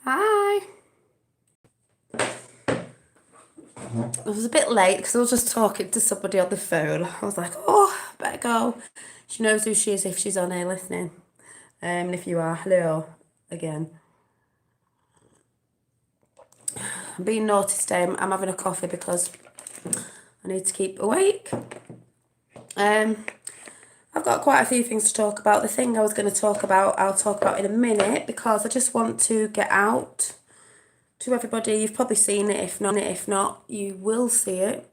Hi. I was a bit late because I was just talking to somebody on the phone. I was like, oh, better go. She knows who she is if she's on here listening. And if you are, hello again. I'm being naughty today. I'm having a coffee because I need to keep awake. Um, I've got quite a few things to talk about. The thing I was going to talk about, I'll talk about in a minute because I just want to get out to everybody. You've probably seen it. If not, you will see it.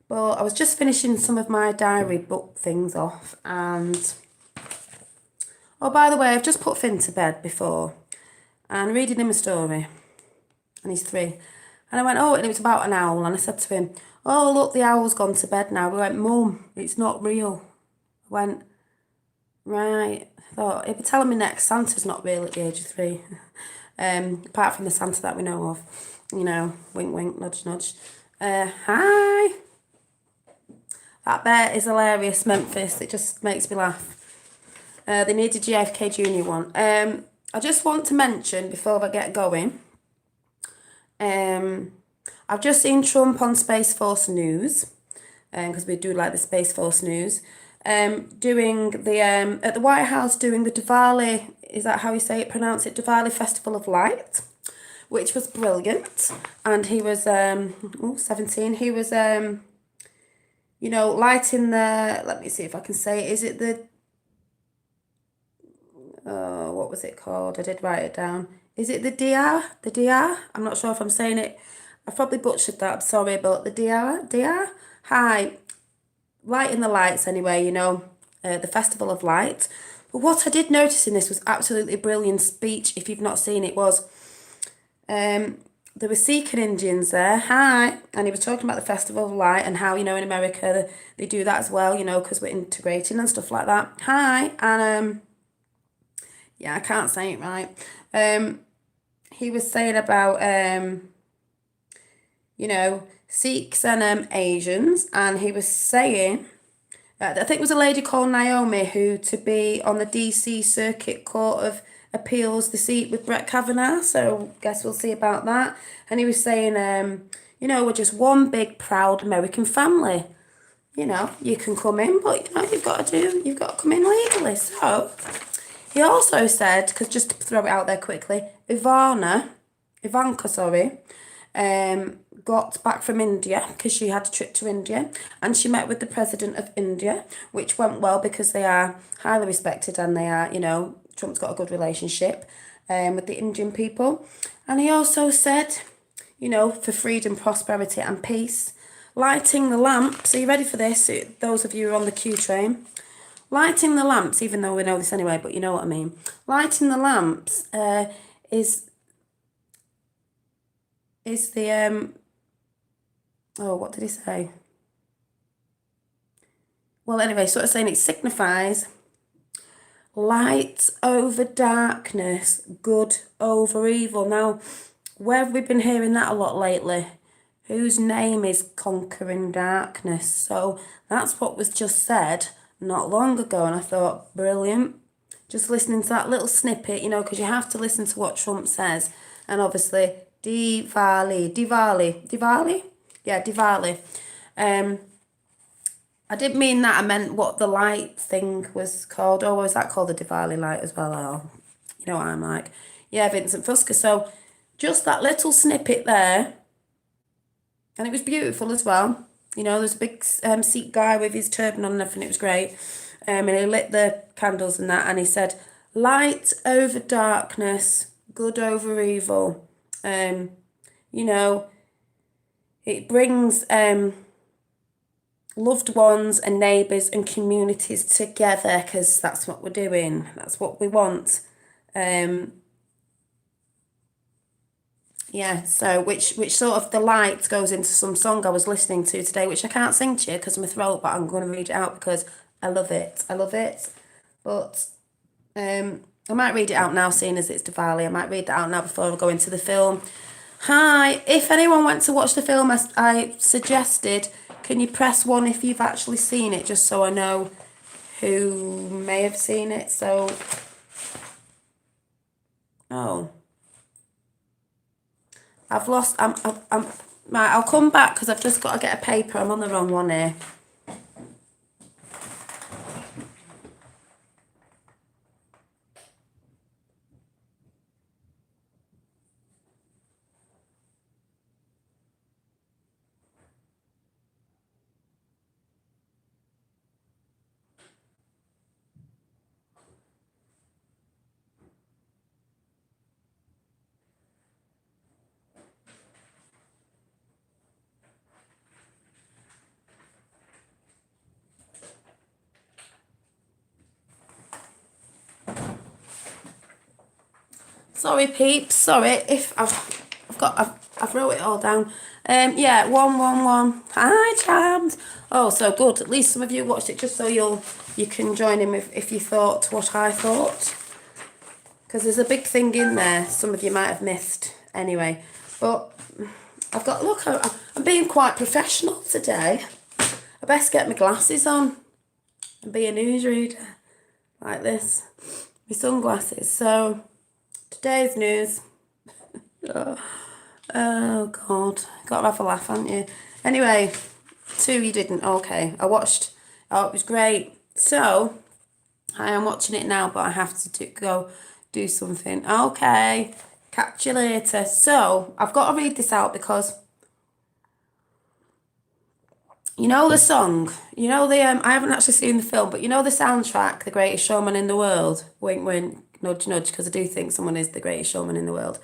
Well, I was just finishing some of my diary book things off and... Oh, by the way, I've just put Finn to bed before and reading him a story. And he's 3. And I went, oh, and it was about an owl. And I said to him, oh, look, the owl's gone to bed now. We went, Mum, it's not real. I went, right. I thought, he'll be telling me next Santa's not real at the age of 3. Apart from the Santa that we know of. You know, wink, wink, nudge, nudge. Hi. That bear is hilarious, Memphis. It just makes me laugh. They need a JFK Jr. one. I just want to mention before I get going, I've just seen Trump on Space Force News, because we do like the Space Force News, doing the, at the White House doing the Diwali, is that how you say it, pronounce it, Diwali Festival of Light, which was brilliant. And he was, 17, he was, you know, lighting the, let me see if I can say it, is it the, what was it called? I did write it down. Is it the Dia? The Dia? I'm not sure if I'm saying it. I've probably butchered that. I'm sorry, but the Dia? Dia? Hi. Lighting the lights anyway, you know, the Festival of Light. But what I did notice in this was absolutely brilliant speech. If you've not seen it, was there were Sikh and Indians there. Hi. And he was talking about the Festival of Light and how, you know, in America they do that as well, you know, because we're integrating and stuff like that. Hi. And yeah, I can't say it right. He was saying about, you know, Sikhs and Asians, and he was saying, I think it was a lady called Naomi who to be on the DC Circuit Court of Appeals the seat with Brett Kavanaugh, so guess we'll see about that. And he was saying, you know, we're just one big proud American family. You know, you can come in, but you know, you've got to come in legally. So he also said, because just to throw it out there quickly, Ivanka, sorry, got back from India because she had a trip to India and she met with the president of India, which went well because they are highly respected and they are, you know, Trump's got a good relationship with the Indian people. And he also said, you know, for freedom, prosperity and peace, lighting the lamps. Are you ready for this? Those of you who are on the Q train. Lighting the lamps, even though we know this anyway, but you know what I mean. Lighting the lamps is the, oh, what did he say? Well, anyway, sort of saying it signifies light over darkness, good over evil. Now, where have we been hearing that a lot lately? Whose name is conquering darkness? So that's what was just said not long ago, and I thought, brilliant. Just listening to that little snippet, you know, because you have to listen to what Trump says. And obviously, Diwali. Yeah, Diwali. I didn't mean that. I meant what the light thing was called. Oh, was that called the Diwali light as well? Oh, you know what I'm like. Yeah, Vincent Fusca. So just that little snippet there. And it was beautiful as well. You know, there's a big Sikh guy with his turban on and everything. It was great. And he lit the candles and that. And he said, light over darkness, good over evil. You know, it brings loved ones and neighbours and communities together because that's what we're doing. That's what we want. Yeah, so which sort of the light goes into some song I was listening to today, which I can't sing to you because I'm a throat, but I'm going to read it out because I love it. I love it. But I might read it out now, seeing as it's Diwali. I might read that out now before I go into the film. Hi, if anyone went to watch the film I suggested, can you press 1 if you've actually seen it, just so I know who may have seen it. So, oh. I've lost. I'm. Right, I'll come back because I've just got to get a paper. I'm on the wrong one here. Sorry, peeps. Sorry if I've wrote it all down. Yeah, 111. Hi, Chams. Oh, so good. At least some of you watched it, just so you can join in if you thought what I thought. Because there's a big thing in there. Some of you might have missed. Anyway, but I've got look. I'm being quite professional today. I best get my glasses on and be a newsreader like this. My sunglasses. So. Today's news. Oh God. Gotta have a laugh, haven't you? Anyway, 2 you didn't. Okay. I watched. Oh, it was great. So, I am watching it now, but I have to go do something. Okay. Catch you later. So, I've got to read this out because you know the song, you know the I haven't actually seen the film, but you know the soundtrack, The Greatest Showman in the World. Wink, wink, nudge, nudge, because I do think someone is the greatest showman in the world.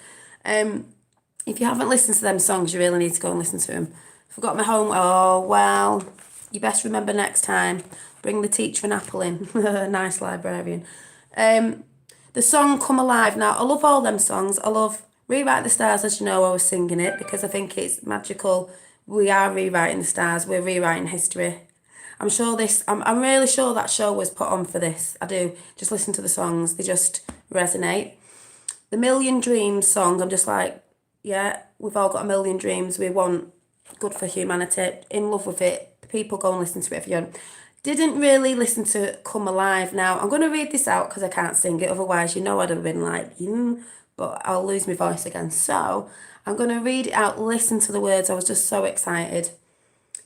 If you haven't listened to them songs, you really need to go and listen to them. Forgot my home. Oh well, you best remember next time. Bring the teacher an apple in. Nice librarian. The song "Come Alive." Now I love all them songs. I love "Rewrite the Stars," as you know. I was singing it because I think it's magical. We are rewriting the stars. We're rewriting history. I'm sure this. I'm really sure that show was put on for this. I do. Just listen to the songs. They just resonate. The Million Dreams song. I'm just like, yeah, we've all got a million dreams. We want good for humanity. In love with it. People go and listen to it if you don't. Didn't really listen to Come Alive. Now I'm going to read this out because I can't sing it. Otherwise, you know I'd have been like, but I'll lose my voice again. So I'm going to read it out, listen to the words. I was just so excited.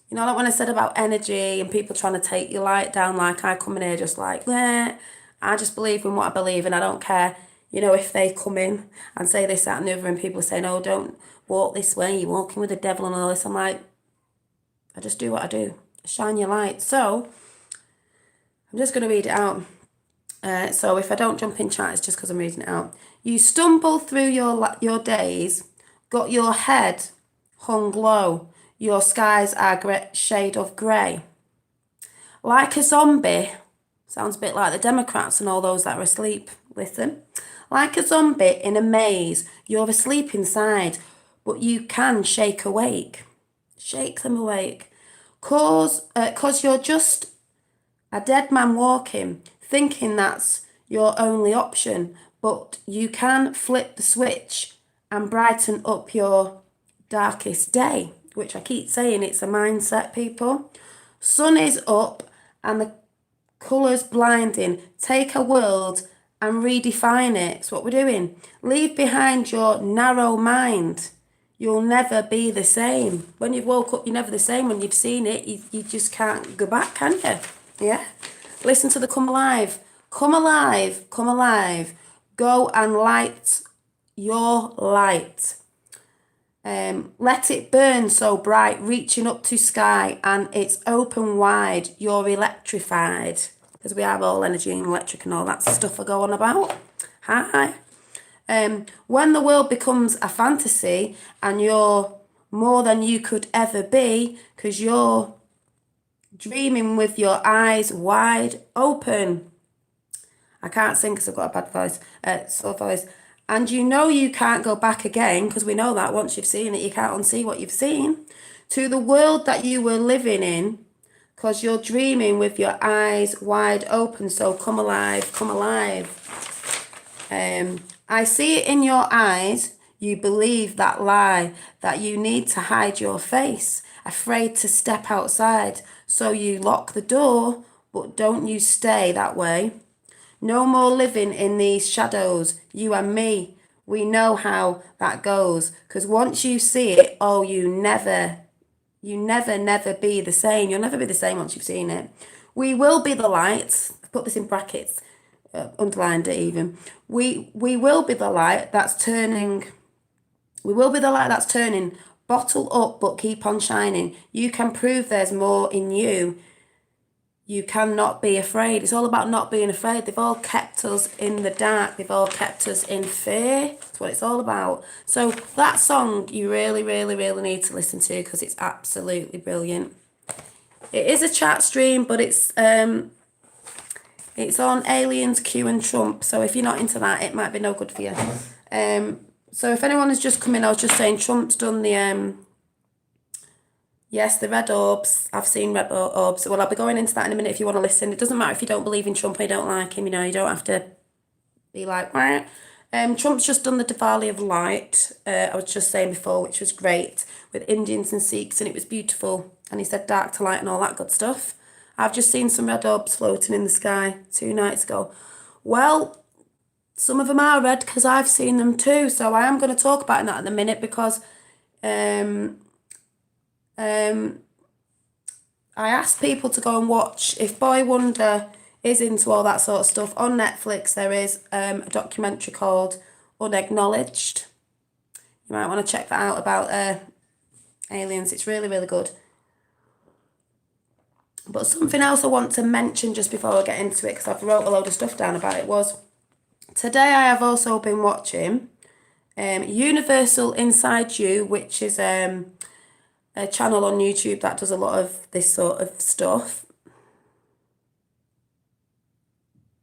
You know, like when I said about energy and people trying to take your light down, like I come in here just like, I just believe in what I believe and I don't care, you know, if they come in and say this, that and the other and people say, no, don't walk this way, you're walking with the devil and all this. I'm like, I just do what I do. Shine your light. So I'm just going to read it out. So if I don't jump in chat, it's just because I'm reading it out. You stumble through your days, got your head hung low. Your skies are shade of grey. Like a zombie, sounds a bit like the Democrats and all those that are asleep. Listen. Like a zombie in a maze, you're asleep inside, but you can shake awake. Shake them awake. Cause you're just a dead man walking, thinking that's your only option, but you can flip the switch and brighten up your darkest day, which I keep saying, it's a mindset, people. Sun is up and the colours blinding. Take a world and redefine it. It's what we're doing. Leave behind your narrow mind. You'll never be the same. When you've woke up, you're never the same. When you've seen it, you just can't go back, can you? Yeah? Listen to the Come Alive. Come alive, come alive. Go and light your light. Let it burn so bright, reaching up to sky, and it's open wide. You're electrified. Because we have all energy and electric and all that stuff I go on about. Hi. When the world becomes a fantasy and you're more than you could ever be, because you're dreaming with your eyes wide open. I can't sing because I've got a bad voice, sore voice. And you know you can't go back again, because we know that once you've seen it, you can't unsee what you've seen, to the world that you were living in, because you're dreaming with your eyes wide open. So come alive, come alive. I see it in your eyes. You believe that lie, that you need to hide your face, afraid to step outside. So you lock the door, but don't you stay that way. No more living in these shadows, you and me. We know how that goes, because once you see it, oh, you never be the same. You'll never be the same once you've seen it. We will be the light. I've put this in brackets, underlined it even. We will be the light that's turning. We will be the light that's turning. Bottle up, but keep on shining. You can prove there's more in you. You cannot be afraid. It's all about not being afraid. They've all kept us in the dark. They've all kept us in fear. That's what it's all about. So that song you really, really, really need to listen to, because it's absolutely brilliant. It is a chat stream, but it's on Aliens, Q and Trump. So if you're not into that, it might be no good for you. So if anyone has just come in, I was just saying Trump's done the yes, the red orbs. I've seen red orbs. Well, I'll be going into that in a minute if you want to listen. It doesn't matter if you don't believe in Trump or you don't like him, you know, you don't have to be like, wah. Trump's just done the Diwali of Light, I was just saying before, which was great, with Indians and Sikhs, and it was beautiful. And he said dark to light and all that good stuff. I've just seen some red orbs floating in the sky 2 nights ago. Well, some of them are red because I've seen them too. So I am going to talk about that in a minute, because I asked people to go and watch, if Boy Wonder is into all that sort of stuff, on Netflix there is a documentary called Unacknowledged. You might want to check that out about aliens. It's really, really good. But something else I want to mention just before I get into it, because I've wrote a load of stuff down about it, was today I have also been watching Universal Inside You, which is a channel on YouTube that does a lot of this sort of stuff.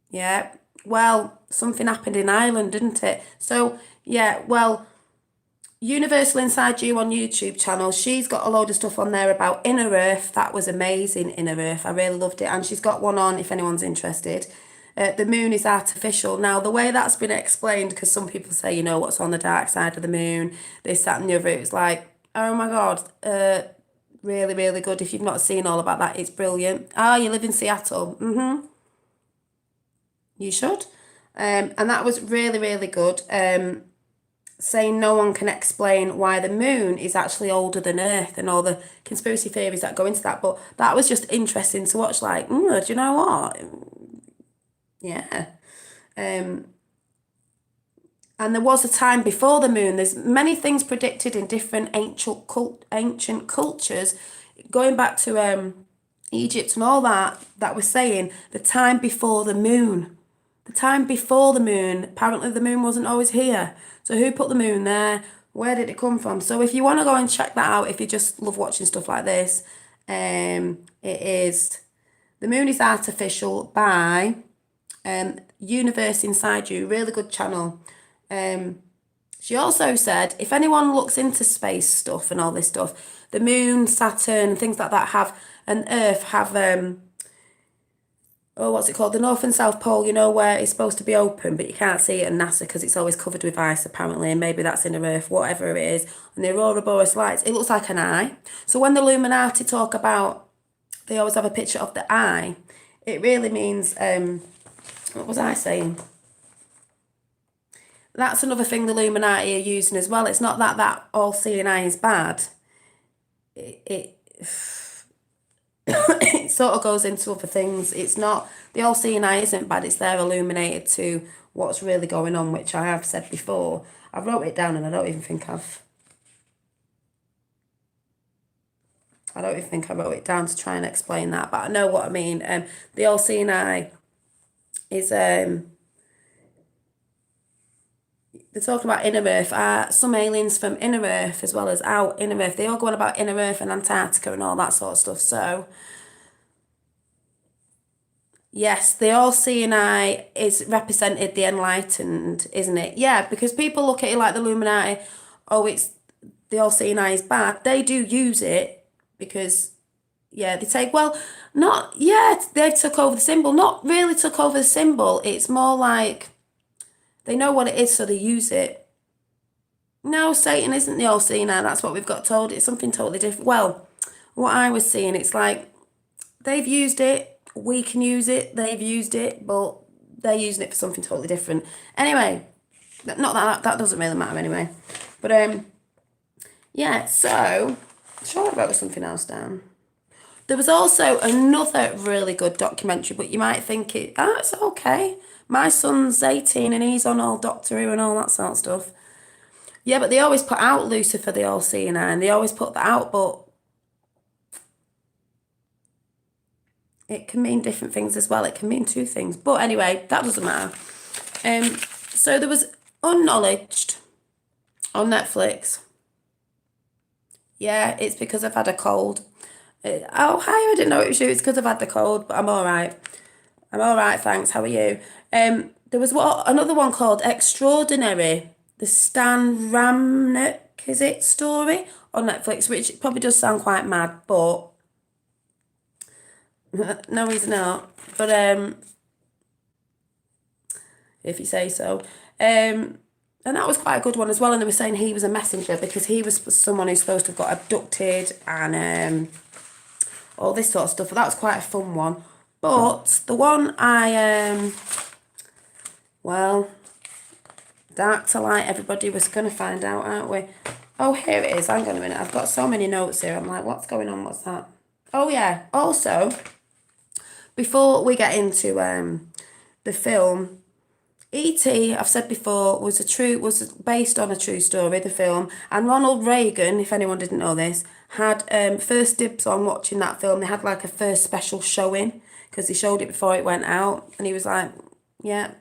Yeah, well, something happened in Ireland, didn't it? So, yeah, well, Universal Inside You on YouTube channel, she's got a load of stuff on there about Inner Earth. That was amazing, Inner Earth. I really loved it. And she's got one on, if anyone's interested. The moon is artificial. Now, the way that's been explained, because some people say, you know, what's on the dark side of the moon, this, that, and the other, it's like, oh my God, really, really good. If you've not seen all about that, it's brilliant. Oh, you live in Seattle. You should. And that was really, really good. Saying no one can explain why the moon is actually older than Earth, and all the conspiracy theories that go into that. But that was just interesting to watch, like, do you know what? Yeah. And there was a time before the moon. There's many things predicted in different ancient cultures, going back to Egypt and all that was saying the time before the moon. The time before the moon, apparently the moon wasn't always here. So who put the moon there? Where did it come from? So if you want to go and check that out, if you just love watching stuff like this, it is The Moon is Artificial by Universe Inside You. Really good channel. She also said, if anyone looks into space stuff and all this stuff, the moon, Saturn, things like that have, and Earth have, what's it called? The North and South Pole, you know, where it's supposed to be open, but you can't see it in NASA because it's always covered with ice, apparently, and maybe that's Inner Earth, whatever it is. And the aurora borealis lights, it looks like an eye. So when the Illuminati talk about, they always have a picture of the eye, it really means, what was I saying? That's another thing the Illuminati are using as well. It's not that all-seeing eye is bad. It it sort of goes into other things. It's not, the all-seeing eye isn't bad. It's there illuminated to what's really going on, which I have said before. I wrote it down and I don't even think I wrote it down to try and explain that, but I know what I mean. The all-seeing eye is they're talking about Inner Earth. Some aliens from Inner Earth as well as out Inner Earth. They all go on about Inner Earth and Antarctica and all that sort of stuff. So, yes, the all-seeing eye is represented the enlightened, isn't it? Yeah, because people look at it like the Illuminati, oh, it's the all-seeing eye is bad. They do use it because, yeah, they take, well, not, yeah, they took over the symbol. Not really took over the symbol. It's more like they know what it is, so they use it. No, Satan isn't the all-seeing eye. That's what we've got told. It's something totally different. Well, what I was seeing, it's like they've used it. We can use it. They've used it, but they're using it for something totally different. Anyway, Not that doesn't really matter anyway. But yeah, so I'm sure I wrote something else down. There was also another really good documentary, but you might think it's okay. My son's 18 and he's on all Doctor Who and all that sort of stuff. Yeah, but they always put out Lucifer the All-Seeing Eye, and they always put that out, but it can mean different things as well. It can mean two things. But anyway, that doesn't matter. So there was Unknowledged on Netflix. Yeah, it's because I've had a cold. Oh, hi, I didn't know it was you. It's because I've had the cold, but I'm all right. I'm all right, thanks. How are you? There was another one called Extraordinary, the Stan Ramnick, is it, story on Netflix, which probably does sound quite mad, but no, he's not. But if you say so. And that was quite a good one as well. And they were saying he was a messenger because he was someone who's supposed to have got abducted and all this sort of stuff. But that was quite a fun one. But the one well, dark to light, everybody was going to find out, aren't we? Oh, here it is. Hang on a minute. I've got so many notes here. I'm like, what's going on? What's that? Oh, yeah. Also, before we get into the film, E.T., I've said before, was based on a true story, the film. And Ronald Reagan, if anyone didn't know this, had first dibs on watching that film. They had like a first special showing because he showed it before it went out. And he was like, yeah.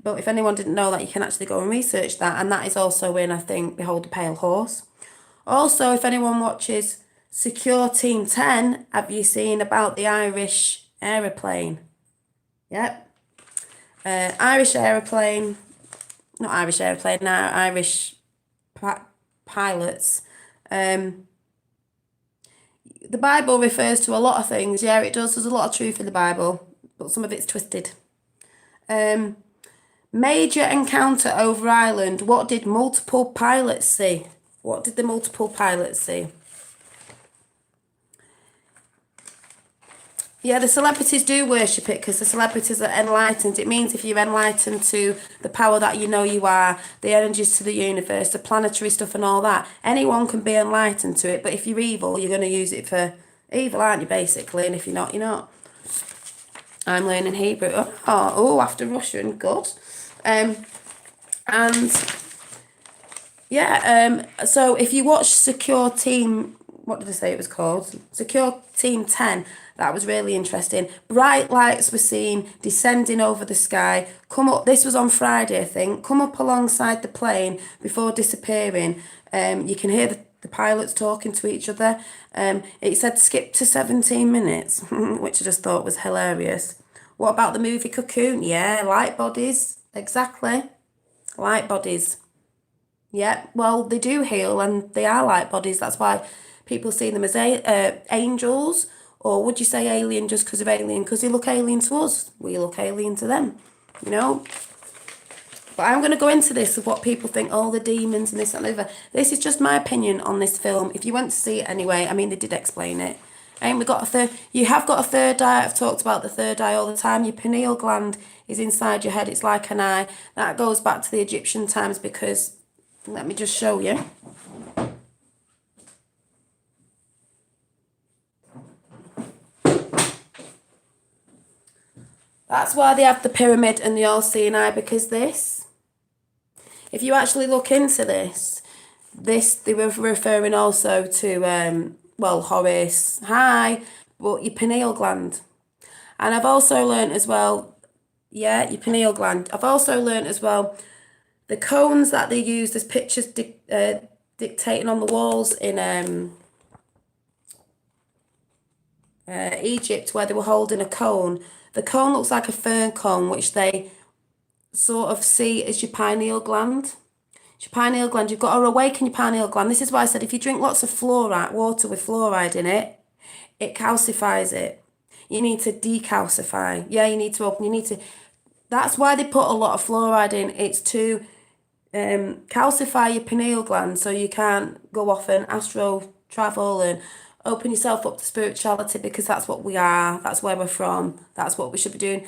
But if anyone didn't know that, you can actually go and research that. And that is also in, I think, Behold the Pale Horse. Also, if anyone watches Secure Team 10, have you seen about the Irish aeroplane? Yep. Irish aeroplane, not Irish aeroplane, now Irish pilots. The Bible refers to a lot of things. Yeah, it does. There's a lot of truth in the Bible, but some of it's twisted. Major encounter over Ireland. What did multiple pilots see? What did the multiple pilots see? Yeah, the celebrities do worship it because the celebrities are enlightened. It means if you're enlightened to the power that you know you are, the energies to the universe, the planetary stuff and all that, anyone can be enlightened to it. But if you're evil, you're going to use it for evil, aren't you, basically? And if you're not, you're not. I'm learning Hebrew. After Russian, good. And yeah, so if you watch Secure Team, what did I say it was called? Secure Team 10, that was really interesting. Bright lights were seen descending over the sky. Come up, this was on Friday, I think. Come up alongside the plane before disappearing. You can hear the pilots talking to each other. It said skip to 17 minutes, which I just thought was hilarious. What about the movie Cocoon? Yeah, light bodies. Exactly. Light bodies. Yeah, well, they do heal and they are light bodies. That's why people see them as angels. Or would you say alien just because of alien? Because they look alien to us. We look alien to them, you know? But I'm going to go into this of what people think, the demons and this and that. This is just my opinion on this film. If you went to see it anyway, I mean, they did explain it. And we got you have got a third eye. I've talked about the third eye all the time. Your pineal gland is inside your head. It's like an eye. That goes back to the Egyptian times because, let me just show you. That's why they have the pyramid and the all-seeing eye, because if you actually look into this, they were referring also to, Horace, but your pineal gland. And I've also learnt as well, yeah, your pineal gland. I've also learnt as well, the cones that they used as pictures dictating on the walls in Egypt, where they were holding a cone. The cone looks like a fern cone, which they sort of see as your pineal gland. It's your pineal gland. You've got to awaken your pineal gland. This is why I said if you drink lots of fluoride, water with fluoride in it, it calcifies it. You need to decalcify. Yeah, you need to open. You need to. That's why they put a lot of fluoride in. It's to calcify your pineal gland so you can't go off and astral travel and open yourself up to spirituality, because that's what we are, that's where we're from, that's what we should be doing.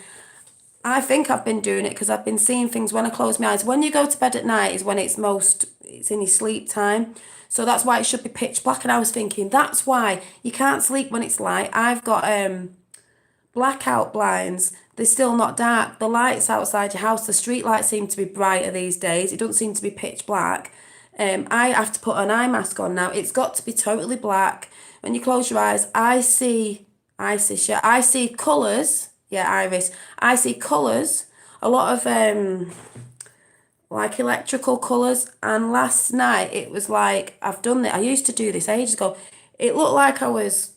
I think I've been doing it because I've been seeing things when I close my eyes. When you go to bed at night is when it's in your sleep time. So that's why it should be pitch black. And I was thinking, that's why you can't sleep when it's light. I've got blackout blinds. They're still not dark. The lights outside your house, the street lights seem to be brighter these days. It doesn't seem to be pitch black. I have to put an eye mask on now. It's got to be totally black. When you close your eyes, I see colours. Yeah, iris. I see colours. A lot of like electrical colours. And last night it was like I've done it. I used to do this ages ago. It looked like I was,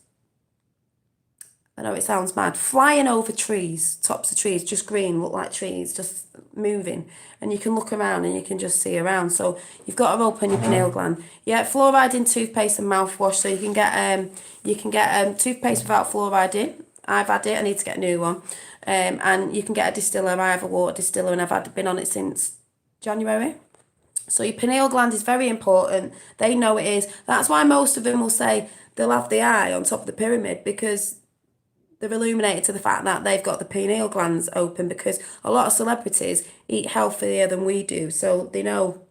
I know it sounds mad, flying over trees, tops of trees, just green, look like trees, just moving. And you can look around and you can just see around. So you've got to open your pineal gland. Yeah, fluoride in toothpaste and mouthwash. So you can get toothpaste without fluoride in. I've had it. I need to get a new one. And you can get a distiller. I have a water distiller, and been on it since January. So your pineal gland is very important. They know it is. That's why most of them will say they'll have the eye on top of the pyramid, because they're illuminated to the fact that they've got the pineal glands open, because a lot of celebrities eat healthier than we do. So they know.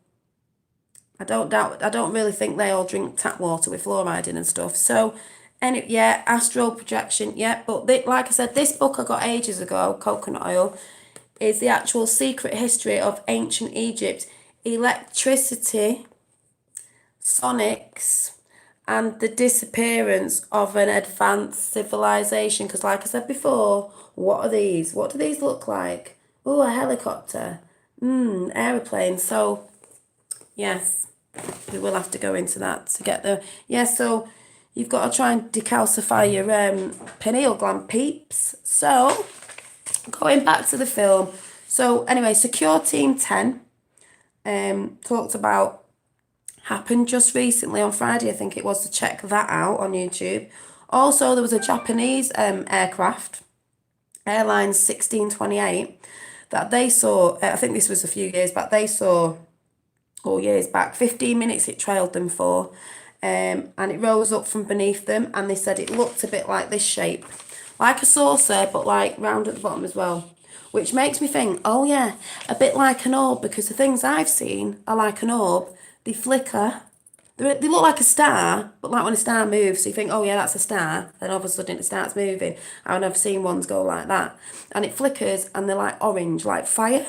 I don't really think they all drink tap water with fluoride in and stuff. So, and yeah, astral projection, yeah. But like I said, this book I got ages ago, Coconut Oil, is the actual secret history of ancient Egypt, electricity, sonics, and the disappearance of an advanced civilization. Because like I said before, what are these? What do these look like? Oh, a helicopter. Aeroplane. So, yes, we will have to go into that to get the... Yeah, so you've got to try and decalcify your pineal gland, peeps. So, going back to the film. So, anyway, Secure Team 10 talked about... happened just recently on Friday, I think it was, to check that out on YouTube. Also, there was a Japanese aircraft, Airlines 1628, that they saw, I think this was a few years back, they saw, or years back, 15 minutes it trailed them for, and it rose up from beneath them, and they said it looked a bit like this shape, like a saucer, but like round at the bottom as well. Which makes me think, oh yeah, a bit like an orb, because the things I've seen are like an orb. They flicker. They look like a star, but like when a star moves, so you think, oh yeah, that's a star. Then all of a sudden it starts moving. And I've seen ones go like that. And it flickers and they're like orange, like fire.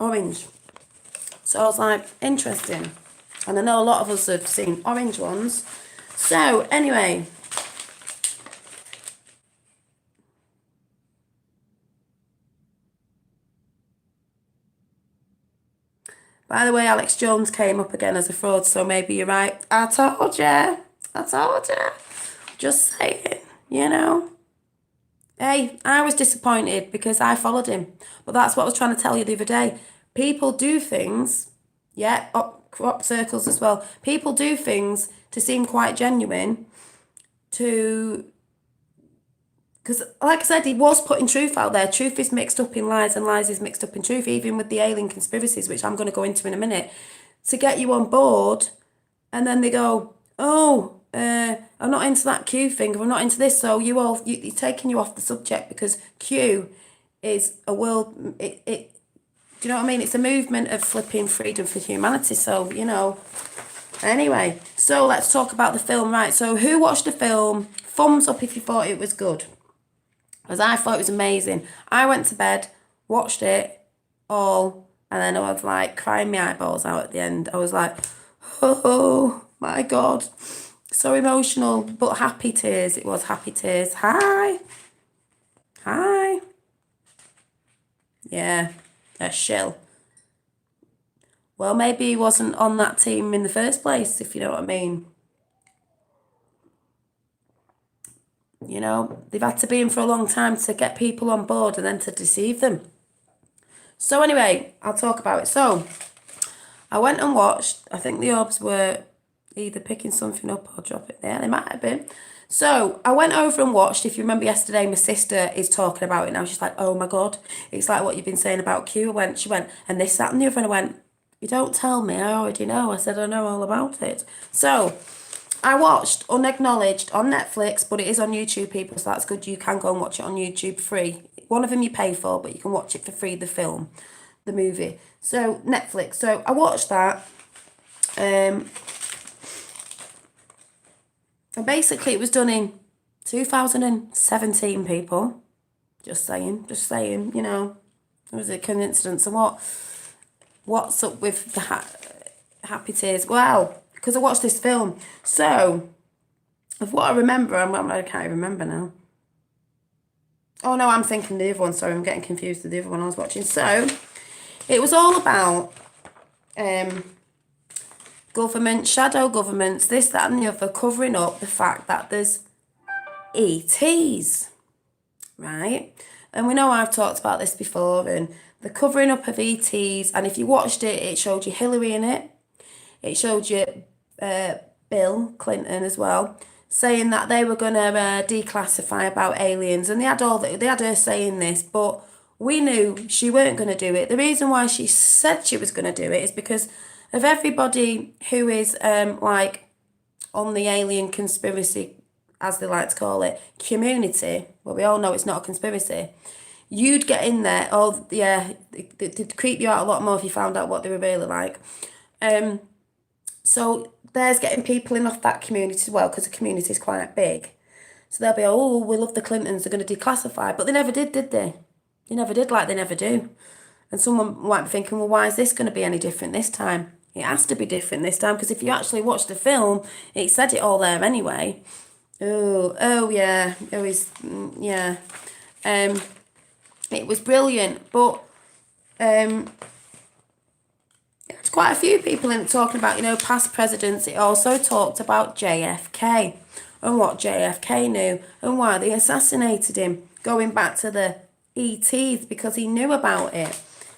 Orange. So I was like, interesting. And I know a lot of us have seen orange ones. So anyway... By the way, Alex Jones came up again as a fraud, so maybe you're right. I told you. I told you. Just saying, you know. Hey, I was disappointed because I followed him. But that's what I was trying to tell you the other day. People do things, yeah, crop circles as well. People do things to seem quite genuine, because, like I said, he was putting truth out there. Truth is mixed up in lies and lies is mixed up in truth, even with the alien conspiracies, which I'm going to go into in a minute, to get you on board. And then they go, oh, I'm not into that Q thing, or I'm not into this. So you're taking you off the subject, because Q is a world, do you know what I mean? It's a movement of flipping freedom for humanity. So, you know, anyway, so let's talk about the film. Right, so who watched the film? Thumbs up if you thought it was good. Because I thought it was amazing. I went to bed, watched it all, and then I was like crying my eyeballs out at the end. I was like, oh my God. So emotional, but happy tears. It was happy tears. Hi. Hi. Yeah, a shill. Well, maybe he wasn't on that team in the first place, if you know what I mean. You know, they've had to be in for a long time to get people on board and then to deceive them. So anyway, I'll talk about it. So, I went and watched, I think the orbs were either picking something up or dropping it there. They might have been. So, I went over and watched. If you remember yesterday, my sister is talking about it now. She's like, oh my God, it's like what you've been saying about Q. She went, and this, that and the other. And I went, you don't tell me, I already know. I said, I know all about it. So, I watched Unacknowledged on Netflix, but it is on YouTube, people, so that's good. You can go and watch it on YouTube free. One of them you pay for, but you can watch it for free, the movie. So Netflix. So I watched that. And basically it was done in 2017, people. Just saying, you know, it was a coincidence. And what's up with the happy tears? Well, because I watched this film. So, of what I remember, I can't even remember now. Oh no, I'm thinking the other one. Sorry, I'm getting confused with the other one I was watching. So, it was all about government, shadow governments, this, that and the other, covering up the fact that there's ETs, right? And we know I've talked about this before, and the covering up of ETs, and if you watched it, it showed you Hillary in it. It showed you Bill Clinton as well, saying that they were going to declassify about aliens, and they had her saying this, but we knew she weren't going to do it. The reason why she said she was going to do it is because of everybody who is like on the alien conspiracy, as they like to call it, community. Well, we all know it's not a conspiracy. You'd get in there. Oh yeah, it'd creep you out a lot more if you found out what they were really like. So there's getting people in off that community as well, because the community is quite big. So they'll be, oh, we love the Clintons, they're going to declassify. But they never did they? They never did, like they never do. And someone might be thinking, well, why is this going to be any different this time? It has to be different this time, because if you actually watch the film, it said it all there anyway. Oh yeah, yeah. It was brilliant, but there's quite a few people in it talking about, you know, past presidents. It also talked about JFK and what JFK knew and why they assassinated him, going back to the ETs, because he knew about it,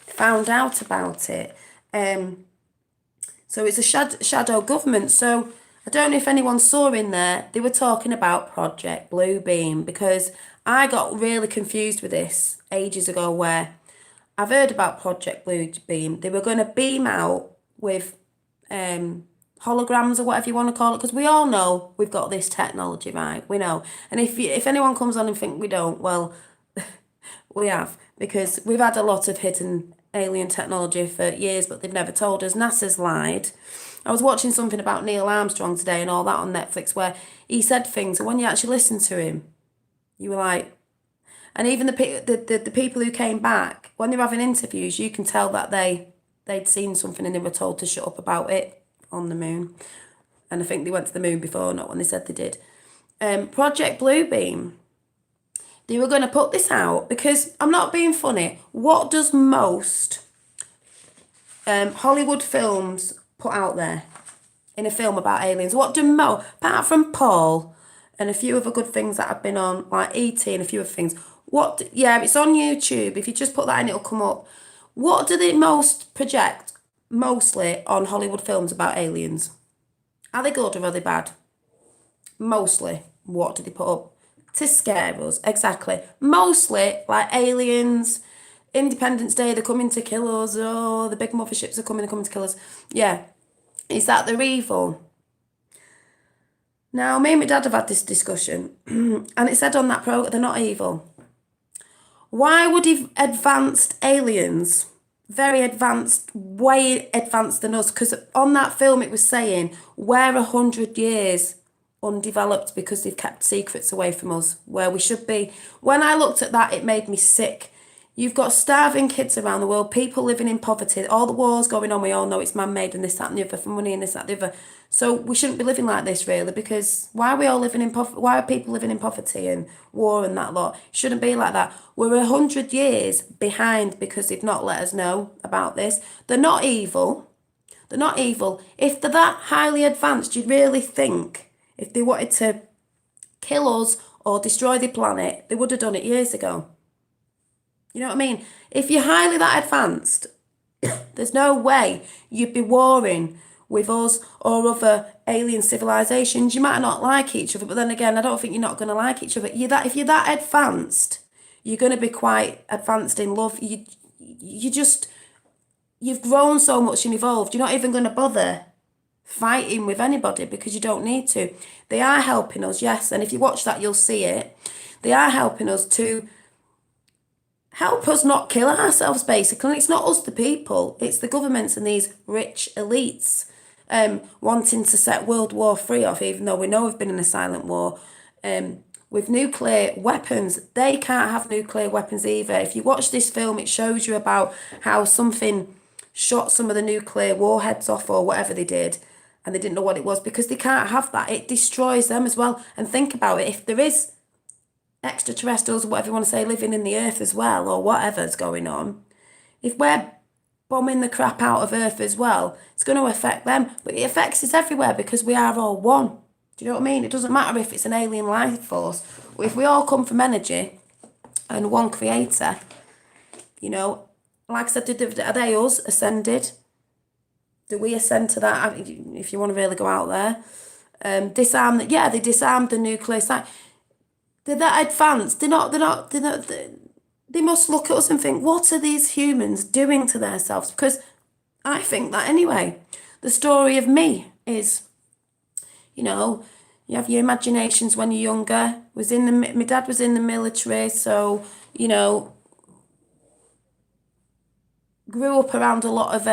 found out about it. So it's a shadow government. So I don't know if anyone saw in there, they were talking about Project Bluebeam, because I got really confused with this ages ago, where I've heard about Project Bluebeam. They were going to beam out with holograms or whatever you want to call it, because we all know we've got this technology, right? We know. And if anyone comes on and think we don't, well, we have, because we've had a lot of hidden alien technology for years, but they've never told us. NASA's lied. I was watching something about Neil Armstrong today and all that on Netflix, where he said things, and when you actually listen to him, you were like, and even the people who came back, when they were having interviews, you can tell that they'd seen something and they were told to shut up about it on the moon. And I think they went to the moon before, not when they said they did. Project Bluebeam, they were going to put this out, because I'm not being funny. What does most Hollywood films put out there in a film about aliens? What do most, apart from Paul and a few other good things that have been on, like E.T. and a few other things, yeah, it's on YouTube. If you just put that in, it'll come up. What do they most project, mostly, on Hollywood films about aliens? Are they good or are they bad? Mostly, what do they put up? To scare us, exactly. Mostly, like aliens, Independence Day, they're coming to kill us. Oh, the big motherships are coming, they're coming to kill us. Yeah, is that they're evil? Now, me and my dad have had this discussion, and it said on that program, they're not evil. Why would advanced aliens, very advanced, way advanced than us, because on that film it was saying we're 100 years undeveloped because they've kept secrets away from us, where we should be. When I looked at that, it made me sick. You've got starving kids around the world, people living in poverty, all the wars going on, we all know it's man-made and this, that and the other, for money and this, that and the other. So we shouldn't be living like this, really, because why are we all living in poverty? Why are people living in poverty and war and that lot? It shouldn't be like that. We're 100 years behind because they've not let us know about this. They're not evil. They're not evil. If they're that highly advanced, you'd really think if they wanted to kill us or destroy the planet, they would have done it years ago. You know what I mean? If you're highly that advanced, there's no way you'd be warring with us or other alien civilizations. You might not like each other, but then again, I don't think you're not going to like each other. If you're that advanced, you're going to be quite advanced in love. You've grown so much and evolved. You're not even going to bother fighting with anybody because you don't need to. They are helping us, yes. And if you watch that, you'll see it. They are helping us to help us not kill ourselves, basically. And it's not us, the people. It's the governments and these rich elites wanting to set World War III off, even though we know we've been in a silent war. With nuclear weapons, they can't have nuclear weapons either. If you watch this film, it shows you about how something shot some of the nuclear warheads off or whatever they did, and they didn't know what it was because they can't have that. It destroys them as well. And think about it, if there is extraterrestrials, whatever you want to say, living in the earth as well, or whatever's going on, if we're bombing the crap out of Earth as well, it's going to affect them. But it affects us everywhere because we are all one. Do you know what I mean? It doesn't matter if it's an alien life force. If we all come from energy and one creator, you know, like I said, are they us ascended? Do we ascend to that? If you want to really go out there, disarm that. Yeah, they disarmed the nuclear site. They're that advanced. They're not. They must look at us and think, what are these humans doing to themselves? Because I think that anyway. The story of me is, you know, you have your imaginations when you're younger. My dad was in the military, so, you know, grew up around a lot of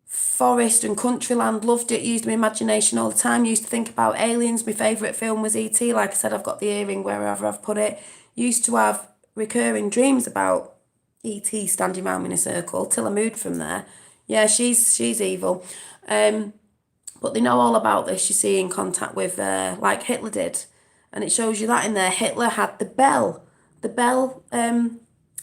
forest and country land, loved it, used my imagination all the time, used to think about aliens. My favourite film was E.T. Like I said, I've got the earring wherever I've put it. Used to have recurring dreams about E.T. standing around me in a circle till I moved from there. Yeah, she's evil. But they know all about this, you see, in contact with, like Hitler did. And it shows you that in there. Hitler had the Bell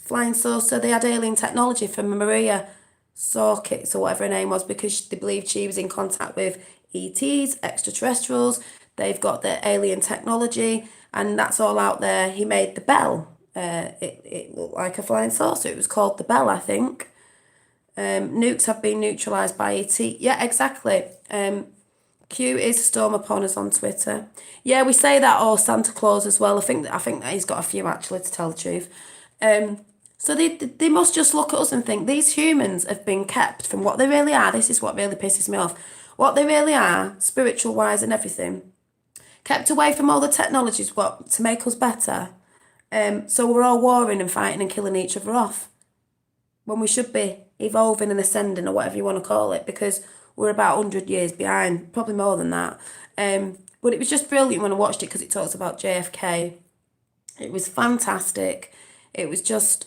flying saucer. They had alien technology from Maria Sorkitz or whatever her name was, because they believed she was in contact with E.T.s, extraterrestrials. They've got the alien technology, and that's all out there. He made the Bell. It looked like a flying saucer. It was called the Bell, I think. Nukes have been neutralised by E.T. Yeah, exactly. Q is a storm upon us on Twitter. Yeah, we say that, or Santa Claus as well. I think that he's got a few, actually, to tell the truth. So they must just look at us and think these humans have been kept from what they really are. This is what really pisses me off. What they really are, spiritual wise and everything, kept away from all the technologies to make us better. So we're all warring and fighting and killing each other off when we should be evolving and ascending, or whatever you want to call it, because we're about 100 years behind, probably more than that. But it was just brilliant when I watched it because it talks about JFK. It was fantastic. It was just,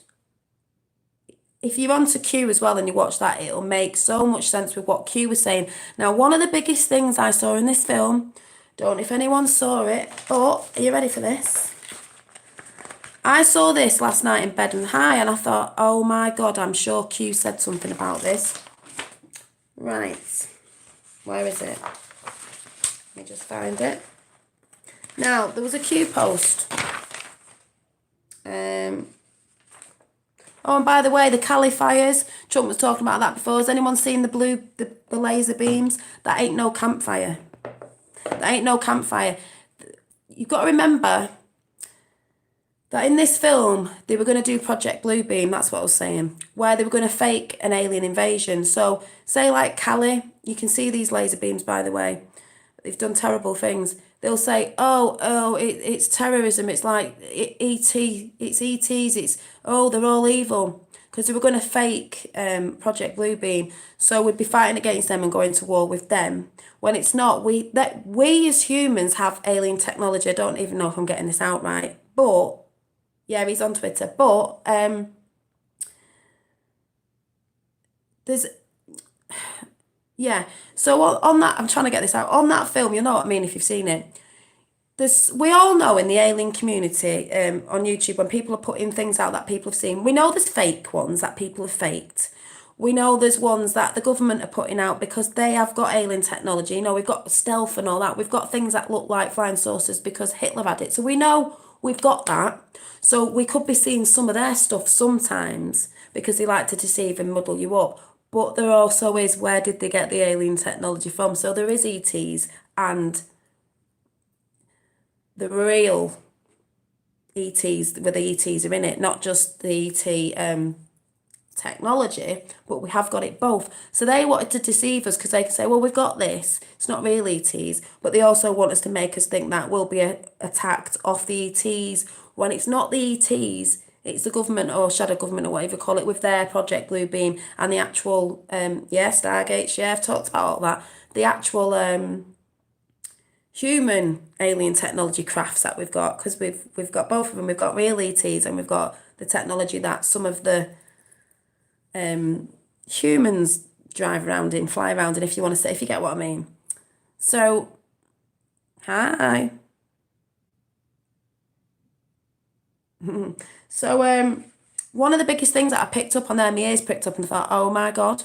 if you're onto Q as well and you watch that, it'll make so much sense with what Q was saying. Now, one of the biggest things I saw in this film, don't know if anyone saw it, but are you ready for this? I saw this last night in bed and and I thought, oh my God, I'm sure Q said something about this. Right, where is it? Let me just find it. Now, there was a Q post. Oh, and by the way, the Cali fires, Trump was talking about that before. Has anyone seen the laser beams? That ain't no campfire. That ain't no campfire. You've got to remember that in this film, they were going to do Project Bluebeam, that's what I was saying, where they were going to fake an alien invasion. So, say like Cali, you can see these laser beams, by the way. They've done terrible things. They'll say, it's terrorism, it's like E.T., it's E.T.s, they're all evil. Because they were going to fake Project Bluebeam. So we'd be fighting against them and going to war with them. When it's not, we as humans have alien technology. I don't even know if I'm getting this out right. But, yeah, he's on Twitter. But, there's... Yeah, so on that, I'm trying to get this out. On that film, you'll know what I mean if you've seen it. We all know in the alien community on YouTube, when people are putting things out that people have seen, we know there's fake ones that people have faked. We know there's ones that the government are putting out because they have got alien technology. You know, we've got stealth and all that. We've got things that look like flying saucers because Hitler had it. So we know we've got that. So we could be seeing some of their stuff sometimes because they like to deceive and muddle you up. But there also is, where did they get the alien technology from? So there is E.T.s and the real E.T.s, where the E.T.s are in it, not just the E.T. technology, but we have got it both. So they wanted to deceive us because they can say, well, we've got this. It's not real E.T.s, but they also want us to make us think that we'll be attacked off the E.T.s when it's not the E.T.s. It's the government or shadow government or whatever you call it with their Project Bluebeam and the actual, Stargates, I've talked about all that. The actual human alien technology crafts that we've got, because we've got both of them. We've got real ETs and we've got the technology that some of the humans drive around in, fly around in, if you want to say, if you get what I mean. So, hi. So, one of the biggest things that I picked up on there, my ears picked up and I thought, oh my God,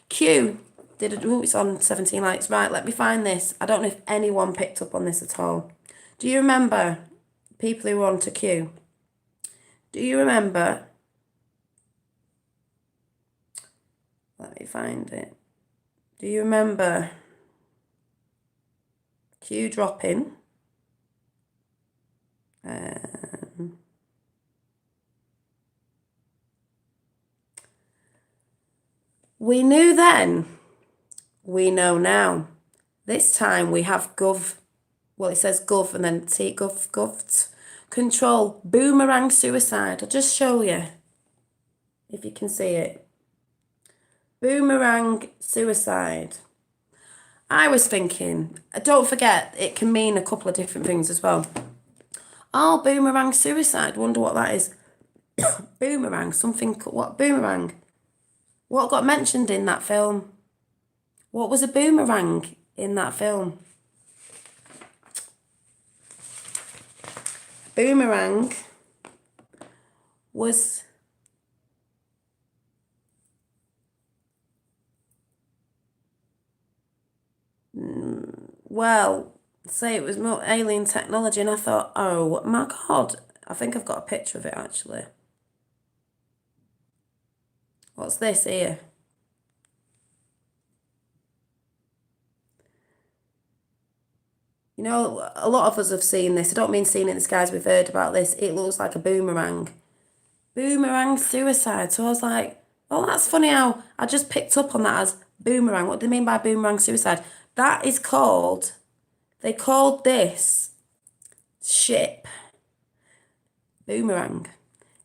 Q did it. Oh, it's on 17 likes. Right, let me find this. I don't know if anyone picked up on this at all. Do you remember people who were on to Q? Do you remember? Let me find it. Do you remember Q dropping? We knew then, we know now. This time we have it says gov and then T, govt, control, boomerang suicide. I'll just show you, if you can see it. Boomerang suicide. I was thinking, don't forget, it can mean a couple of different things as well. Oh, boomerang suicide, wonder what that is. Boomerang, something, what boomerang? What got mentioned in that film? What was a boomerang in that film? Boomerang was... Well, say it was more alien technology, and I thought, oh my God, I think I've got a picture of it actually. What's this here? You know, a lot of us have seen this. I don't mean seen it in the skies, we've heard about this. It looks like a boomerang. Boomerang suicide. So I was like, oh, that's funny how I just picked up on that as boomerang. What do they mean by boomerang suicide? That is called, they called this ship boomerang.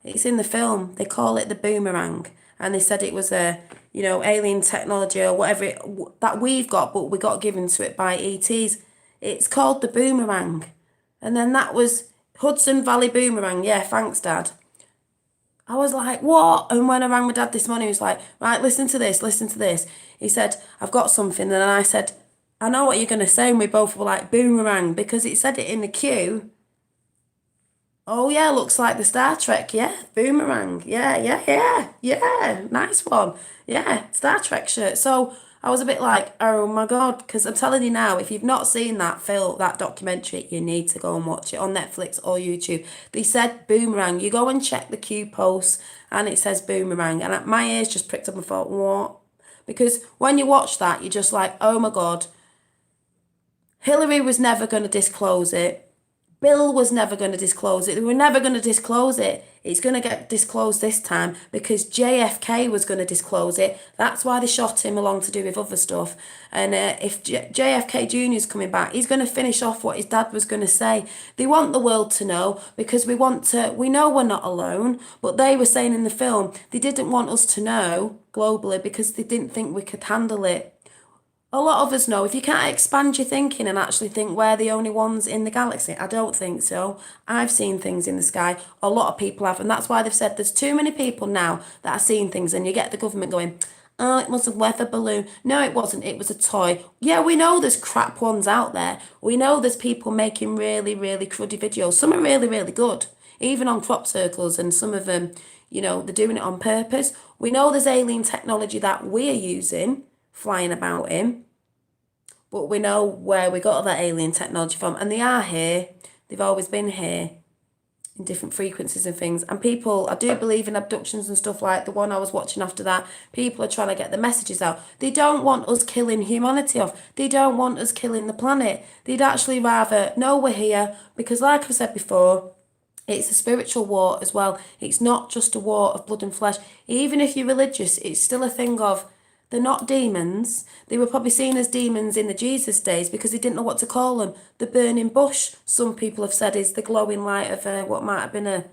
It's in the film. They call it the boomerang. And they said it was a, alien technology or whatever that we've got, but we got given to it by ETs. It's called the boomerang. And then that was Hudson Valley Boomerang. Yeah, thanks, Dad. I was like, what? And when I rang my dad this morning, he was like, right, listen to this. He said, I've got something. And I said, I know what you're going to say. And we both were like, boomerang, because it said it in the queue. Oh, yeah, looks like the Star Trek. Yeah, boomerang. Yeah. Nice one. Yeah, Star Trek shirt. So I was a bit like, oh my God, because I'm telling you now, if you've not seen that documentary, you need to go and watch it on Netflix or YouTube. They said boomerang. You go and check the Q posts and it says boomerang. And my ears just pricked up and thought, what? Because when you watch that, you're just like, oh my God, Hillary was never going to disclose it. Bill was never going to disclose it. They were never going to disclose it. It's going to get disclosed this time because JFK was going to disclose it. That's why they shot him along to do with other stuff. And if JFK Jr. is coming back, he's going to finish off what his dad was going to say. They want the world to know because we know we're not alone. But they were saying in the film, they didn't want us to know globally because they didn't think we could handle it. A lot of us know if you can't expand your thinking and actually think we're the only ones in the galaxy. I don't think so. I've seen things in the sky. A lot of people have. And that's why they've said there's too many people now that are seeing things. And you get the government going, oh, it was a weather balloon. No, it wasn't. It was a toy. Yeah, we know there's crap ones out there. We know there's people making really, really cruddy videos. Some are really, really good. Even on crop circles and some of them, they're doing it on purpose. We know there's alien technology that we're using, flying about in. But we know where we got that alien technology from. And they are here. They've always been here in different frequencies and things. And people, I do believe in abductions and stuff like the one I was watching after that. People are trying to get the messages out. They don't want us killing humanity off. They don't want us killing the planet. They'd actually rather know we're here. Because like I've said before, it's a spiritual war as well. It's not just a war of blood and flesh. Even if you're religious, it's still a thing of, they're not demons. They were probably seen as demons in the Jesus days because they didn't know what to call them. The burning bush, some people have said, is the glowing light of what might have been a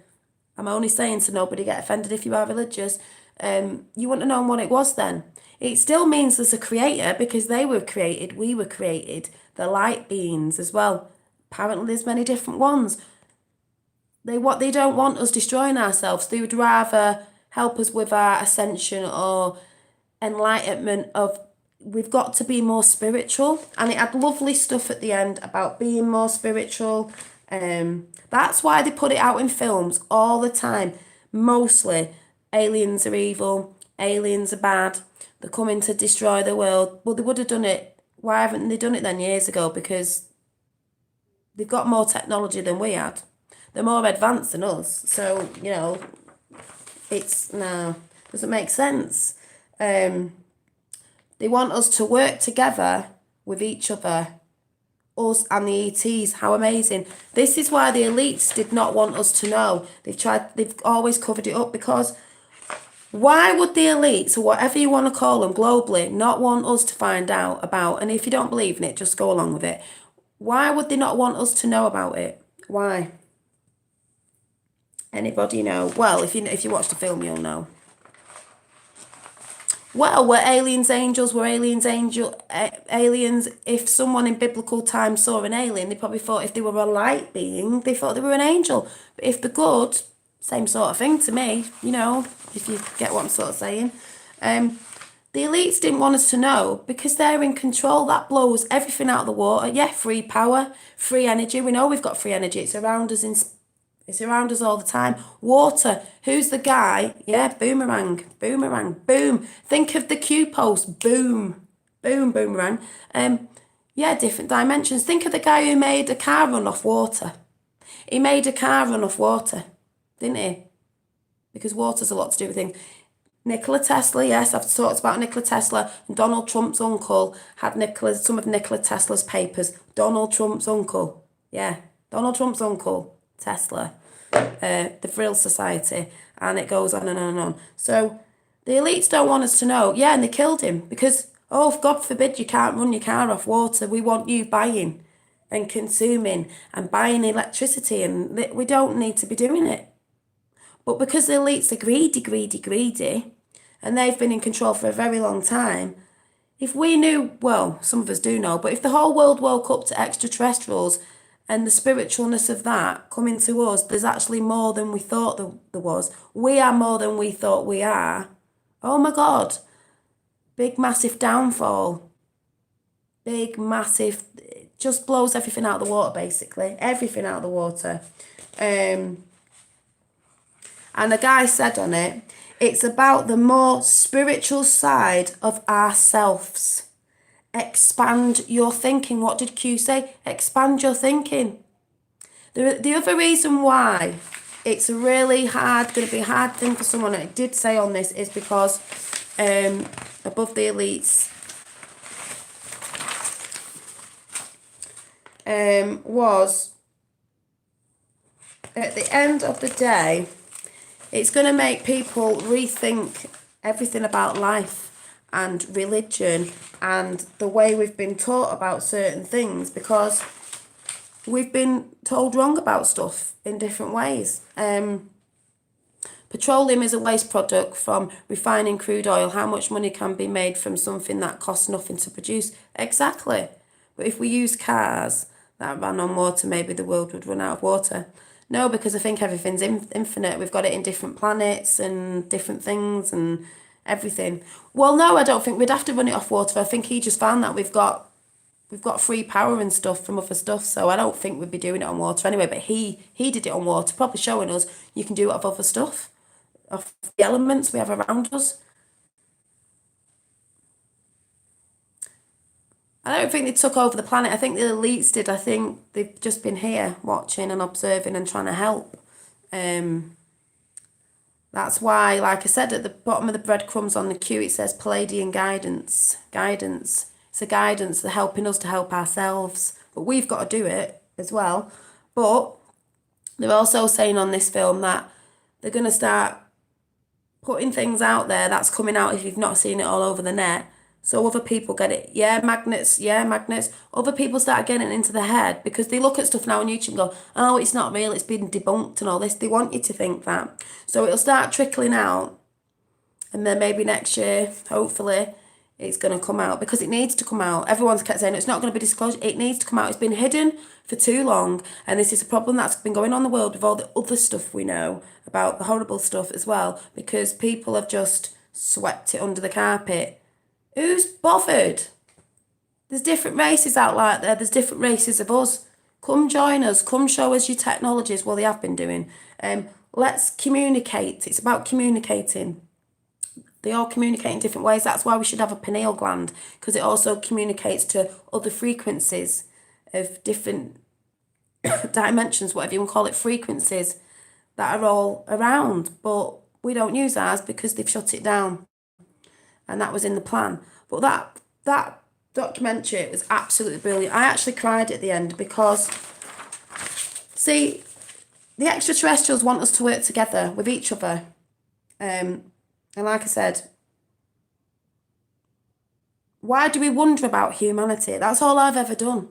I'm only saying so nobody get offended if you are religious. You wouldn't have known what it was then. It still means there's a creator because they were created, we were created. The light beings as well. Apparently there's many different ones. They don't want us destroying ourselves. They would rather help us with our ascension or enlightenment of we've got to be more spiritual. And it had lovely stuff at the end about being more spiritual. That's why they put it out in films all the time. Mostly aliens are evil, aliens are bad, they're coming to destroy the world. Well, they would have done it. Why haven't they done it then years ago? Because they've got more technology than we had. They're more advanced than us. So, it's no, doesn't make sense. They want us to work together with each other, us and the ETs. How amazing. This is why the elites did not want us to know. They've always covered it up, because why would the elites, or whatever you want to call them globally, not want us to find out about, and if you don't believe in it, just go along with it. Why would they not want us to know about it? Why? Anybody know? Well, if you watch the film, you'll know. Well, were aliens angels? Were aliens aliens? If someone in biblical times saw an alien, they probably thought if they were a light being, they thought they were an angel. But if they're good, same sort of thing to me, if you get what I'm sort of saying. The elites didn't want us to know because they're in control. That blows everything out of the water. Yeah, free power, free energy. We know we've got free energy. It's around us it's around us all the time. Water. Who's the guy? Yeah, boomerang. Boomerang. Boom. Think of the Q post. Boom. Boom, boomerang. Yeah, different dimensions. Think of the guy who made a car run off water. He made a car run off water, didn't he? Because water's a lot to do with things. Nikola Tesla, yes, I've talked about Nikola Tesla. And Donald Trump's uncle had some of Nikola Tesla's papers. Donald Trump's uncle. Yeah, Donald Trump's uncle, Tesla. The Vril Society, and it goes on and on and on. So the elites don't want us to know. Yeah, and they killed him because, God forbid you can't run your car off water. We want you buying and consuming and buying electricity, and we don't need to be doing it. But because the elites are greedy, and they've been in control for a very long time, if we knew, well, some of us do know, but if the whole world woke up to extraterrestrials and the spiritualness of that coming to us, there's actually more than we thought there was. We are more than we thought we are. Oh my God. Big, massive downfall. Big, massive, it just blows everything out of the water, basically. Everything out of the water. And the guy said on it, it's about the more spiritual side of ourselves. Expand your thinking. What did Q say? Expand your thinking. The other reason why it's going to be a hard thing for someone, and it did say on this, is because above the elites was, at the end of the day, it's going to make people rethink everything about life and religion and the way we've been taught about certain things, because we've been told wrong about stuff in different ways. Petroleum is a waste product from refining crude oil. How much money can be made from something that costs nothing to produce? Exactly. But if we use cars that ran on water, maybe the world would run out of water. No, because I think everything's infinite. We've got it in different planets and different things and everything. Well, no, I don't think we'd have to run it off water. I think he just found that we've got free power and stuff from other stuff, so I don't think we'd be doing it on water anyway. But he did it on water, probably showing us you can do it off other stuff, of the elements we have around us. I don't think they took over the planet. I think the elites did. I think they've just been here watching and observing and trying to help. That's why, like I said, at the bottom of the breadcrumbs on the queue, it says Palladian guidance. Guidance. It's a guidance. They're helping us to help ourselves. But we've got to do it as well. But they're also saying on this film that they're going to start putting things out there that's coming out, if you've not seen it, all over the net, So other people get it. Yeah, magnets. Yeah, magnets. Other people start getting it into their head because they look at stuff now on YouTube and go, oh, it's not real. It's been debunked and all this. They want you to think that. So it'll start trickling out. And then maybe next year, hopefully, it's going to come out because it needs to come out. Everyone's kept saying it's not going to be disclosed. It needs to come out. It's been hidden for too long. And this is a problem that's been going on in the world with all the other stuff we know about, the horrible stuff as well, because people have just swept it under the carpet. Who's bothered? There's different races out like there. There's different races of us. Come join us. Come show us your technologies. Well, they have been doing. Let's communicate. It's about communicating. They all communicate in different ways. That's why we should have a pineal gland, because it also communicates to other frequencies of different dimensions, whatever you want to call it, frequencies that are all around. But we don't use ours because they've shut it down. And that was in the plan. But that documentary was absolutely brilliant. I actually cried at the end because, see, the extraterrestrials want us to work together with each other. And like I said, why do we wonder about humanity? That's all I've ever done.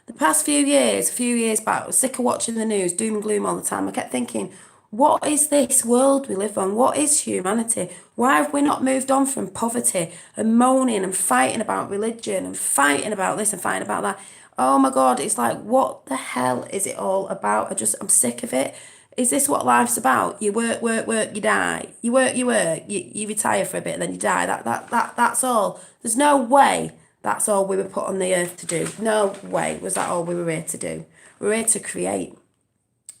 The past few years back, I was sick of watching the news, doom and gloom all the time. I kept thinking, what is this world we live on? What is humanity? Why have we not moved on from poverty and moaning and fighting about religion and fighting about this and fighting about that? Oh my God, it's like, what the hell is it all about? I'm sick of it. Is this what life's about? You work, you die. You work, you retire for a bit, and then you die. That's all. There's no way that's all we were put on the earth to do. No way was that all we were here to do. We're here to create.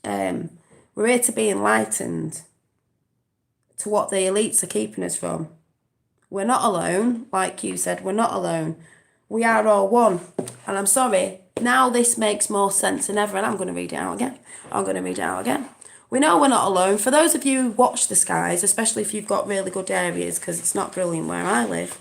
We're here to be enlightened to what the elites are keeping us from. We're not alone, like you said, we're not alone. We are all one. And I'm sorry, now this makes more sense than ever, and I'm going to read it out again. We know we're not alone. For those of you who watch the skies, especially if you've got really good areas, because it's not brilliant where I live,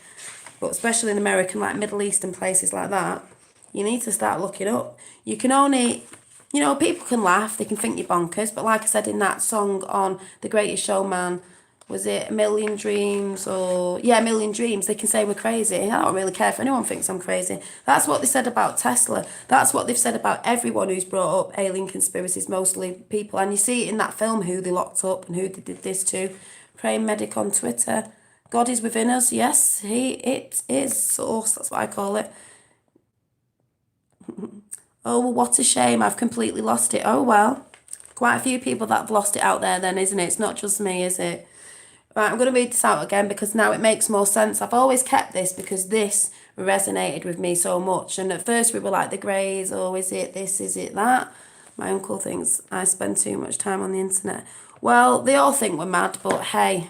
but especially in America and like Middle East and places like that, you need to start looking up. You can only, people can laugh, they can think you're bonkers, but like I said in that song on The Greatest Showman, was it A Million Dreams or... Yeah, A Million Dreams. They can say we're crazy. I don't really care if anyone thinks I'm crazy. That's what they said about Tesla. That's what they've said about everyone who's brought up alien conspiracies, mostly people. And you see it in that film, who they locked up and who they did this to. Praying Medic on Twitter. God is within us. Yes, it is source. That's what I call it. Oh, what a shame. I've completely lost it. Oh, well. Quite a few people that have lost it out there then, isn't it? It's not just me, is it? Right, I'm going to read this out again because now it makes more sense. I've always kept this because this resonated with me so much. And at first we were like the greys, oh, is it this, is it that? My uncle thinks I spend too much time on the internet. Well, they all think we're mad, but hey,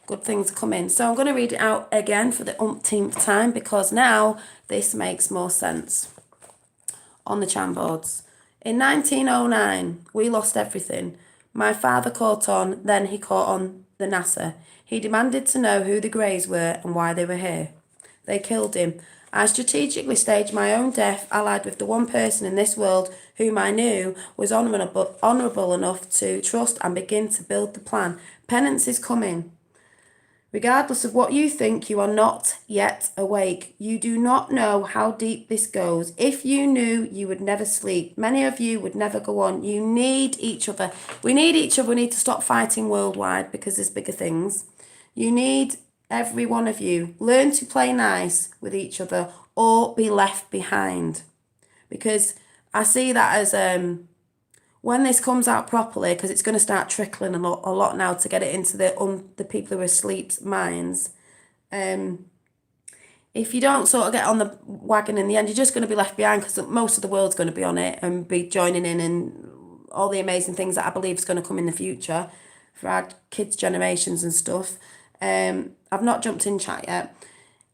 good things come in. So I'm going to read it out again for the umpteenth time because now this makes more sense. On the Chan boards. In 1909, we lost everything. My father caught on, then he caught on the NASA. He demanded to know who the Greys were and why they were here. They killed him. I strategically staged my own death, allied with the one person in this world whom I knew was honourable enough to trust and begin to build the plan. Penance is coming. Regardless of what you think, you are not yet awake. You do not know how deep this goes. If you knew, you would never sleep. Many of you would never go on. You need each other. We need each other. We need to stop fighting worldwide because there's bigger things. You need every one of you. Learn to play nice with each other or be left behind. Because I see that as... when this comes out properly, because it's going to start trickling a lot now to get it into the people who are asleep's minds. If you don't sort of get on the wagon in the end, you're just going to be left behind because most of the world's going to be on it and be joining in and all the amazing things that I believe is going to come in the future for our kids' generations and stuff. I've not jumped in chat yet.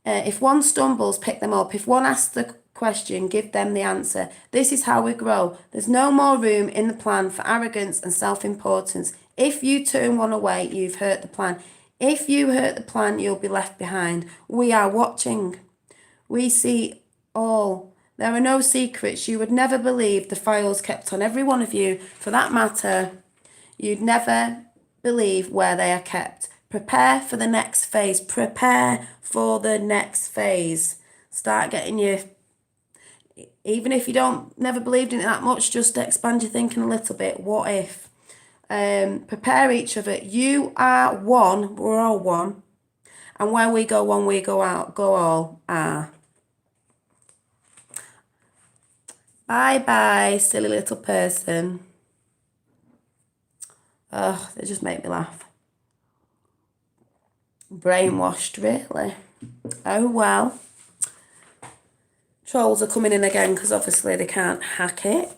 If one stumbles, pick them up. If one asks the question, give them the answer. This is how we grow. There's no more room in the plan for arrogance and self-importance. If you turn one away, you've hurt the plan. If you hurt the plan, you'll be left behind. We are watching. We see all. There are no secrets. You would never believe the files kept on every one of you. For that matter, you'd never believe where they are kept. Prepare for the next phase. Prepare for the next phase. Start getting your, even if you don't never believed in it that much, just expand your thinking a little bit. What if? Prepare each other. You are one. We're all one. And where we go one, we go out. Go all are. Bye bye, silly little person. Oh, they just make me laugh. Brainwashed, really. Oh well. Trolls are coming in again because obviously they can't hack it.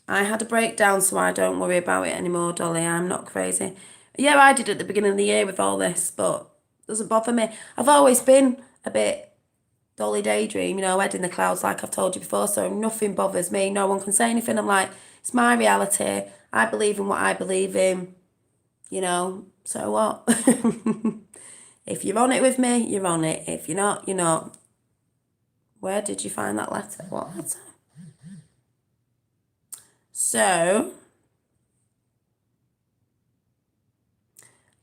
I had a breakdown, so I don't worry about it anymore, Dolly. I'm not crazy. Yeah, I did at the beginning of the year with all this, but it doesn't bother me. I've always been a bit Dolly Daydream, you know, head in the clouds like I've told you before, so nothing bothers me. No one can say anything. I'm like, it's my reality. I believe in what I believe in, you know, so what? If you're on it with me, you're on it. If you're not, you're not. Where did you find that letter? What letter? So,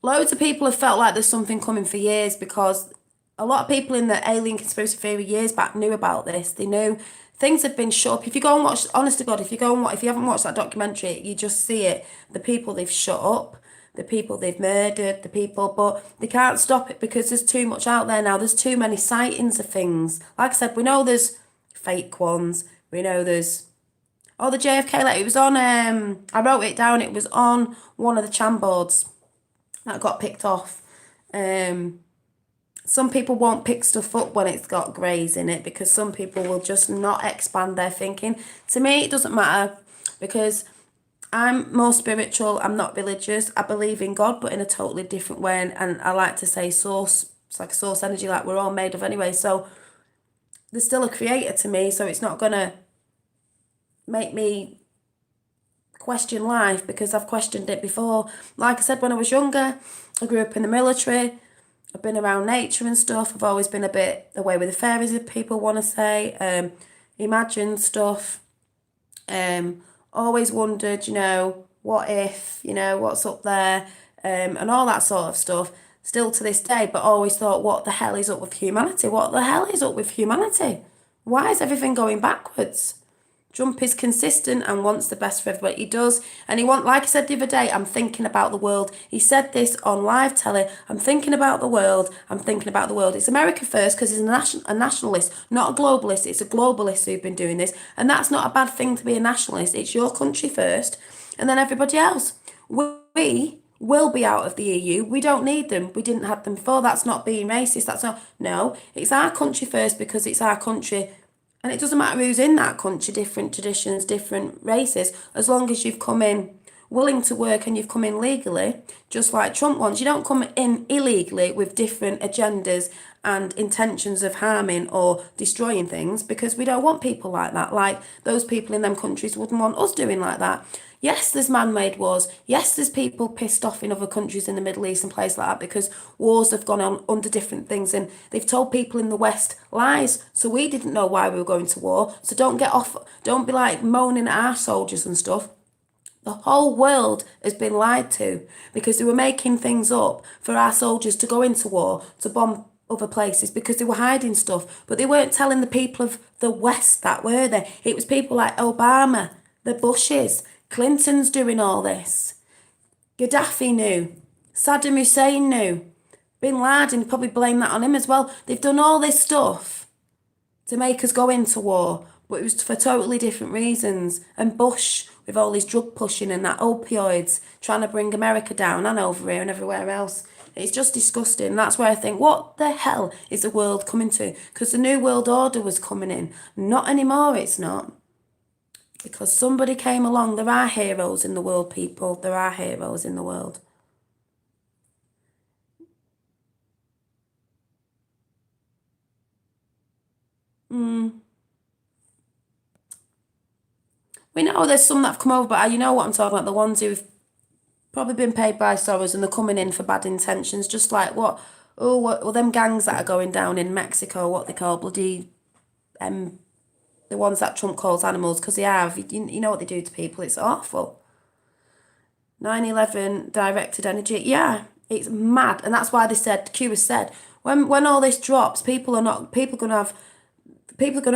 loads of people have felt like there's something coming for years because a lot of people in the alien conspiracy theory years back knew about this. They knew things have been shut up. If you go and watch, honest to God, if you haven't watched that documentary, you just see it. The people they've shut up, the people they've murdered, the people, but they can't stop it because there's too much out there now. There's too many sightings of things. Like I said, we know there's fake ones. We know there's the JFK letter. It was on. I wrote it down. It was on one of the Chan boards that got picked off. Some people won't pick stuff up when it's got greys in it because some people will just not expand their thinking. To me, it doesn't matter because I'm more spiritual. I'm not religious. I believe in God, but in a totally different way. And I like to say source. It's like source energy, like we're all made of anyway. So there's still a creator to me. So it's not going to make me question life because I've questioned it before. Like I said, when I was younger, I grew up in the military. I've been around nature and stuff. I've always been a bit away with the fairies, if people want to say. Imagine stuff. Always wondered, you know, what if, you know, what's up there, and all that sort of stuff. Still to this day, but always thought, what the hell is up with humanity? What the hell is up with humanity? Why is everything going backwards? Trump is consistent and wants the best for everybody. He does. And like I said the other day, I'm thinking about the world. He said this on live telly. I'm thinking about the world. I'm thinking about the world. It's America first because he's a nationalist, not a globalist. It's a globalist who've been doing this. And that's not a bad thing to be a nationalist. It's your country first and then everybody else. We will be out of the EU. We don't need them. We didn't have them before. That's not being racist. That's not. No, it's our country first because it's our country. And it doesn't matter who's in that country, different traditions, different races, as long as you've come in willing to work and you've come in legally, just like Trump wants. You don't come in illegally with different agendas and intentions of harming or destroying things because we don't want people like that. Like those people in them countries wouldn't want us doing like that. Yes, there's man-made wars. Yes, there's people pissed off in other countries in the Middle East and places like that because wars have gone on under different things and they've told people in the West lies. So we didn't know why we were going to war. So don't be like moaning at our soldiers and stuff. The whole world has been lied to because they were making things up for our soldiers to go into war, to bomb other places because they were hiding stuff. But they weren't telling the people of the West that, were they? It was people like Obama, the Bushes, Clinton's doing all this. Gaddafi knew. Saddam Hussein knew. Bin Laden, probably blame that on him as well. They've done all this stuff to make us go into war, but it was for totally different reasons. And Bush, with all his drug pushing and that opioids, trying to bring America down and over here and everywhere else. It's just disgusting. That's where I think, what the hell is the world coming to? Because the New World Order was coming in. Not anymore, it's not. Because somebody came along. There are heroes in the world, people. There are heroes in the world. We know there's some that have come over, but you know what I'm talking about. The ones who've probably been paid by Soros and they're coming in for bad intentions. Just like what them gangs that are going down in Mexico, what they call bloody, the ones that Trump calls animals, because they have. You know what they do to people. It's awful. 9/11 directed energy. Yeah, It's mad. And that's why they said, Q has said, when all this drops, people are going to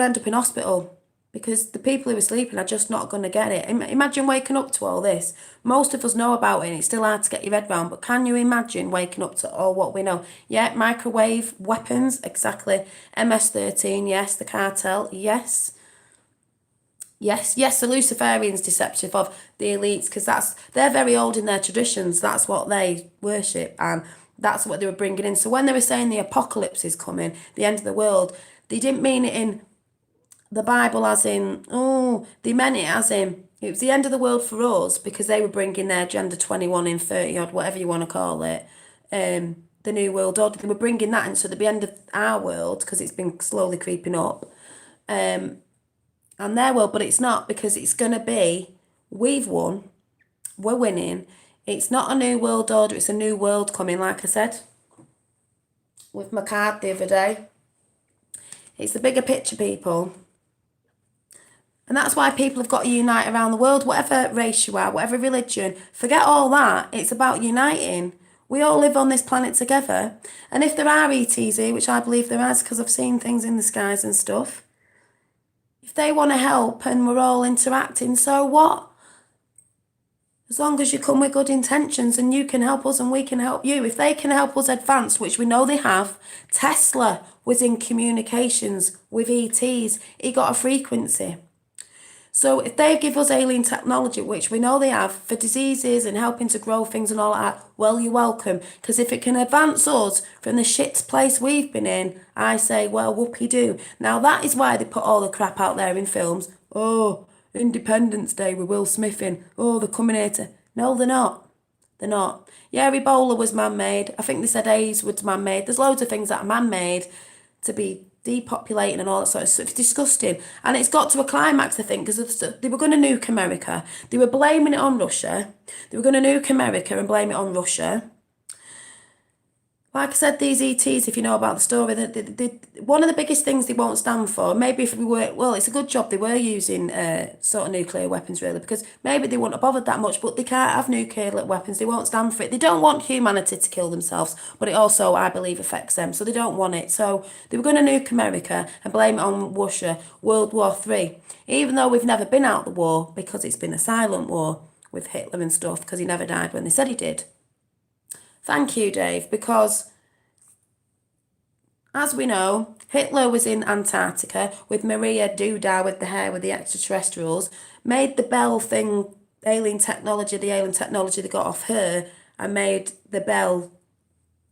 end up in hospital because the people who are sleeping are just not going to get it. Imagine waking up to all this. Most of us know about it and it's still hard to get your head round, but can you imagine waking up to all what we know? Yeah, microwave weapons, exactly. MS-13, yes. The cartel, yes. Yes, the Luciferians deceptive of the elites, because they're very old in their traditions. That's what they worship, and that's what they were bringing in. So when they were saying the apocalypse is coming, the end of the world, they didn't mean it in the Bible as in, oh, they meant it as in, it was the end of the world for us because they were bringing their Agenda 21 in 30 odd, whatever you want to call it, the New World Order. They were bringing that in, so the end of our world, because it's been slowly creeping up, and their world, but it's not, because it's going to be, we've won, we're winning. It's not a new world order, it's a new world coming, like I said with my card the other day. It's the bigger picture, people. And that's why people have got to unite around the world, whatever race you are, whatever religion. Forget all that. It's about uniting. We all live on this planet together. And if there are ETs here, which I believe there is because I've seen things in the skies and stuff, if they want to help and we're all interacting, so what? As long as you come with good intentions and you can help us and we can help you. If they can help us advance, which we know they have, Tesla was in communications with ETs. He got a frequency. So if they give us alien technology, which we know they have, for diseases and helping to grow things and all that, well, you're welcome. Because if it can advance us from the shit place we've been in, I say, well, whoopee-doo. Now, that is why they put all the crap out there in films. Oh, Independence Day with Will Smith in. Oh, they're coming here to... No, they're not. They're not. Yeah, Ebola was man-made. I think they said AIDS was man-made. There's loads of things that are man-made to be depopulating and all that sort of stuff. It's disgusting. And it's got to a climax, I think, because they were going to nuke America. They were blaming it on Russia. They were going to nuke America and blame it on Russia. Like I said, these ETs, if you know about the story, one of the biggest things they won't stand for, maybe if we were, well, it's a good job they were using sort of nuclear weapons, really, because maybe they wouldn't have bothered that much, but they can't have nuclear weapons. They won't stand for it. They don't want humanity to kill themselves, but it also, I believe, affects them, so they don't want it. So they were going to nuke America and blame it on Russia, World War III, even though we've never been out the war, because it's been a silent war with Hitler and stuff, because he never died when they said he did. Thank you, Dave, because as we know, Hitler was in Antarctica with Maria Duda with the hair with the extraterrestrials, made the Bell thing, the alien technology they got off her, and made the Bell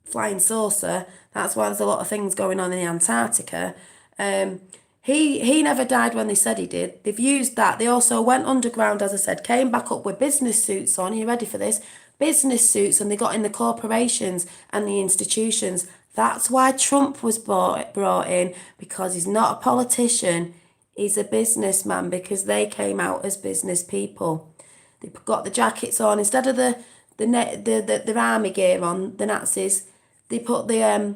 flying saucer. That's why there's a lot of things going on in Antarctica. He never died when they said he did. They've used that. They also went underground, as I said, came back up with business suits on. Are you ready for this? Business suits, and they got in the corporations and the institutions. That's why Trump was brought in, because he's not a politician. He's a businessman, because they came out as business people. They got the jackets on instead of the army gear on. The Nazis, they put the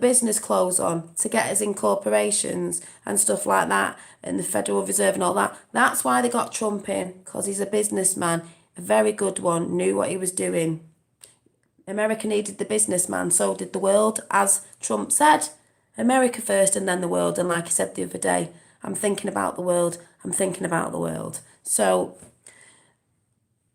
business clothes on to get us in corporations and stuff like that, and the Federal Reserve and all that. That's why they got Trump in, because he's a businessman, a very good one, knew what he was doing. America needed the businessman, so did the world. As Trump said, America first and then the world. And like I said the other day, I'm thinking about the world. I'm thinking about the world. So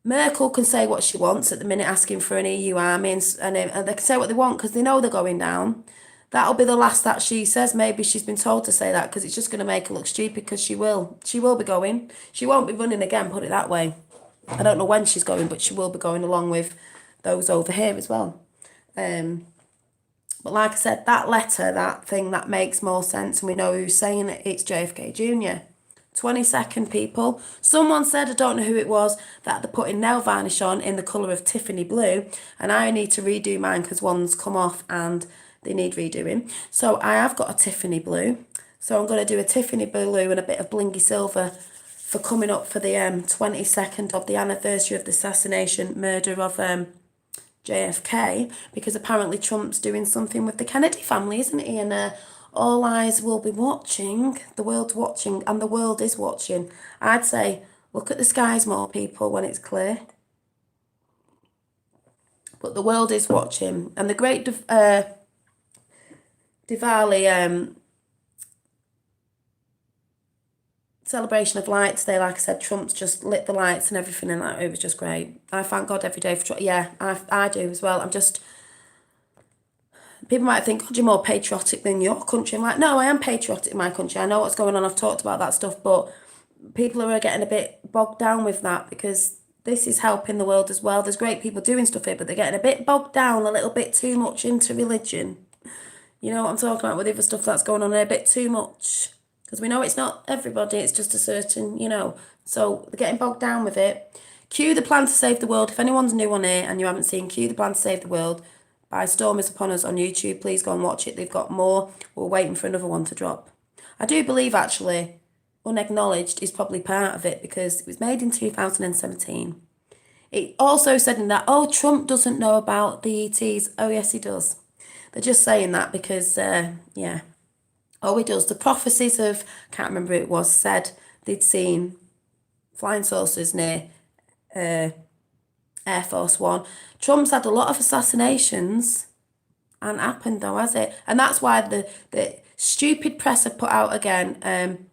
Merkel can say what she wants at the minute, asking for an EU army, and they can say what they want because they know they're going down. That'll be the last that she says. Maybe she's been told to say that because it's just going to make her look stupid, because she will be going. She won't be running again, put it that way. I don't know when she's going, but she will be going along with those over here as well. But like I said, that letter, that thing, that makes more sense, and we know who's saying it. It's JFK Jr. 22nd, people. Someone said, I don't know who it was, that they're putting nail varnish on in the colour of Tiffany blue, and I need to redo mine because one's come off and they need redoing. So I have got a Tiffany blue. So I'm going to do a Tiffany blue and a bit of blingy silver for coming up for the 22nd of the anniversary of the assassination, murder of JFK, because apparently Trump's doing something with the Kennedy family, isn't he? And all eyes will be watching, the world's watching, and the world is watching. I'd say, look at the skies more, people, when it's clear. but the world is watching. And the great Diwali celebration of lights today, like I said, Trump's just lit the lights and everything, and it was just great. I thank God every day for Trump. Yeah, I do as well. I'm just, people might think, God, you're more patriotic than your country. I'm like, no, I am patriotic in my country. I know what's going on. I've talked about that stuff, but people are getting a bit bogged down with that because this is helping the world as well. There's great people doing stuff here, but they're getting a bit bogged down a little bit too much into religion. You know what I'm talking about with the other stuff that's going on there, a bit too much. Because we know it's not everybody, it's just a certain, So they're getting bogged down with it. Q, the Plan to Save the World. If anyone's new on here and you haven't seen Q, the Plan to Save the World by Storm is Upon Us on YouTube, please go and watch it. They've got more. We're waiting for another one to drop. I do believe, actually, Unacknowledged is probably part of it because it was made in 2017. It also said in that, Trump doesn't know about the ETs. Oh, yes, he does. They're just saying that because, yeah. Oh, he does. The prophecies of, can't remember who it was, said they'd seen flying saucers near Air Force One. Trump's had a lot of assassinations and happened though, has it? And that's why the stupid press have put out again,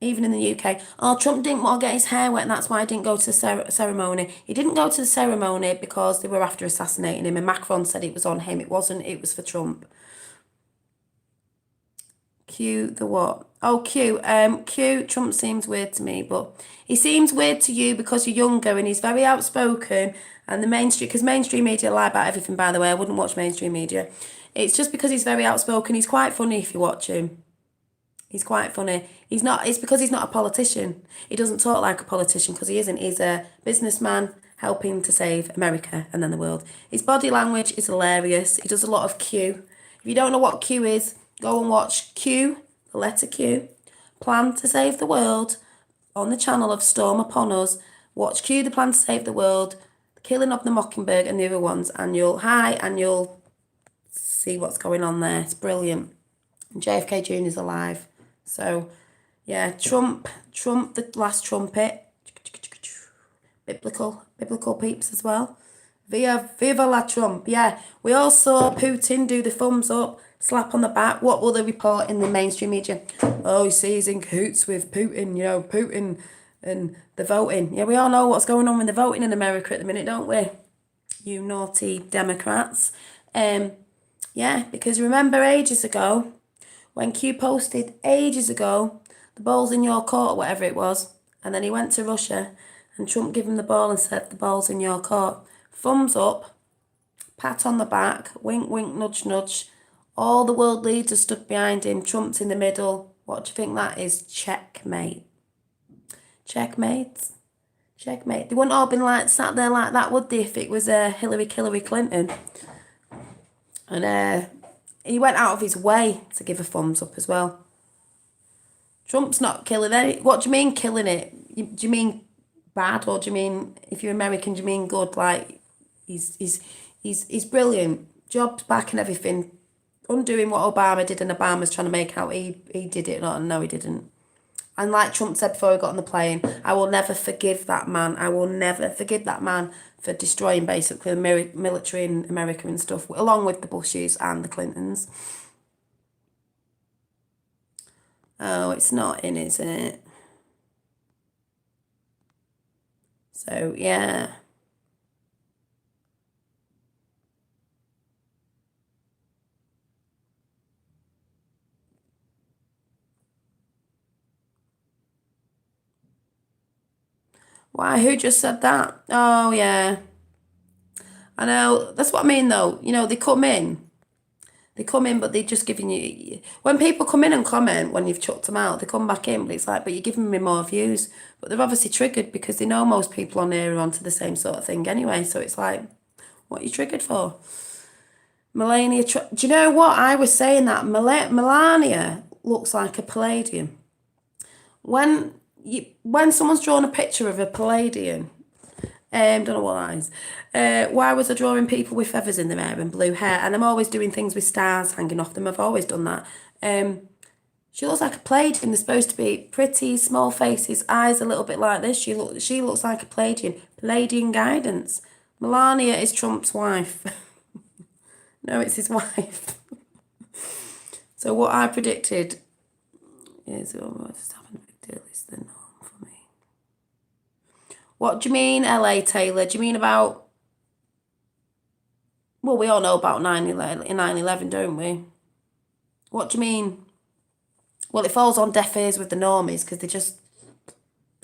even in the UK, Trump didn't want to get his hair wet and that's why he didn't go to the ceremony. He didn't go to the ceremony because they were after assassinating him and Macron said it was on him. It wasn't, it was for Trump. Q, the what? Oh, Q. Q, Trump seems weird to me, but he seems weird to you because you're younger and he's very outspoken and the mainstream, because mainstream media lie about everything, by the way. I wouldn't watch mainstream media. It's just because he's very outspoken. He's quite funny if you watch him. He's quite funny. It's because he's not a politician. He doesn't talk like a politician because he isn't. He's a businessman helping to save America and then the world. His body language is hilarious. He does a lot of Q. If you don't know what Q is, go and watch Q, the letter Q, Plan to Save the World, on the channel of Storm Upon Us. Watch Q, the Plan to Save the World, The Killing of the Mockingbird and the other ones, and you'll see what's going on there. It's brilliant. And JFK Jr. is alive. So, yeah, Trump, the last trumpet, biblical peeps as well. Viva la Trump. Yeah, we all saw Putin do the thumbs up, slap on the back. What will they report in the mainstream media? Oh, you see, he's in cahoots with Putin, Putin and the voting. Yeah, we all know what's going on with the voting in America at the minute, don't we? You naughty Democrats. Yeah, because remember ages ago, when Q posted ages ago, the ball's in your court or whatever it was, and then he went to Russia and Trump gave him the ball and said, the ball's in your court. Thumbs up, pat on the back, wink, wink, nudge, nudge. All the world leaders stood behind him. Trump's in the middle. What do you think that is? Checkmate. Checkmate. Checkmate. They wouldn't all been sat there like that, would they, if it was Hillary Clinton? And he went out of his way to give a thumbs up as well. Trump's not killing it. What do you mean killing it? Do you mean bad, or do you mean, if you're American, do you mean good? Like, he's brilliant. Jobs back and everything. Undoing what Obama did, and Obama's trying to make out he did it. No, he didn't. And like Trump said before he got on the plane, I will never forgive that man. I will never forgive that man for destroying basically the military in America and stuff, along with the Bushes and the Clintons. Oh, it's not in, is it? So, yeah. Why? Who just said that? Oh, yeah. I know. That's what I mean, though. They come in. But they're just giving you... When people come in and comment when you've chucked them out, they come back in, but it's like, but you're giving me more views. But they're obviously triggered because they know most people on here are onto the same sort of thing anyway. So it's like, what are you triggered for? Melania... Do you know what? I was saying that. Melania looks like a Palladian. When someone's drawn a picture of a Palladian... don't know what that is. Why was I drawing people with feathers in their hair and blue hair? And I'm always doing things with stars hanging off them. I've always done that. She looks like a Palladian. They're supposed to be pretty, small faces, eyes a little bit like this. She looks like a Palladian. Palladian guidance. Melania is Trump's wife. No, it's his wife. So what I predicted is, what's happened? Big deal is the norm for me. What do you mean, LA Taylor? Do you mean about... Well, we all know about 9/11, don't we? What do you mean? Well, it falls on deaf ears with the normies because they just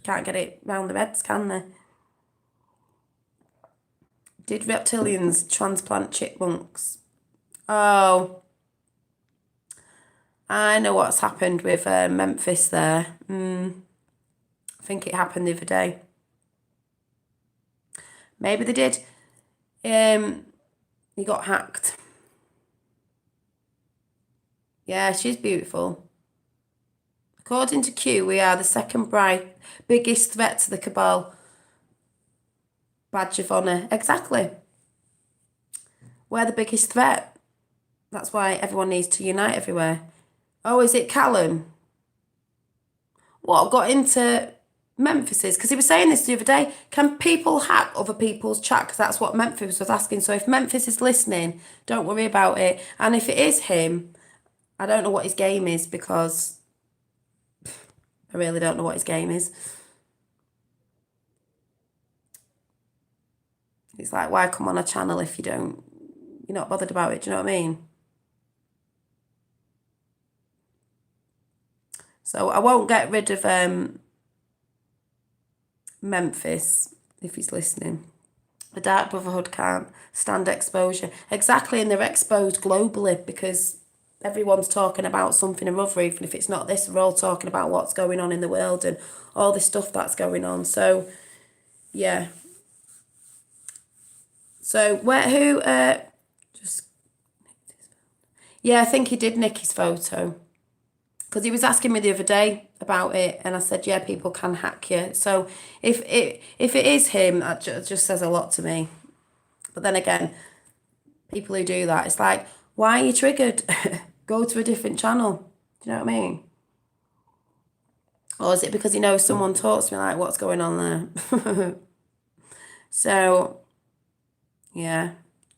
can't get it round their heads, can they? Did reptilians transplant chipmunks? Oh, I know what's happened with Memphis there. I think it happened the other day. Maybe they did. He got hacked. Yeah, she's beautiful. According to Q, we are the second biggest threat to the cabal. Badge of honour. Exactly. We're the biggest threat. That's why everyone needs to unite everywhere. Oh, is it Callum? What got into Memphis's? Because he was saying this the other day. Can people hack other people's chat? Because that's what Memphis was asking. So if Memphis is listening, don't worry about it. And if it is him, I don't know what his game is because I really don't know what his game is. It's like, why come on a channel if you're not bothered about it? Do you know what I mean? So I won't get rid of Memphis if he's listening. The Dark Brotherhood can't stand exposure. Exactly, and they're exposed globally because everyone's talking about something or other, even if it's not this, we're all talking about what's going on in the world and all this stuff that's going on. So, yeah. So, yeah, I think he did nick his photo. Because he was asking me the other day about it, and I said, yeah, people can hack you. So if it is him, that just says a lot to me. But then again, people who do that, it's like, why are you triggered? Go to a different channel. Do you know what I mean? Or is it because he knows someone talks to me like, what's going on there? So, yeah.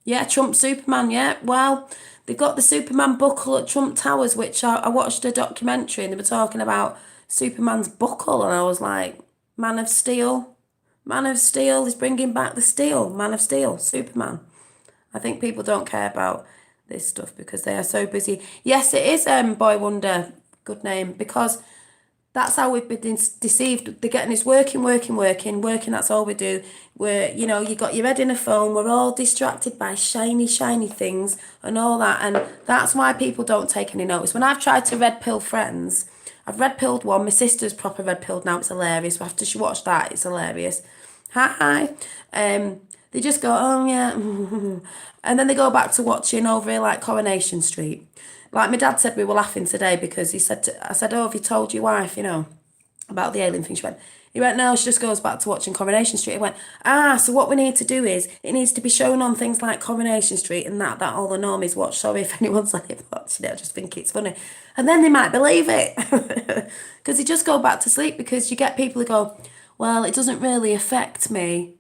Yeah, Trump Superman, yeah. Well, they've got the Superman buckle at Trump Towers, which I watched a documentary and they were talking about Superman's buckle. And I was like, Man of Steel. Man of Steel is bringing back the steel. Man of Steel, Superman. I think people don't care about this stuff because they are so busy. Yes, it is Boy Wonder. Good name. Because that's how we've been deceived. They're getting us working. That's all we do. You got your head in a phone. We're all distracted by shiny things and all that. And that's why people don't take any notice. When I've tried to red pill friends, I've red pilled one. My sister's proper red pilled now. It's hilarious. After she watched that, it's hilarious. Hi. They just go, oh yeah. And then they go back to watching over here like Coronation Street. Like my dad said, we were laughing today because I said, oh, have you told your wife, about the alien thing? He went, no, she just goes back to watching Coronation Street. I went, so what we need to do is, it needs to be shown on things like Coronation Street and that all the normies watch. Sorry if anyone's like watching it, I just think it's funny. And then they might believe it. Because they just go back to sleep because you get people who go, well, it doesn't really affect me.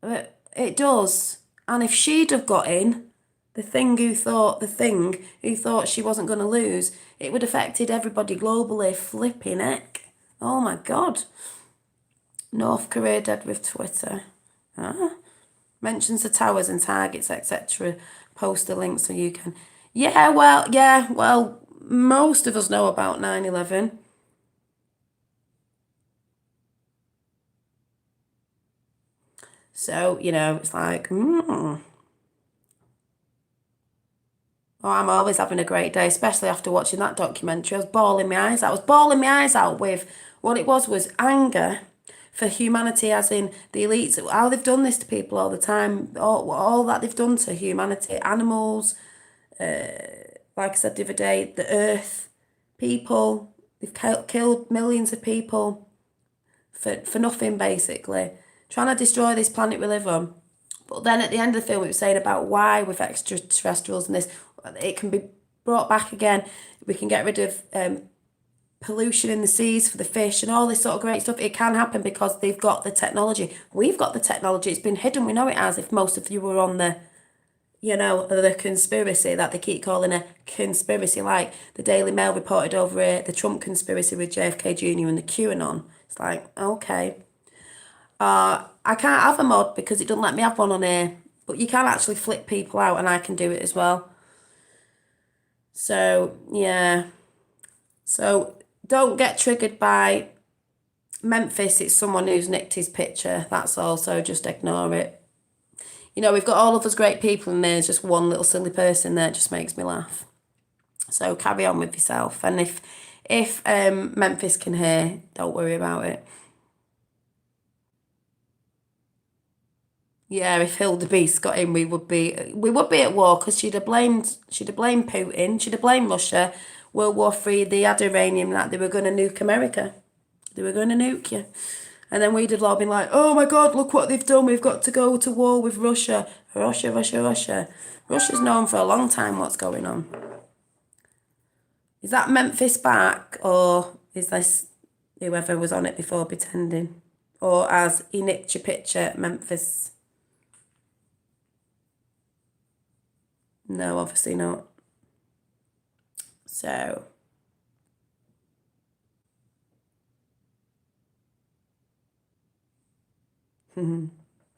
But it does. And if she'd have got in, the thing who thought she wasn't going to lose, it would have affected everybody globally. Flipping heck. Oh my God. North Korea dead with Twitter. Mentions the towers and targets, etc. Post the link so you can... Yeah, well, most of us know about 9/11. So, it's like, Oh, I'm always having a great day, especially after watching that documentary. I was bawling my eyes out. I was bawling my eyes out with what it was anger for humanity, as in the elites, how they've done this to people all the time, all that they've done to humanity, animals, like I said the other day, the earth, people. They've killed millions of people for nothing, basically. Trying to destroy this planet we live on. But then at the end of the film, it was saying about why with extraterrestrials and this, it can be brought back again. We can get rid of pollution in the seas for the fish and all this sort of great stuff. It can happen because they've got the technology. We've got the technology. It's been hidden. We know it has. If most of you were on the, the conspiracy that they keep calling a conspiracy, like the Daily Mail reported over the Trump conspiracy with JFK Jr. and the QAnon. It's like, okay. I can't have a mod because it doesn't let me have one on here. But you can actually flip people out and I can do it as well. So, yeah. So, don't get triggered by Memphis. It's someone who's nicked his picture. That's all. So, just ignore it. We've got all of us great people and there's just one little silly person there. It just makes me laugh. So, carry on with yourself. And if Memphis can hear, don't worry about it. Yeah, if Hilda Beast got in, we would be at war because she'd have blamed Putin, she'd have blamed Russia. World War III, they had uranium that they were going to nuke America. They were going to nuke you. And then we'd have all been like, oh my God, look what they've done. We've got to go to war with Russia. Russia. Russia's known for a long time what's going on. Is that Memphis back or is this whoever was on it before pretending? Or as he nicked your picture, Memphis? No, obviously not. So,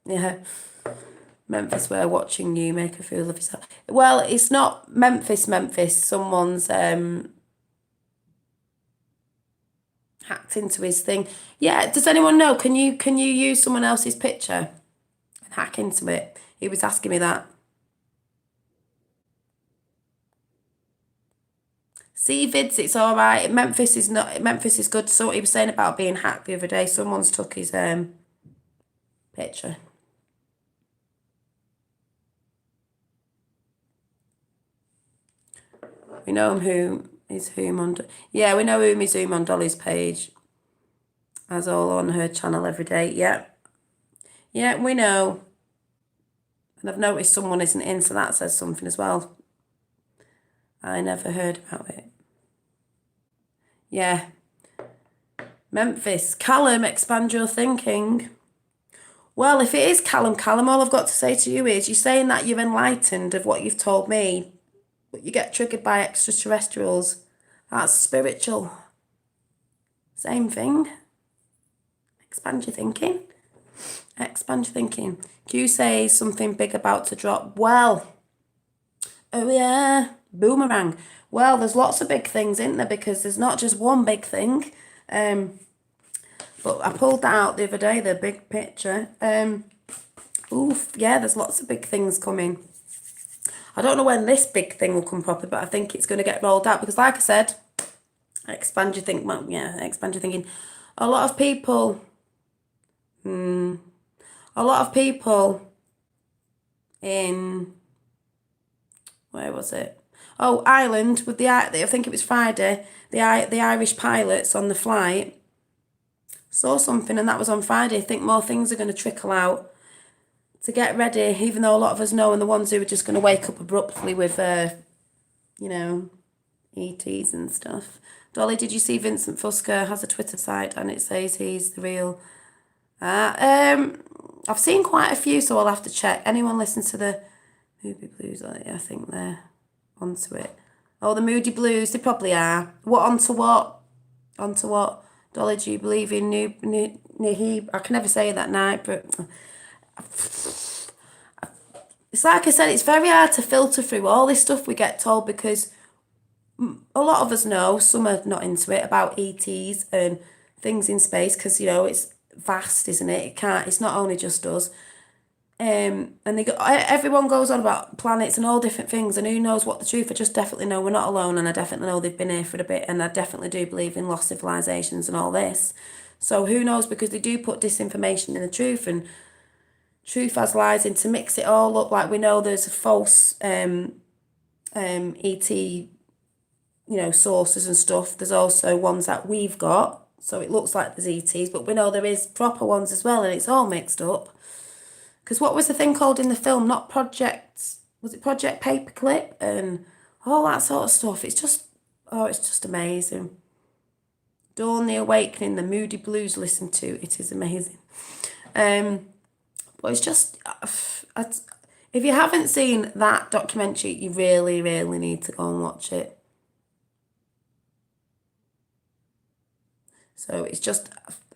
yeah. Memphis, we're watching you make a fool of yourself. Well, it's not Memphis. Someone's hacked into his thing. Yeah, does anyone know? Can you use someone else's picture and hack into it? He was asking me that. See vids, it's all right. Memphis is good. So what he was saying about being hacked the other day, someone's took his picture. We know who is whom on. Yeah, we know whom is whom on Dolly's page. As all on her channel every day. Yeah. Yeah, we know. And I've noticed someone isn't in, so that says something as well. I never heard about it. Yeah. Memphis. Callum, expand your thinking. Well, if it is Callum, all I've got to say to you is you're saying that you're enlightened of what you've told me, but you get triggered by extraterrestrials. That's spiritual. Same thing. Expand your thinking. Expand your thinking. Q says something big about to drop. Well, oh yeah, boomerang. Well, there's lots of big things, isn't there? Because there's not just one big thing. But I pulled that out the other day, the big picture. Yeah, there's lots of big things coming. I don't know when this big thing will come properly, but I think it's going to get rolled out because, like I said, expand your thinking. Well, yeah, expand your thinking. A lot of people in, where was it? Oh, Ireland, with I think it was Friday, the Irish pilots on the flight saw something, and that was on Friday. I think more things are going to trickle out to get ready, even though a lot of us know, and the ones who are just going to wake up abruptly with, ETs and stuff. Dolly, did you see Vincent Fusca has a Twitter site and it says he's the real... I've seen quite a few, so I'll have to check. Anyone listen to the Moody Blues? I think they're onto it. Oh, the Moody Blues, they probably are. What onto what? Onto what? Dolly, do you believe in Nihib? I can never say that night, but it's like I said, it's very hard to filter through all this stuff we get told because a lot of us know, some are not into it, about ETs and things in space because, it's vast, isn't it? It's not only just us. And everyone goes on about planets and all different things, and who knows what the truth. I just definitely know we're not alone, and I definitely know they've been here for a bit, and I definitely do believe in lost civilizations and all this. So who knows, because they do put disinformation in the truth, and truth has lies in to mix it all up. Like we know there's a false ET, sources and stuff. There's also ones that we've got, so it looks like there's ETs, but we know there is proper ones as well, and it's all mixed up. Because what was the thing called in the film? Not Project... Was it Project Paperclip? And all that sort of stuff. It's just... Oh, it's just amazing. Dawn the Awakening, the Moody Blues listen to. It is amazing. But it's just, if you haven't seen that documentary, you really, really need to go and watch it. So it's just,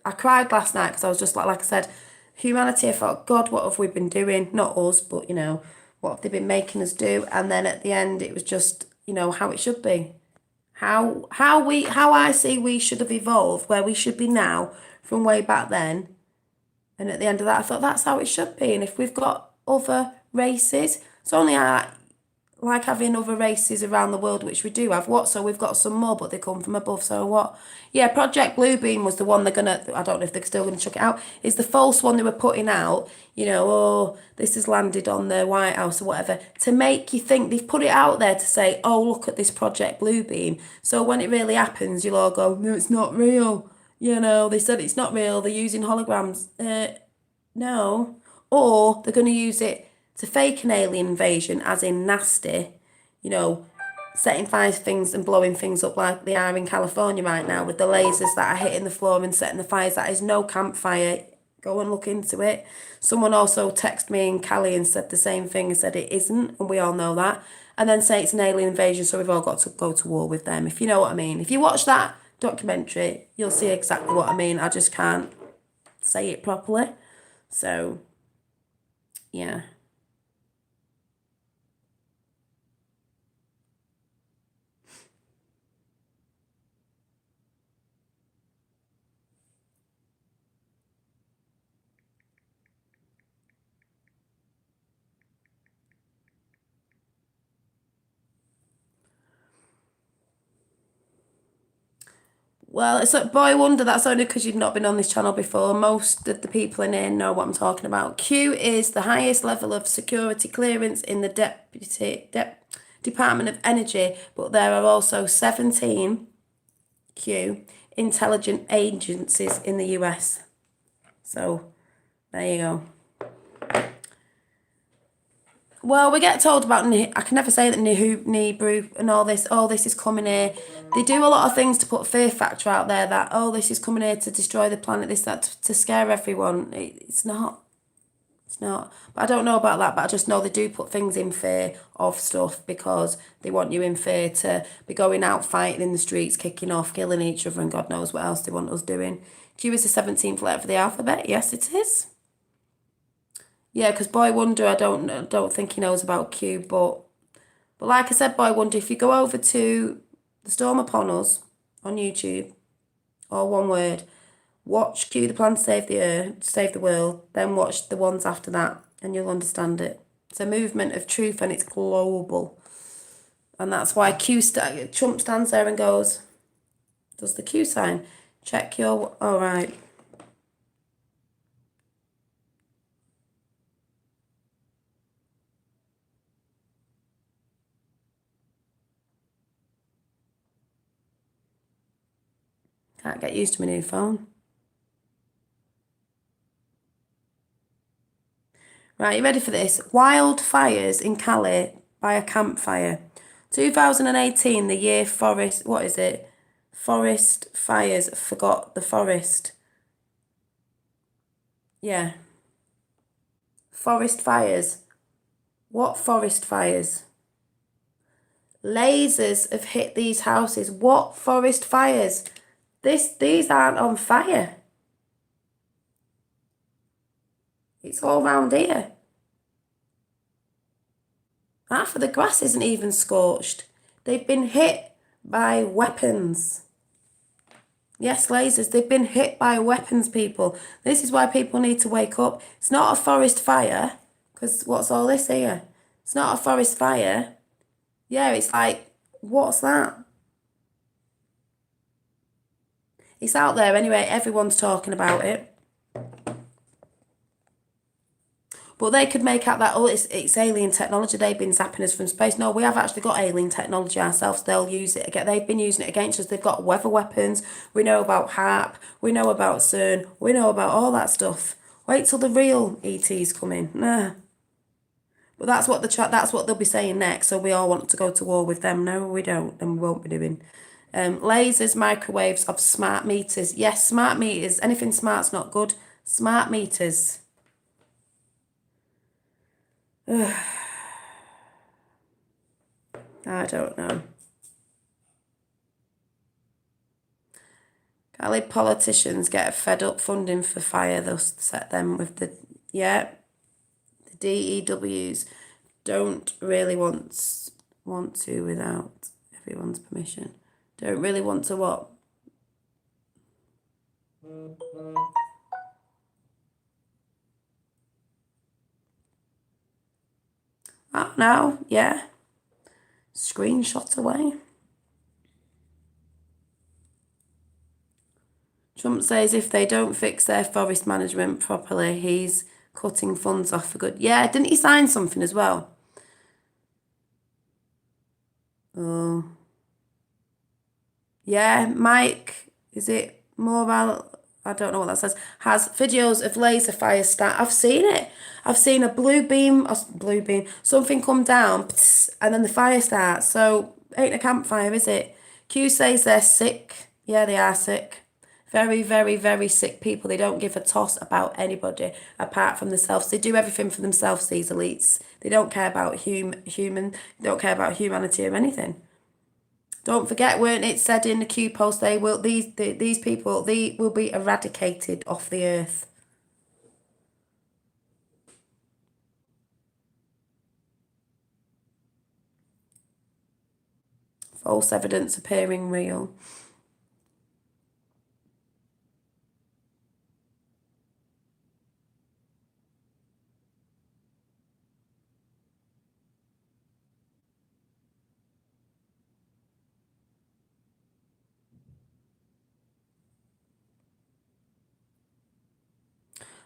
I cried last night because I was just like I said, humanity, I thought, God, what have we been doing? Not us, but, what have they been making us do? And then at the end, it was just, how it should be. How I see we should have evolved, where we should be now from way back then. And at the end of that, I thought that's how it should be. And if we've got other races, it's only like having other races around the world, which we do have. What? So we've got some more, but they come from above. So what? Yeah, Project Bluebeam was the one they're gonna. I don't know if they're still gonna chuck it out. It's the false one they were putting out. Oh, this has landed on the White House or whatever, to make you think they've put it out there to say, oh, look at this Project Bluebeam. So when it really happens, you'll all go, no, it's not real. They said it's not real. They're using holograms. No. Or they're going to use it to fake an alien invasion, as in nasty, setting fire things and blowing things up like they are in California right now with the lasers that are hitting the floor and setting the fires. That is no campfire. Go and look into it. Someone also texted me in Cali and said the same thing and said it isn't, and we all know that. And then say it's an alien invasion, so we've all got to go to war with them, if you know what I mean. If you watch that documentary, you'll see exactly what I mean. I just can't say it properly. So, yeah. Well, it's like Boy Wonder, that's only because you've not been on this channel before. Most of the people in here know what I'm talking about. Q is the highest level of security clearance in the Department of Energy, but there are also 17 Q intelligent agencies in the US. So, there you go. Well, we get told about, I can never say that Nehru and all this is coming here. They do a lot of things to put fear factor out there that, this is coming here to destroy the planet, this, that, to scare everyone. It's not. It's not. But I don't know about that, but I just know they do put things in fear of stuff because they want you in fear to be going out fighting in the streets, kicking off, killing each other, and God knows what else they want us doing. Q is the 17th letter of the alphabet. Yes, it is. Yeah, because Boy Wonder, I don't think he knows about Q, but like I said, Boy Wonder, if you go over to The Storm Upon Us on YouTube, or one word, watch Q the Plan to Save the Earth, Save the World, then watch the ones after that, and you'll understand it. It's a movement of truth and it's global. And that's why Trump stands there and goes, does the Q sign, check your, all right. Can't get used to my new phone. Right, you ready for this? Wildfires in Cali by a campfire. 2018, the year forest, what is it? Forest fires forgot the forest. Yeah. Forest fires. What forest fires? Lasers have hit these houses. What forest fires? These aren't on fire. It's all round here. Half of the grass isn't even scorched. They've been hit by weapons. Yes, lasers. They've been hit by weapons, people. This is why people need to wake up. It's not a forest fire, because what's all this here? It's not a forest fire. Yeah, it's like, what's that? It's out there anyway. Everyone's talking about it. But they could make out that, it's alien technology. They've been zapping us from space. No, we have actually got alien technology ourselves. They'll use it again. They've been using it against us. They've got weather weapons. We know about HARP. We know about CERN. We know about all that stuff. Wait till the real ETs come in. Nah. But that's what they'll be saying next. So we all want to go to war with them. No, we don't, and we won't be doing. Lasers, microwaves of smart meters. Yes, smart meters. Anything smart's not good. Smart meters. I don't know. Cali politicians get fed up funding for fire. They'll set them with the DEWs don't really want to without everyone's permission. Don't really want to what? I don't know. Yeah. Screenshot away. Trump says if they don't fix their forest management properly, he's cutting funds off for good. Yeah, didn't he sign something as well? Oh. Yeah, Mike, is it Mobile? I don't know what that says. Has videos of laser fire start. I've seen it. I've seen a blue beam, something come down, and then the fire starts. So, ain't a campfire, is it? Q says they're sick. Yeah, they are sick. Very, very, very sick people. They don't give a toss about anybody apart from themselves. They do everything for themselves, these elites. They don't care about they don't care about humanity or anything. Don't forget, weren't it said in the Q post, these people, they will be eradicated off the earth. False evidence appearing real.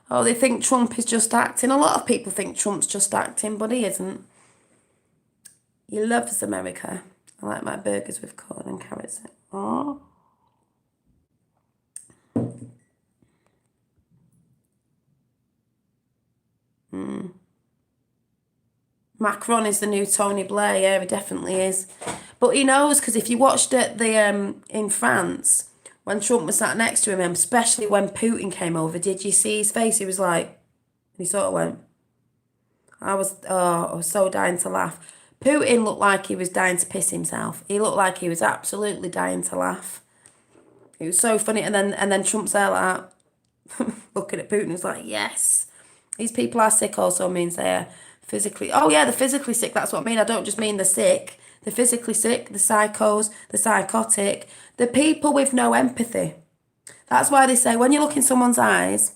Oh, they think Trump is just acting. A lot of people think Trump's just acting, but he isn't. He loves America. I like my burgers with corn and carrots. Oh. Macron is the new Tony Blair. Yeah, he definitely is. But he knows, because if you watched it in France, when Trump was sat next to him, especially when Putin came over, did you see his face? He was like, he sort of went, I was so dying to laugh. Putin looked like he was dying to piss himself. He looked like he was absolutely dying to laugh. It was so funny. And then Trump's there like looking at Putin, was like, yes. These people are sick also means they're physically, oh yeah, they're physically sick. That's what I mean. I don't just mean they're sick. They're physically sick, the psychos, the psychotic, the people with no empathy. That's why they say when you look in someone's eyes,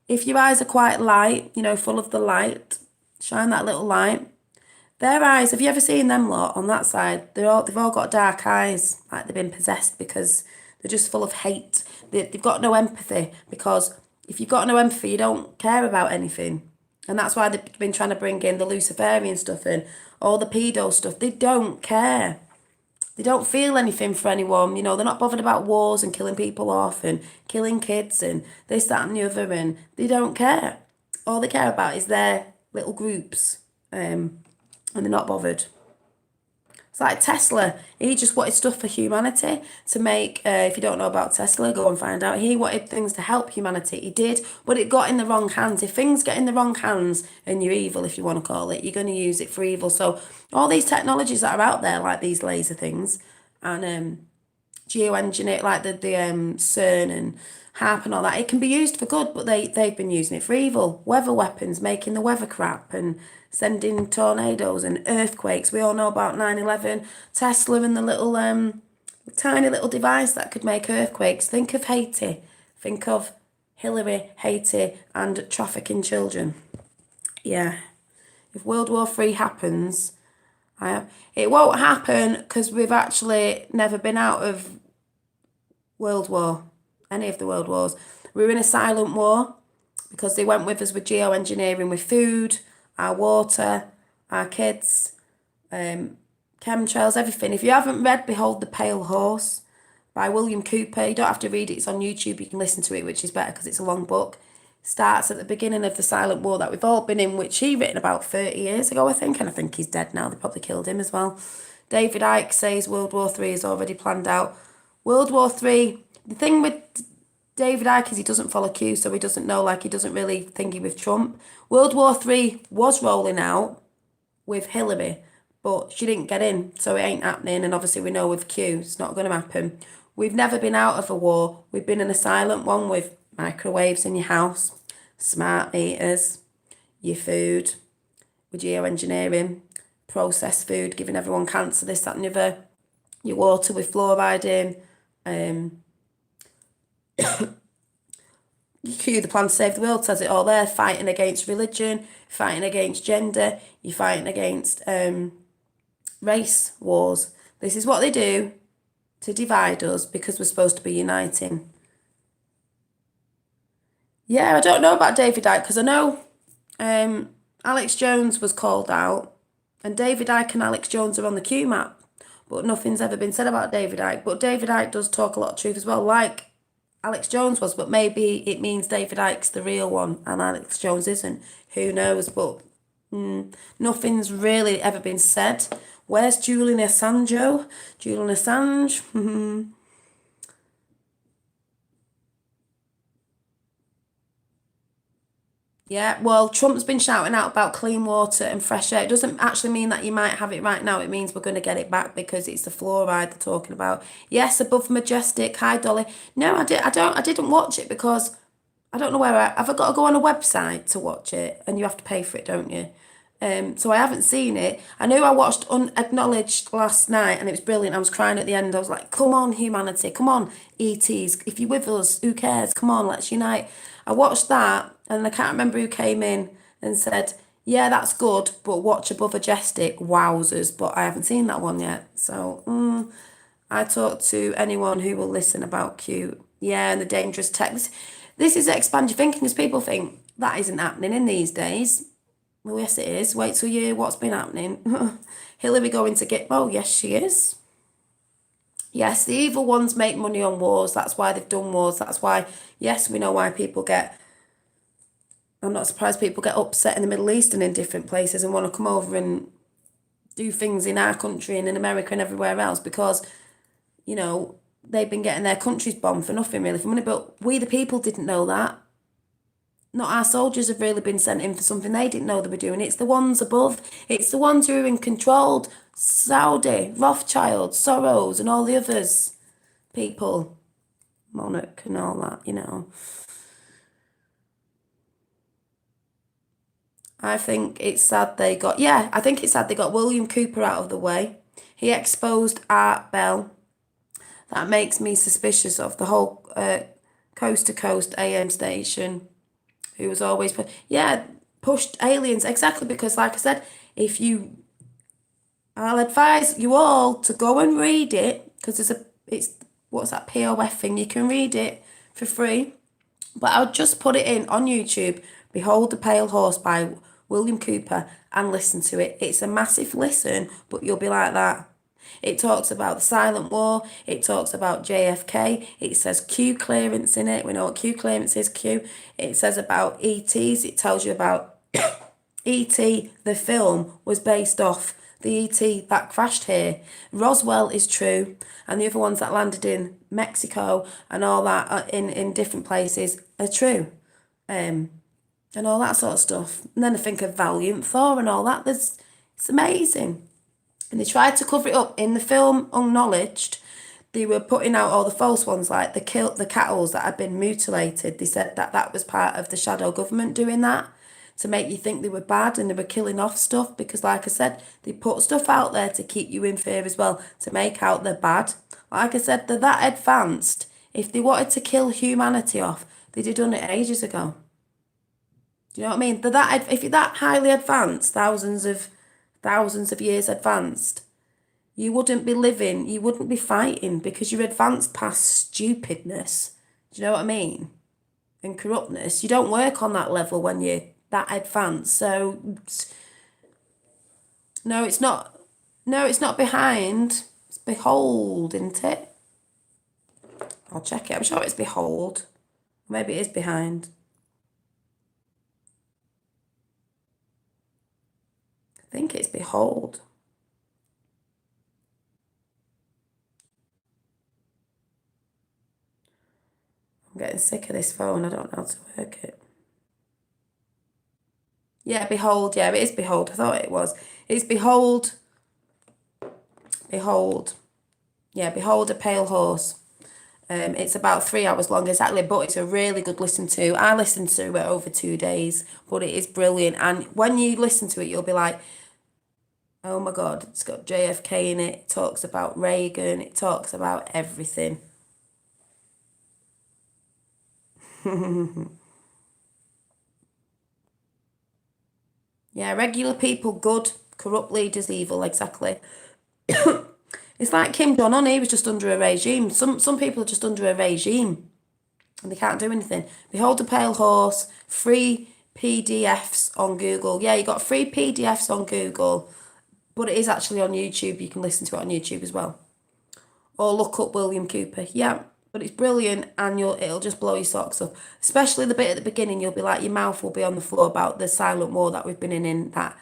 if your eyes are quite light, full of the light, shine that little light. Their eyes, have you ever seen them lot on that side? They've all got dark eyes, like they've been possessed, because they're just full of hate. They've got no empathy, because if you've got no empathy, you don't care about anything. And that's why they've been trying to bring in the Luciferian stuff and all the pedo stuff. They don't care. They don't feel anything for anyone. They're not bothered about wars and killing people off and killing kids and this, that and the other. And they don't care. All they care about is their little groups. And they're not bothered. It's like Tesla. He just wanted stuff for humanity to make, if you don't know about Tesla, go and find out. He wanted things to help humanity. He did, but it got in the wrong hands. If things get in the wrong hands and you're evil, if you want to call it, you're going to use it for evil. So all these technologies that are out there, like these laser things and geoengineer, like the CERN and HARP and all that, it can be used for good, but they've been using it for evil. Weather weapons, making the weather crap and sending tornadoes and earthquakes. We all know about 9/11, Tesla and the little tiny little device that could make earthquakes. Think of Haiti. Think of Hillary, Haiti and trafficking children. Yeah. If World War III happens, it won't happen because we've actually never been out of World War, any of the world wars. We were in a silent war because they went with us with geoengineering, with food, our water, our kids, chemtrails, everything. If you haven't read Behold the Pale Horse by William Cooper, you don't have to read it, it's on YouTube, you can listen to it, which is better because it's a long book. Starts at the beginning of the silent war that we've all been in, which he written about 30 years ago, I think, and I think he's dead now. They probably killed him as well. David Icke says World War Three is already planned out. World War Three, the thing with David Icke is he doesn't follow Q, so he doesn't know, like, he doesn't really thingy with Trump. World War Three was rolling out with Hillary, but she didn't get in, so it ain't happening. And obviously we know with Q, it's not going to happen. We've never been out of a war. We've been in a silent one with microwaves in your house, smart meters, your food, with geoengineering, processed food, giving everyone cancer, this, that and the other, your water with fluoride in, Q, the plan to save the world, says it all there, fighting against religion, fighting against gender, you're fighting against race wars. This is what they do to divide us because we're supposed to be uniting. Yeah, I don't know about David Icke because I know Alex Jones was called out, and David Icke and Alex Jones are on the Q map, but nothing's ever been said about David Icke. But David Icke does talk a lot of truth as well, like Alex Jones was, but maybe it means David Icke's the real one and Alex Jones isn't. Who knows? But nothing's really ever been said. Where's Julian Assange? Julian Assange? Yeah, well, Trump's been shouting out about clean water and fresh air. It doesn't actually mean that you might have it right now. It means we're going to get it back because it's the fluoride they're talking about. Yes, above Majestic. Hi, Dolly. No, I didn't watch it because I don't know have I got to go on a website to watch it, and you have to pay for it, don't you? So I haven't seen it. I knew I watched Unacknowledged last night and it was brilliant. I was crying at the end. I was like, come on, humanity, come on, E.T.s. If you're with us, who cares? Come on, let's unite. I watched that and I can't remember who came in and said, yeah, that's good, but watch Above Majestic, wowzers. But I haven't seen that one yet. So I talk to anyone who will listen about Q. Yeah, and the dangerous tech. This is expand your thinking because people think that isn't happening in these days. Well, yes, it is. Wait till you hear what's been happening. Hillary going to get... Oh, yes, she is. Yes, the evil ones make money on wars. That's why they've done wars. That's why, yes, we know why people get... I'm not surprised people get upset in the Middle East and in different places and want to come over and do things in our country and in America and everywhere else because, you know, they've been getting their countries bombed for nothing, really, for money. But we, the people, didn't know that. Not our soldiers have really been sent in for something they didn't know they were doing. It's the ones above. It's the ones who are in control. Saudi, Rothschild, Soros and all the others. People. Monarch and all that, you know. I think it's sad they got... Yeah, I think it's sad they got William Cooper out of the way. He exposed Art Bell. That makes me suspicious of the whole Coast to Coast AM station. Who was always pushed aliens, exactly, because like I said, I'll advise you all to go and read it because it's what's that POF thing, you can read it for free, but I'll just put it in on YouTube, Behold the Pale Horse by William Cooper, and listen to it. It's a massive listen, but you'll be like that. It talks about the silent war. It talks about JFK. It says Q clearance in it. We know what Q clearance is, Q. It says about ETs. It tells you about E.T. The film was based off the E.T. that crashed here. Roswell is true. And the other ones that landed in Mexico and all that in different places are true. And all that sort of stuff. And then I think of Valiant Thor and all that. It's amazing. And they tried to cover it up in the film Unknowledged. They were putting out all the false ones, like the cattle that had been mutilated. They said that was part of the shadow government doing that to make you think they were bad and they were killing off stuff because, like I said, they put stuff out there to keep you in fear as well, to make out they're bad. Like I said, they're that advanced. If they wanted to kill humanity off, they'd have done it ages ago. Do you know what I mean? If you're that highly advanced, thousands of years advanced, you wouldn't be living, you wouldn't be fighting because you're advanced past stupidness. Do you know what I mean? And corruptness. You don't work on that level when you're that advanced. So, no, it's not. No, it's not behind. It's behold, isn't it? I'll check it. I'm sure it's behold. Maybe it is behind. I think it's behold. getting sick of this phone. I don't know how to work it. Yeah, behold. Yeah, it is behold. I thought it was. It's behold. Behold. Yeah, behold a pale horse. It's about 3 hours long exactly, but it's a really good listen to. I listened to it over 2 days, but it is brilliant. And when you listen to it, you'll be like, oh my God, it's got JFK in it. It talks about Reagan. It talks about everything. Yeah, regular people good, corrupt leaders evil, exactly. It's like Kim Jong-un, he was just under a regime. Some people are just under a regime and they can't do anything. Behold the Pale Horse, free PDFs on Google. Yeah, you got free PDFs on Google, but it is actually on YouTube. You can listen to it on YouTube as well. Or look up William Cooper. Yeah, but it's brilliant and it'll just blow your socks off. Especially the bit at the beginning, you'll be like, your mouth will be on the floor about the silent war that we've been in that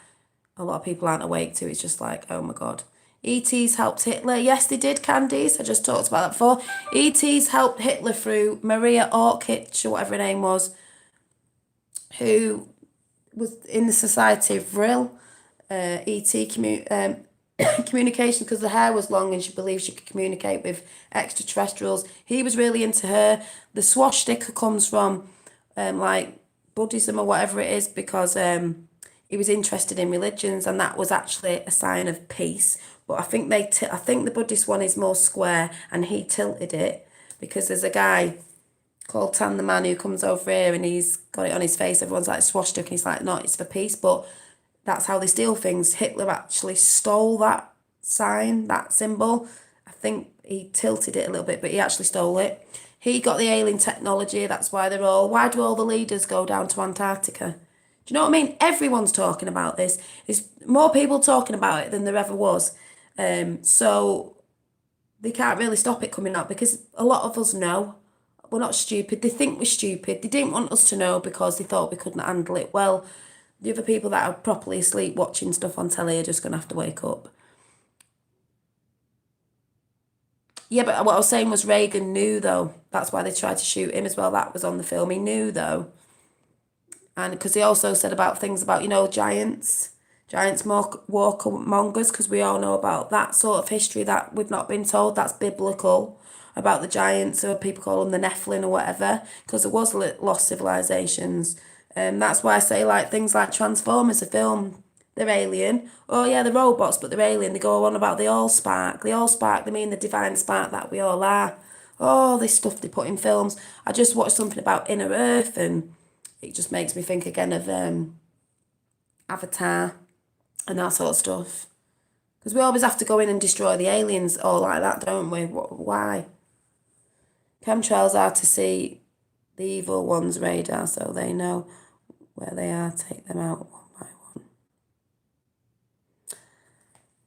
a lot of people aren't awake to. It's just like, oh my God. E.T.s helped Hitler. Yes, they did, Candice. I just talked about that before. E.T.s helped Hitler through Maria Orchich, or whatever her name was, who was in the Society of Vril. E.T. Communication, because the hair was long and she believed she could communicate with extraterrestrials. He was really into her. The swastika comes from like Buddhism or whatever it is, because he was interested in religions, and that was actually a sign of peace. But I think I think the Buddhist one is more square, and he tilted it because there's a guy called Tan the Man who comes over here and he's got it on his face. Everyone's like swastika, and he's like, no, it's for peace. But that's how they steal things. Hitler actually stole that sign, that symbol. I think he tilted it a little bit, but he actually stole it. He got the alien technology. That's why why do all the leaders go down to Antarctica? Do you know what I mean? Everyone's talking about this. There's more people talking about it than there ever was. So they can't really stop it coming out because a lot of us know. We're not stupid. They think we're stupid. They didn't want us to know because they thought we couldn't handle it. Well, the other people that are properly asleep watching stuff on telly are just going to have to wake up. Yeah, but what I was saying was Reagan knew, though. That's why they tried to shoot him as well. That was on the film. He knew, though. And because he also said about things about, giants warmongers, because we all know about that sort of history that we've not been told. That's biblical, about the giants, or people call them the Nephilim or whatever, because there was lost civilizations. That's why I say like things like Transformers, a film, they're alien. Oh yeah, they're robots, but they're alien. They go on about the all-spark. The all-spark, they mean the divine spark that we all are. All this stuff they put in films. I just watched something about Inner Earth, and it just makes me think again of Avatar and that sort of stuff. Because we always have to go in and destroy the aliens all like that, don't we? Why? Chemtrails are to see the evil one's radar so they know where they are, take them out one by one.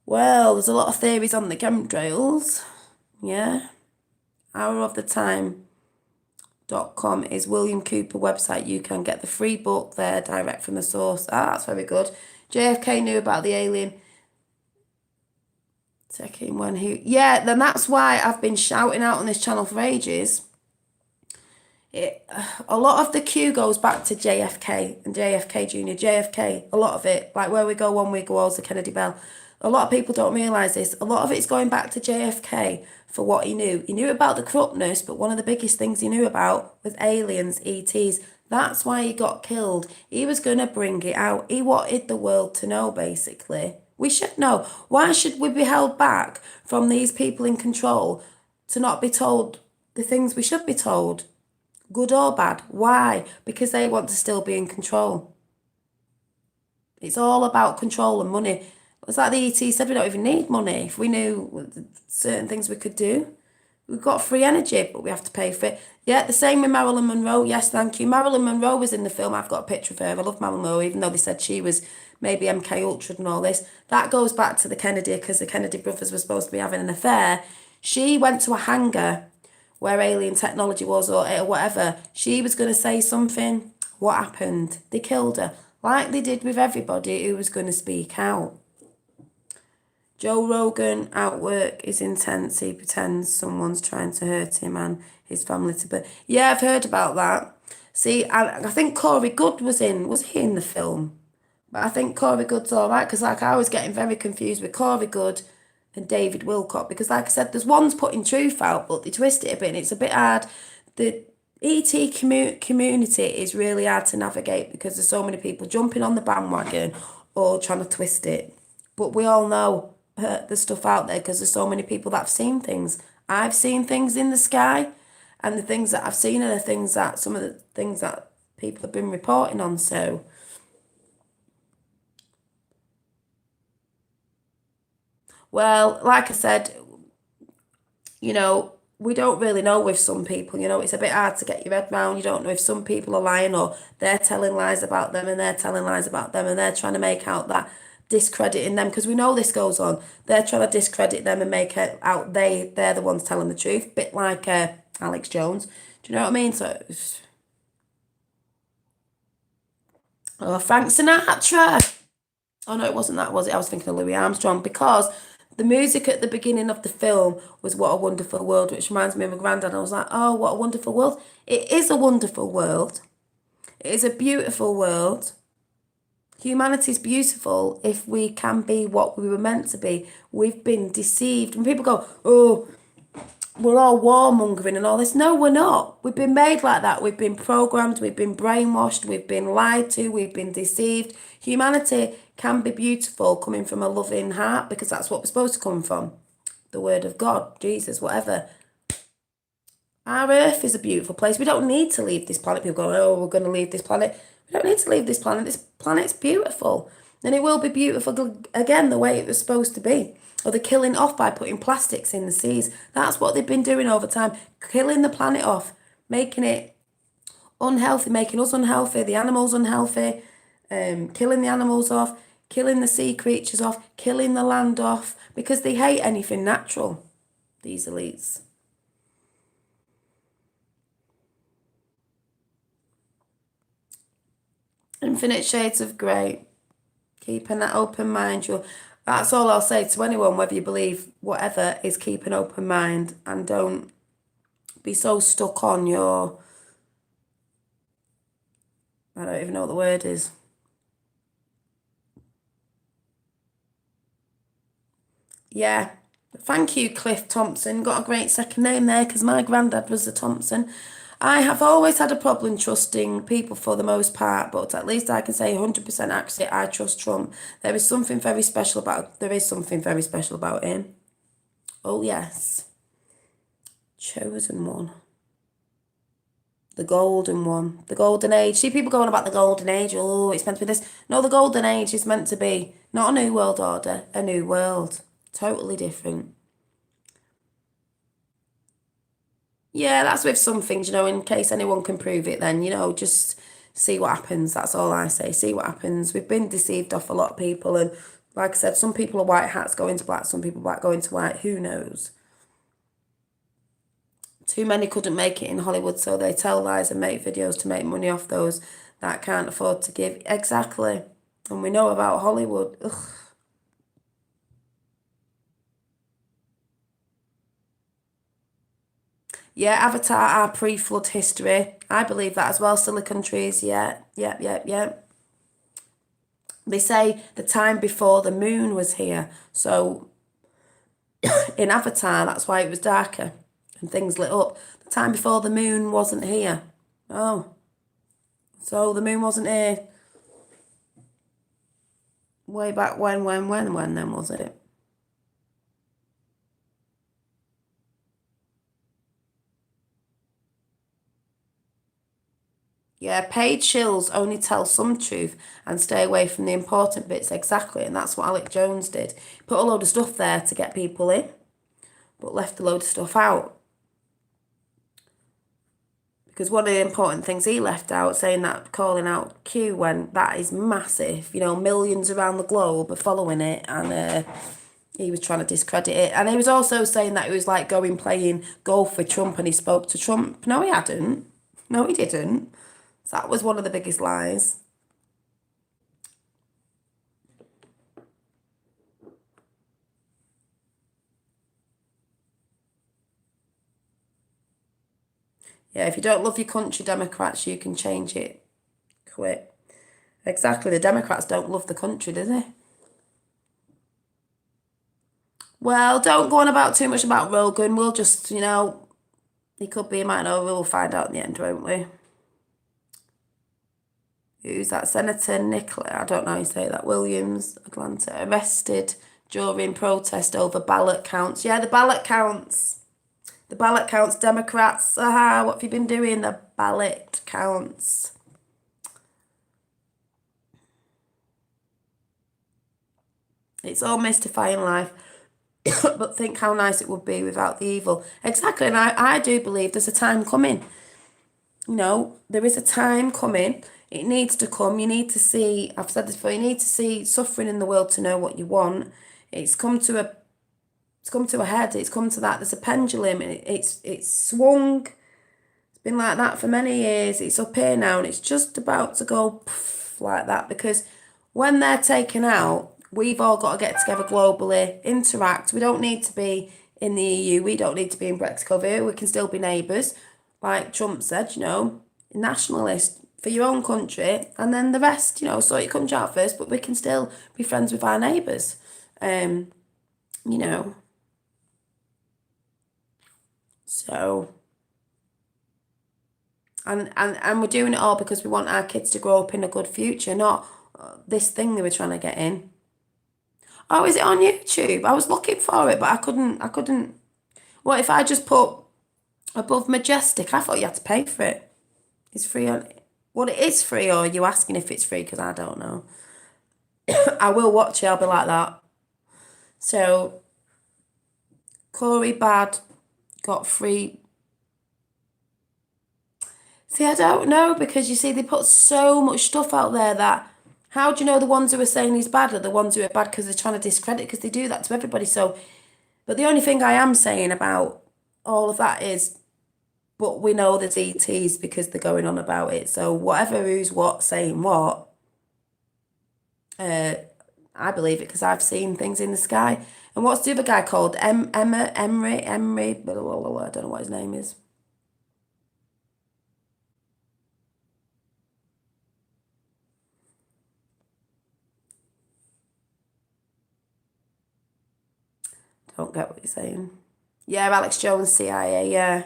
Well, there's a lot of theories on the chemtrails. Yeah. hourofthetime.com is William Cooper website. You can get the free book there direct from the source. That's very good. JFK knew about the alien. Checking when he... Yeah, then that's why I've been shouting out on this channel for ages. A lot of the Q goes back to JFK and JFK Jr. JFK, a lot of it, like where we go one week towards the Kennedy Bell. A lot of people don't realise this. A lot of it's going back to JFK for what he knew. He knew about the corruptness, but one of the biggest things he knew about was aliens, ETs. That's why he got killed. He was going to bring it out. He wanted the world to know, basically. We should know. Why should we be held back from these people in control to not be told the things we should be told? Good or bad. Why? Because they want to still be in control. It's all about control and money. It's like the ET said, we don't even need money. If we knew certain things we could do, we've got free energy, but we have to pay for it. Yeah, the same with Marilyn Monroe. Yes, thank you. Marilyn Monroe was in the film. I've got a picture of her. I love Marilyn Monroe, even though they said she was maybe MK Ultra and all this. That goes back to the Kennedy, because the Kennedy brothers were supposed to be having an affair. She went to a hangar where alien technology was, or whatever. She was going to say something. What happened? They killed her, like they did with everybody who was going to speak out. Joe Rogan outwork is intense. He pretends someone's trying to hurt him and his family to be. Yeah, I've heard about that. See, I think Corey Good was in. Was he in the film? But I think Corey Good's all right because like I was getting very confused with Corey Good and David Wilcock because like I said, there's one's putting truth out, but they twist it a bit and it's a bit hard. The ET community is really hard to navigate because there's so many people jumping on the bandwagon or trying to twist it. But we all know there's stuff out there because there's so many people that have seen things. I've seen things in the sky, and the things that I've seen are the things that some of the things that people have been reporting on. So, well, like I said, we don't really know with some people, it's a bit hard to get your head round. You don't know if some people are lying or they're telling lies about them and they're telling lies about them and they're trying to make out that discrediting them because we know this goes on. They're trying to discredit them and make it out they're the ones telling the truth. Bit like Alex Jones. Do you know what I mean? So, oh, Frank Sinatra. Oh no, it wasn't that, was it? I was thinking of Louis Armstrong because the music at the beginning of the film was What a Wonderful World, which reminds me of my granddad. I was like, oh, what a wonderful world. It is a wonderful world. It is a beautiful world. Humanity's beautiful if we can be what we were meant to be. We've been deceived. And people go, oh, we're all warmongering and all this. No, we're not. We've been made like that. We've been programmed, we've been brainwashed, we've been lied to, we've been deceived. Humanity can be beautiful coming from a loving heart because that's what we're supposed to come from. The word of God, Jesus, whatever. Our earth is a beautiful place. We don't need to leave this planet. People go, oh, we're going to leave this planet. We don't need to leave this planet. This planet's beautiful. And it will be beautiful again the way it was supposed to be. Or they're killing off by putting plastics in the seas. That's what they've been doing over time. Killing the planet off. Making it unhealthy. Making us unhealthy. The animals unhealthy. Killing the animals off. Killing the sea creatures off. Killing the land off. Because they hate anything natural. These elites. Infinite shades of grey. Keeping that open mind. That's all I'll say to anyone, whether you believe whatever, is keep an open mind and don't be so stuck on your, I don't even know what the word is. Yeah. Thank you, Cliff Thompson. Got a great second name there because my granddad was a Thompson. I have always had a problem trusting people for the most part, but at least I can say 100% actually I trust Trump. There is something very special about him. Oh yes. Chosen one. The golden one. The golden age. See people going about the golden age. Oh, it's meant to be this. No, the golden age is meant to be not a new world order, a new world. Totally different. Yeah, that's with some things, in case anyone can prove it, then, just see what happens. That's all I say. See what happens. We've been deceived off a lot of people. And like I said, some people are white hats going to black, some people black going to white. Who knows? Too many couldn't make it in Hollywood, so they tell lies and make videos to make money off those that can't afford to give. Exactly. And we know about Hollywood. Ugh. Yeah, Avatar, our pre-flood history. I believe that as well. Silicon trees, yeah, yeah, yeah, yeah. They say the time before the moon was here. So in Avatar, that's why it was darker and things lit up. The time before the moon wasn't here. Oh, so the moon wasn't here way back when then was it? Yeah, paid shills only tell some truth and stay away from the important bits. Exactly, and that's what Alex Jones did. Put a load of stuff there to get people in, but left a load of stuff out. Because one of the important things he left out, saying that calling out Q when that is massive, millions around the globe are following it, and he was trying to discredit it. And he was also saying that it was like going playing golf with Trump and he spoke to Trump. No, he hadn't. No, he didn't. So that was one of the biggest lies. Yeah, if you don't love your country, Democrats, you can change it quick. Exactly, the Democrats don't love the country, do they? Well, don't go on about too much about Rogan. We'll just, he could be, he might not. We'll find out in the end, won't we? Who's that? Senator Nicola, I don't know how you say that, Williams, Atlanta, arrested during protest over ballot counts. Yeah, the ballot counts. The ballot counts, Democrats. Aha, what have you been doing? The ballot counts. It's all mystifying life. But think how nice it would be without the evil. Exactly, and I do believe there's a time coming. There is a time coming. It needs to come. You need to see, I've said this before, you need to see suffering in the world to know what you want. It's come to a head. It's come to that. There's a pendulum. It's swung. It's been like that for many years. It's up here now, and it's just about to go poof, like that, because when they're taken out, we've all got to get together globally, interact. We don't need to be in the EU. We don't need to be in Brexit. We can still be neighbours. Like Trump said, nationalist for your own country, and then the rest, sort your country out first, but we can still be friends with our neighbours. So, and we're doing it all because we want our kids to grow up in a good future, not this thing they were trying to get in. Oh, is it on YouTube? I was looking for it, but I couldn't. What if I just put above Majestic? I thought you had to pay for it. It's free on. Well, it is free, or are you asking if it's free? Because I don't know. I will watch it. I'll be like that. So, Corey Bad got free. See, I don't know, because you see, they put so much stuff out there that how do you know the ones who are saying he's bad are the ones who are bad because they're trying to discredit, because they do that to everybody. So, but the only thing I am saying about all of that is, but we know there's ETs because they're going on about it. So whatever who's what saying what, I believe it because I've seen things in the sky. And what's the other guy called? Emery, blah, blah, blah, blah, I don't know what his name is. Don't get what you're saying. Yeah, Alex Jones, CIA, yeah.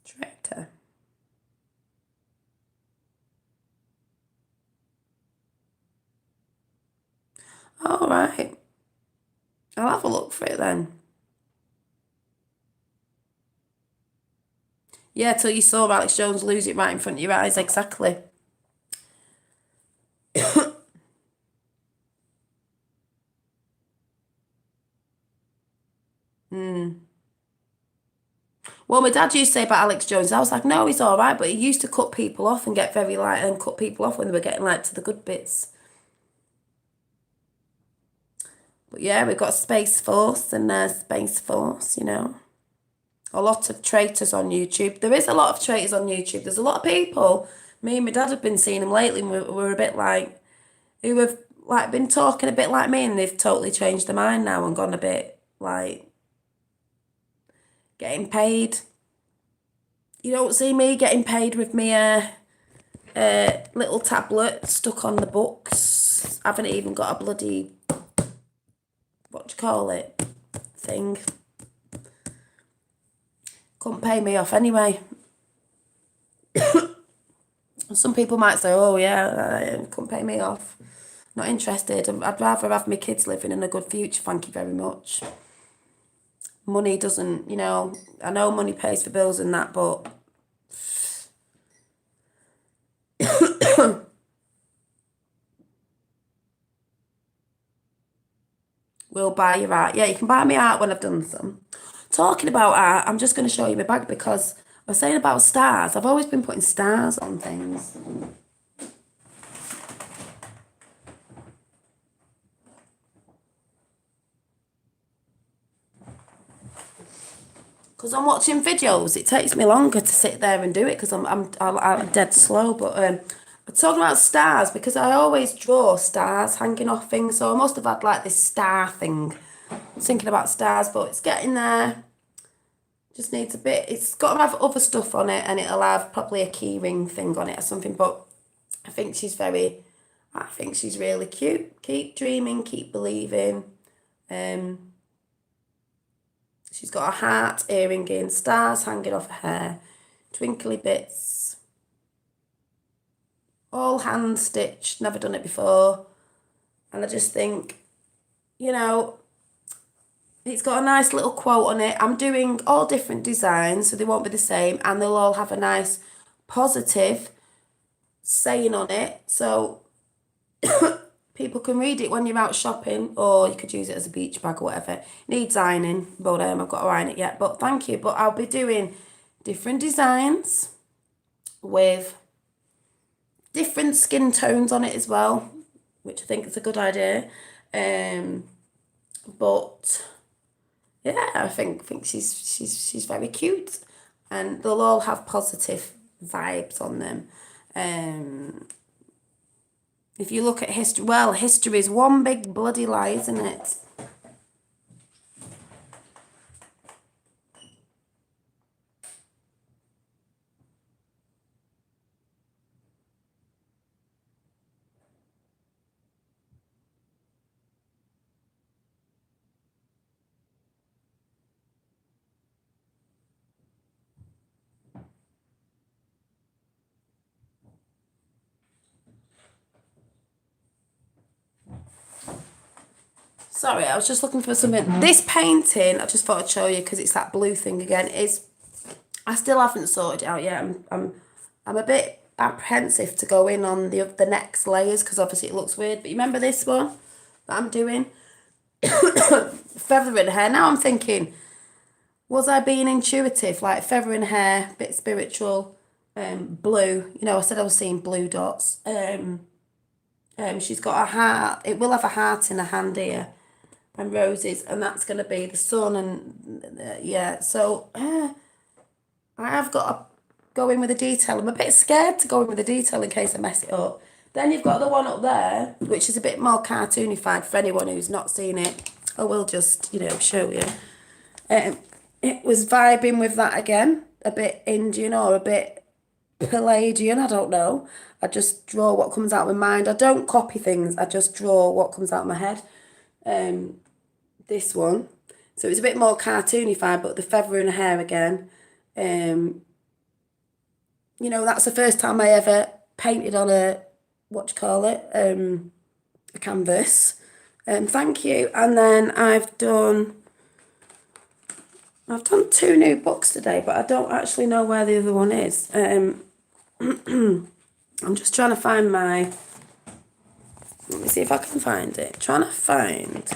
Director. All right. I'll have a look for it then. Yeah, till you saw Alex Jones lose it right in front of your eyes, exactly. Well, my dad used to say about Alex Jones, I was like, no, he's all right, but he used to cut people off and get very like, and cut people off when they were getting like to the good bits. But yeah, we've got Space Force and Space Force. A lot of traitors on YouTube. There is a lot of traitors on YouTube. There's a lot of people. Me and my dad have been seeing them lately, and we're a bit like, who have like been talking a bit like me, and they've totally changed their mind now and gone a bit like getting paid. You don't see me getting paid with me little tablet stuck on the books. I haven't even got a bloody, what do you call it, thing. Couldn't pay me off anyway. Some people might say, oh yeah, couldn't pay me off. Not interested. I'd rather have my kids living in a good future, thank you very much. Money doesn't, I know money pays for bills and that, but we'll buy your art. Yeah, you can buy me art when I've done some. Talking about art, I'm just going to show you my bag because I was saying about stars. I've always been putting stars on things. Because I'm watching videos, it takes me longer to sit there and do it because I'm dead slow. But I'm talking about stars because I always draw stars hanging off things. So I must have had like this star thing. I was thinking about stars, but it's getting there. Just needs a bit. It's got to have other stuff on it, and it'll have probably a key ring thing on it or something. But I think she's really cute. Keep dreaming, keep believing. She's got a heart earring in, stars hanging off her hair, twinkly bits, all hand stitched, never done it before. And I just think, you know, it's got a nice little quote on it. I'm doing all different designs, so they won't be the same, and they'll all have a nice positive saying on it. So people can read it when you're out shopping, or you could use it as a beach bag or whatever. Needs ironing, but I've got to iron it yet. But thank you. But I'll be doing different designs with different skin tones on it as well, which I think is a good idea. But yeah, I think she's very cute, and they'll all have positive vibes on them. If you look at history, well, history is one big bloody lie, isn't it? Sorry, I was just looking for something. This painting, I just thought I'd show you because it's that blue thing again. I still haven't sorted it out yet. I'm a bit apprehensive to go in on the next layers because obviously it looks weird. But you remember this one that I'm doing? Feathering hair. Now I'm thinking, was I being intuitive? Like feathering hair, bit spiritual, blue. You know, I said I was seeing blue dots. She's got a heart. It will have a heart in her hand here, and roses, and that's going to be the sun. And yeah, so I have got to go in with the detail. I'm a bit scared to go in with the detail in case I mess it up. Then you've got the one up there, which is a bit more cartoonified for anyone who's not seen it. I will just, show you. It was vibing with that again, a bit Indian or a bit Palladian, I don't know. I just draw what comes out of my mind. I don't copy things, I just draw what comes out of my head. This one. So it's a bit more cartoonified, but the feather in her hair again. That's the first time I ever painted on a canvas. Thank you. And then I've done 2 new books today, but I don't actually know where the other one is. I'm just trying to find let me see if I can find it. Trying to find.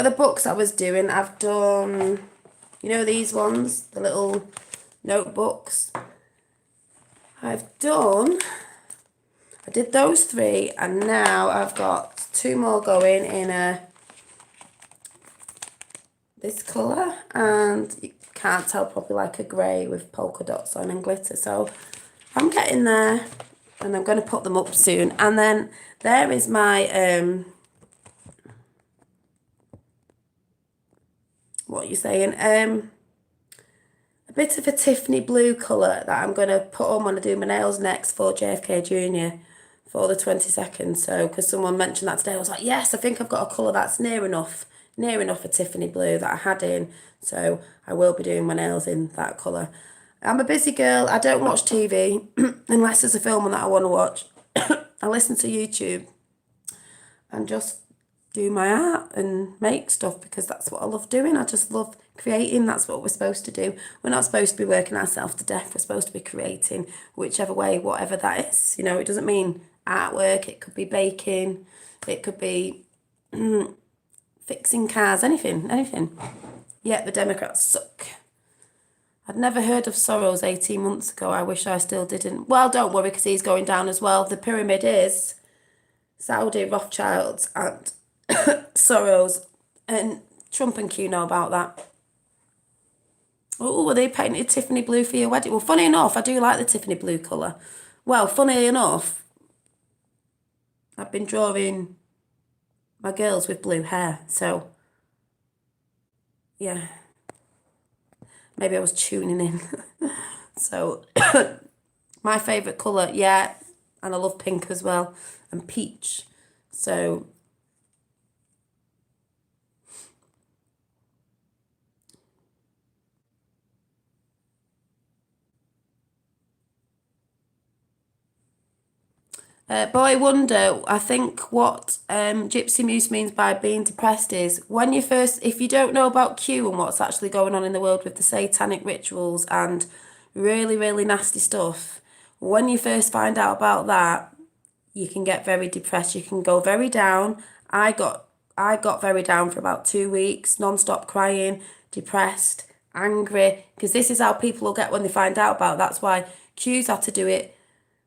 The books I was doing, I've done, these ones, the little notebooks. I did those 3, and now I've got 2 more going in this colour, and you can't tell, probably like a grey with polka dots on and glitter. So I'm getting there, and I'm going to put them up soon. And then there is my what are you saying? A bit of a Tiffany blue colour that I'm going to put on when I do my nails next for JFK Jr. for the 22nd. So, because someone mentioned that today, I was like, yes, I think I've got a colour that's near enough a Tiffany blue that I had in. So I will be doing my nails in that colour. I'm a busy girl. I don't watch TV unless there's a film that I want to watch. I listen to YouTube and just do my art and make stuff because that's what I love doing. I just love creating. That's what we're supposed to do. We're not supposed to be working ourselves to death. We're supposed to be creating whichever way, whatever that is. It doesn't mean artwork. It could be baking. It could be fixing cars. Anything. Yeah, the Democrats suck. I'd never heard of Soros 18 months ago. I wish I still didn't. Well, don't worry because he's going down as well. The pyramid is Saudi, Rothschilds and Soros. And Trump and Q know about that. Oh, were they painted Tiffany blue for your wedding? Well, funny enough, I do like the Tiffany blue colour. Well, funny enough, I've been drawing my girls with blue hair. So, yeah, maybe I was tuning in. So, my favourite colour, yeah, and I love pink as well, and peach. So, Boy Wonder, I think what Gypsy Muse means by being depressed is when you first, if you don't know about Q and what's actually going on in the world with the satanic rituals and really, really nasty stuff, when you first find out about that, you can get very depressed. You can go very down. I got very down for about 2 weeks, non-stop crying, depressed, angry, because this is how people will get when they find out about it. That's why Q's had to do it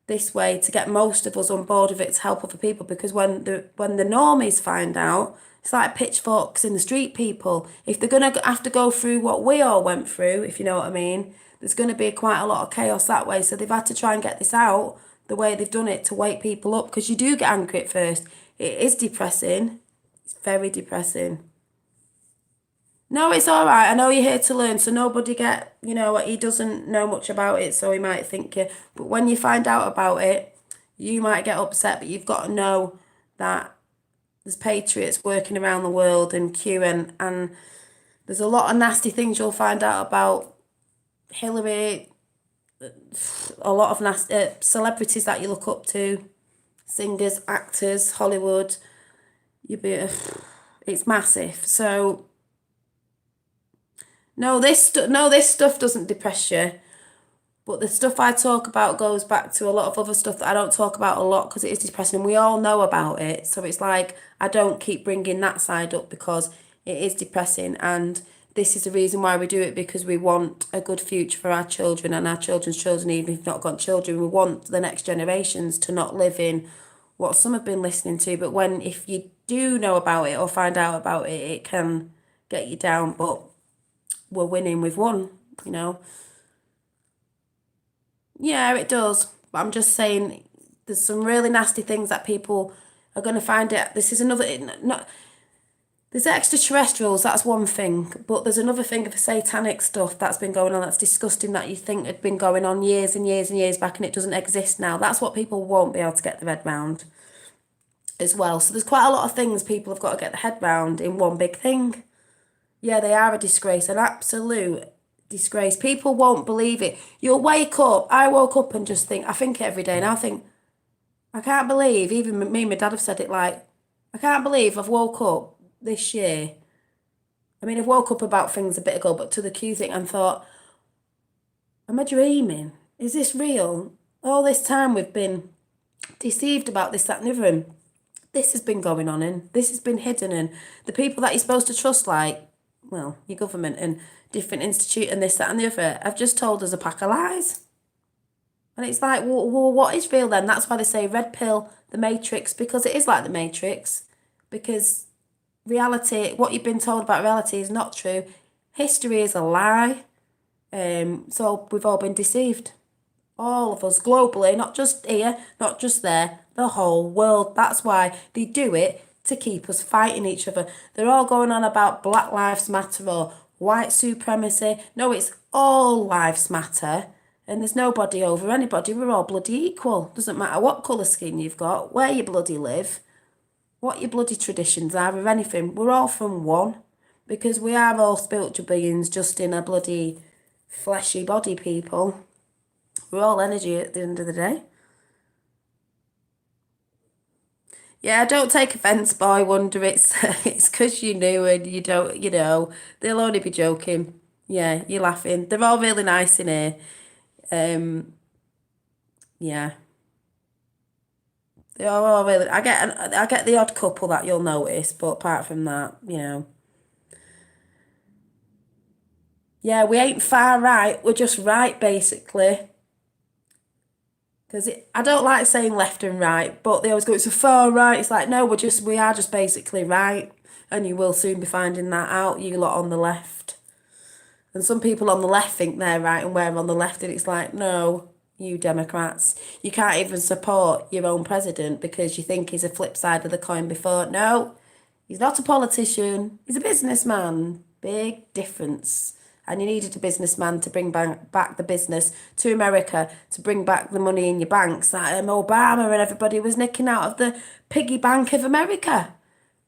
this way to get most of us on board with it to help other people because when the normies find out, it's like pitchforks in the street people. If they're gonna have to go through what we all went through, if you know what I mean, there's gonna be quite a lot of chaos that way. So they've had to try and get this out the way they've done it to wake people up because you do get angry at first. It is depressing. It's very depressing. No, it's all right. I know you're here to learn, so nobody he doesn't know much about it, so he might think you. But when you find out about it, you might get upset, but you've got to know that there's patriots working around the world and queuing, and there's a lot of nasty things you'll find out about Hillary, a lot of nasty celebrities that you look up to, singers, actors, Hollywood. You be, it's massive. So no, this stuff doesn't depress you. But the stuff I talk about goes back to a lot of other stuff that I don't talk about a lot because it is depressing and we all know about it. So it's like I don't keep bringing that side up because it is depressing and this is the reason why we do it because we want a good future for our children and our children's children, even if we've not got children. We want the next generations to not live in what some have been listening to. But if you do know about it or find out about it, it can get you down. But we're winning, we've won, you know. Yeah, it does. But I'm just saying there's some really nasty things that people are going to find out. This is another, not, there's extraterrestrials, that's one thing. But there's another thing of satanic stuff that's been going on that's disgusting that you think had been going on years and years and years back and it doesn't exist now. That's what people won't be able to get their head round as well. So there's quite a lot of things people have got to get their head round in one big thing. Yeah, they are a disgrace, an absolute disgrace. People won't believe it. You'll wake up. I woke up and just think, I think it every day, and I think, I can't believe, even me and my dad have said it like, I can't believe I've woke up this year. I mean, I've woke up about things a bit ago, but to the Q thing and thought, am I dreaming? Is this real? All this time we've been deceived about this, that, and the other. And this has been going on and this has been hidden. And the people that you're supposed to trust, like, well, your government and different institute and this, that, and the other, have just told us a pack of lies. And it's like, well, what is real then? That's why they say red pill, the Matrix, because it is like the Matrix. Because reality, what you've been told about reality is not true. History is a lie. So we've all been deceived. All of us globally, not just here, not just there, the whole world. That's why they do it to keep us fighting each other. They're all going on about Black Lives Matter or white supremacy. No, it's all lives matter. And there's nobody over anybody. We're all bloody equal. Doesn't matter what colour skin you've got, where you bloody live, what your bloody traditions are, or anything. We're all from one. Because we are all spiritual beings just in a bloody fleshy body, people. We're all energy at the end of the day. Yeah, don't take offence, boy wonder. It's because you knew and you don't, they'll only be joking. Yeah, you're laughing. They're all really nice in here. Um, yeah, they're all really. I get the odd couple that you'll notice, but apart from that, Yeah, we ain't far right, we're just right, basically. Because I don't like saying left and right, but they always go, it's a far right. It's like, no, we are just basically right. And you will soon be finding that out, you lot on the left. And some people on the left think they're right and we're on the left, and it's like, no, you Democrats, you can't even support your own president because you think he's a flip side of the coin before. No, he's not a politician, he's a businessman. Big difference. And you needed a businessman to bring back the business to America, to bring back the money in your banks that Obama and everybody was nicking out of the piggy bank of America.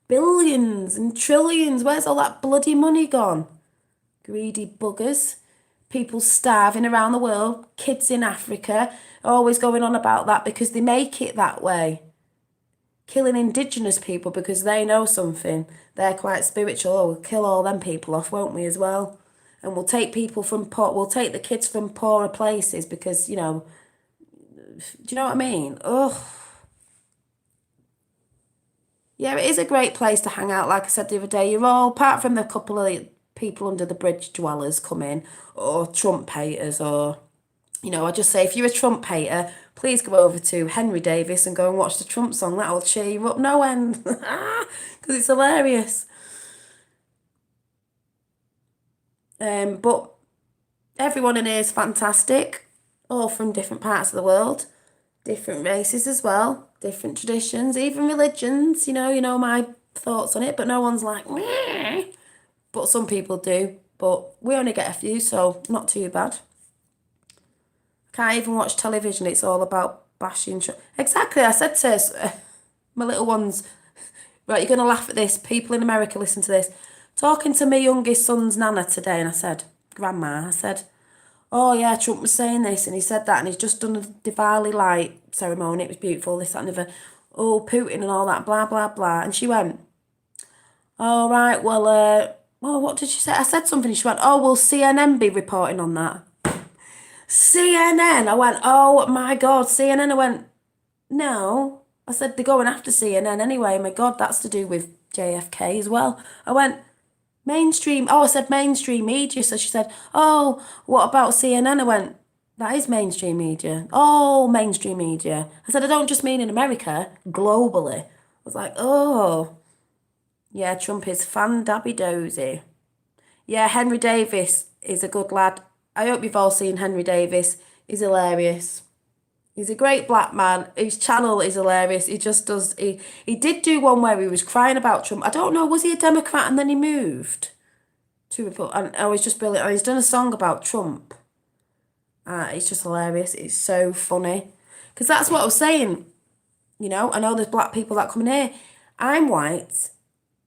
Billions and trillions. Where's all that bloody money gone? Greedy buggers. People starving around the world, kids in Africa, always going on about that because they make it that way. Killing indigenous people because they know something. They're quite spiritual. Oh, we'll kill all them people off, won't we, as well? And we'll take we'll take the kids from poorer places because, do you know what I mean? Oh, yeah, it is a great place to hang out. Like I said the other day, you're all, apart from the couple of people under the bridge dwellers come in, or Trump haters, or, I just say, if you're a Trump hater, please go over to Henry Davis and go and watch the Trump song. That'll cheer you up no end. Because it's hilarious. But everyone in here is fantastic, all from different parts of the world, different races as well, different traditions, even religions. You know my thoughts on it, but no one's like, meh. But some people do. But we only get a few, so not too bad. Can't even watch television. It's all about bashing. Exactly. I said to my little ones, right, you're going to laugh at this. People in America, listen to this. Talking to my youngest son's nana today, and I said, Grandma, I said, oh yeah, Trump was saying this, and he said that, and he's just done a Diwali light ceremony. It was beautiful, this, that, and the other. Oh, Putin and all that, blah, blah, blah. And she went, oh, right, well, oh, what did she say? I said something, and she went, oh, will CNN be reporting on that? CNN. I went, oh my God, CNN. I went, no. I said, they're going after CNN anyway. My God, that's to do with JFK as well. I went, mainstream. Oh, I said mainstream media. So she said, oh, what about CNN? I went, that is mainstream media. Oh, mainstream media. I said, I don't just mean in America, globally. I was like, oh, yeah, Trump is fan dabby dozy. Yeah, Henry Davis is a good lad. I hope you've all seen Henry Davis. He's hilarious. He's a great black man. His channel is hilarious. He just does. He did do one where he was crying about Trump. I don't know. Was he a Democrat and then he moved to Republic? And oh, he's just brilliant. And he's done a song about Trump. It's just hilarious. It's so funny because that's what I was saying. I know there's black people that come in here. I'm white.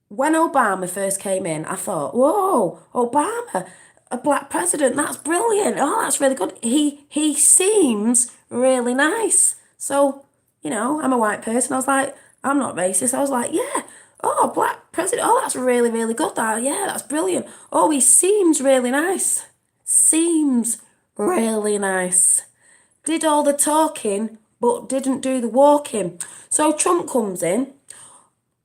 When Obama first came in, I thought, whoa, Obama, a black president, that's brilliant. Oh, that's really good. He seems really nice. So, I'm a white person. I was like, I'm not racist. I was like, yeah, oh, black president. Oh, that's really, really good. Yeah, that's brilliant. Oh, he seems really nice. Seems really nice. Did all the talking, but didn't do the walking. So Trump comes in,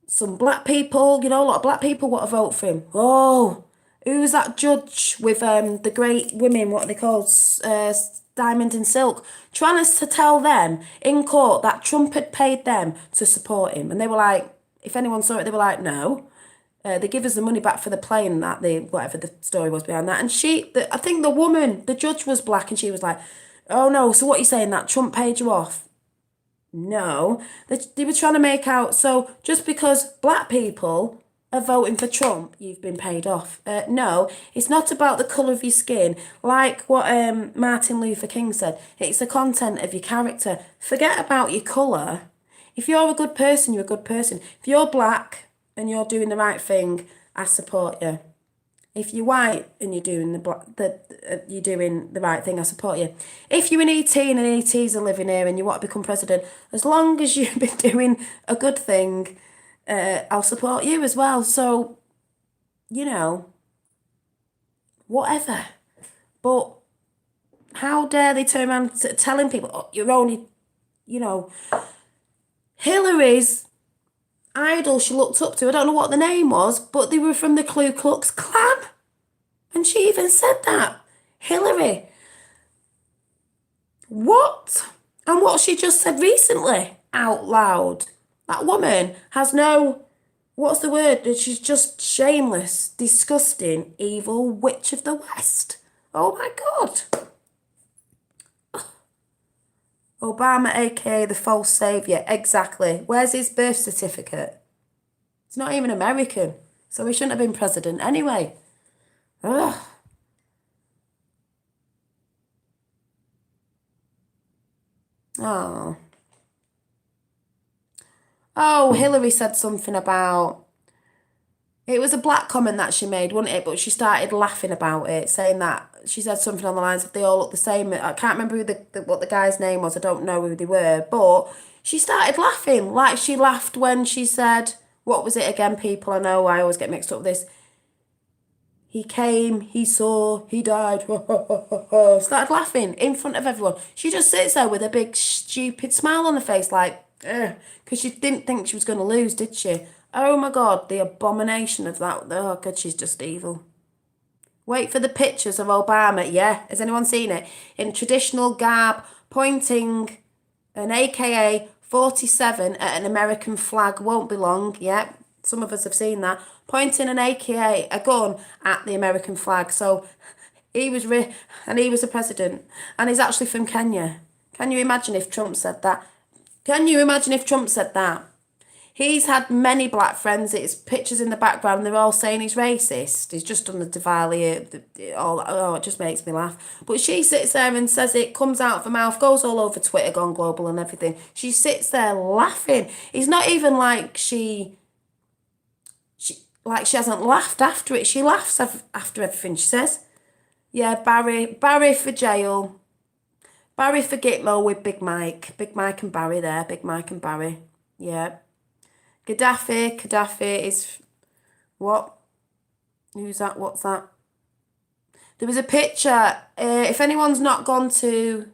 some black people, a lot of black people want to vote for him. Oh, who was that judge with the great women, what are they called, Diamond and Silk, trying us to tell them in court that Trump had paid them to support him. And they were like, if anyone saw it, they were like, no. They give us the money back for the plane that whatever the story was behind that. And I think the woman, the judge was black, and she was like, oh no, so what are you saying, that Trump paid you off? No, they were trying to make out, so just because black people are voting for Trump, you've been paid off. No, it's not about the colour of your skin. Like what Martin Luther King said, it's the content of your character. Forget about your colour. If you're a good person, you're a good person. If you're black and you're doing the right thing, I support you. If you're white and you're doing you're doing the right thing, I support you. If you're an ET and an ETs are living here and you want to become president, as long as you've been doing a good thing, I'll support you as well. So, whatever. But how dare they turn around telling people, oh, you're only, Hillary's idol she looked up to, I don't know what the name was, but they were from the Ku Klux Klan. And she even said that. Hillary. What? And what she just said recently out loud. That woman has no, what's the word? She's just shameless, disgusting, evil witch of the West. Oh my God. Obama, aka the false saviour. Exactly. Where's his birth certificate? He's not even American. So he shouldn't have been president anyway. Ugh. Oh. Oh, Hillary said something about, it was a black comment that she made, wasn't it? But she started laughing about it, saying that she said something on the lines of they all look the same. I can't remember who what the guy's name was. I don't know who they were, but she started laughing like she laughed when she said, what was it again, people? I know I always get mixed up with this. He came, he saw, he died. Started laughing in front of everyone. She just sits there with a big stupid smile on her face, like, because she didn't think she was going to lose, did she? Oh my God, the abomination of that. Oh God, she's just evil. Wait for the pictures of Obama. Yeah, has anyone seen it? In traditional garb, pointing an AKA 47 at an American flag. Won't be long. Yeah, some of us have seen that. Pointing an AKA, a gun, at the American flag. So he was and he was the president. And he's actually from Kenya. Can you imagine if Trump said that? Can you imagine if Trump said that? He's had many black friends. It's pictures in the background. They're all saying he's racist. He's just done the Diwali, all. Oh, it just makes me laugh. But she sits there and says it, comes out of her mouth, goes all over Twitter, gone global and everything. She sits there laughing. It's not even like she hasn't laughed after it. She laughs after everything she says. Yeah, Barry for jail. Barry for Gitmo with Big Mike. Big Mike and Barry there. Big Mike and Barry. Yeah. Gaddafi is what? Who's that? What's that? There was a picture. If anyone's not gone to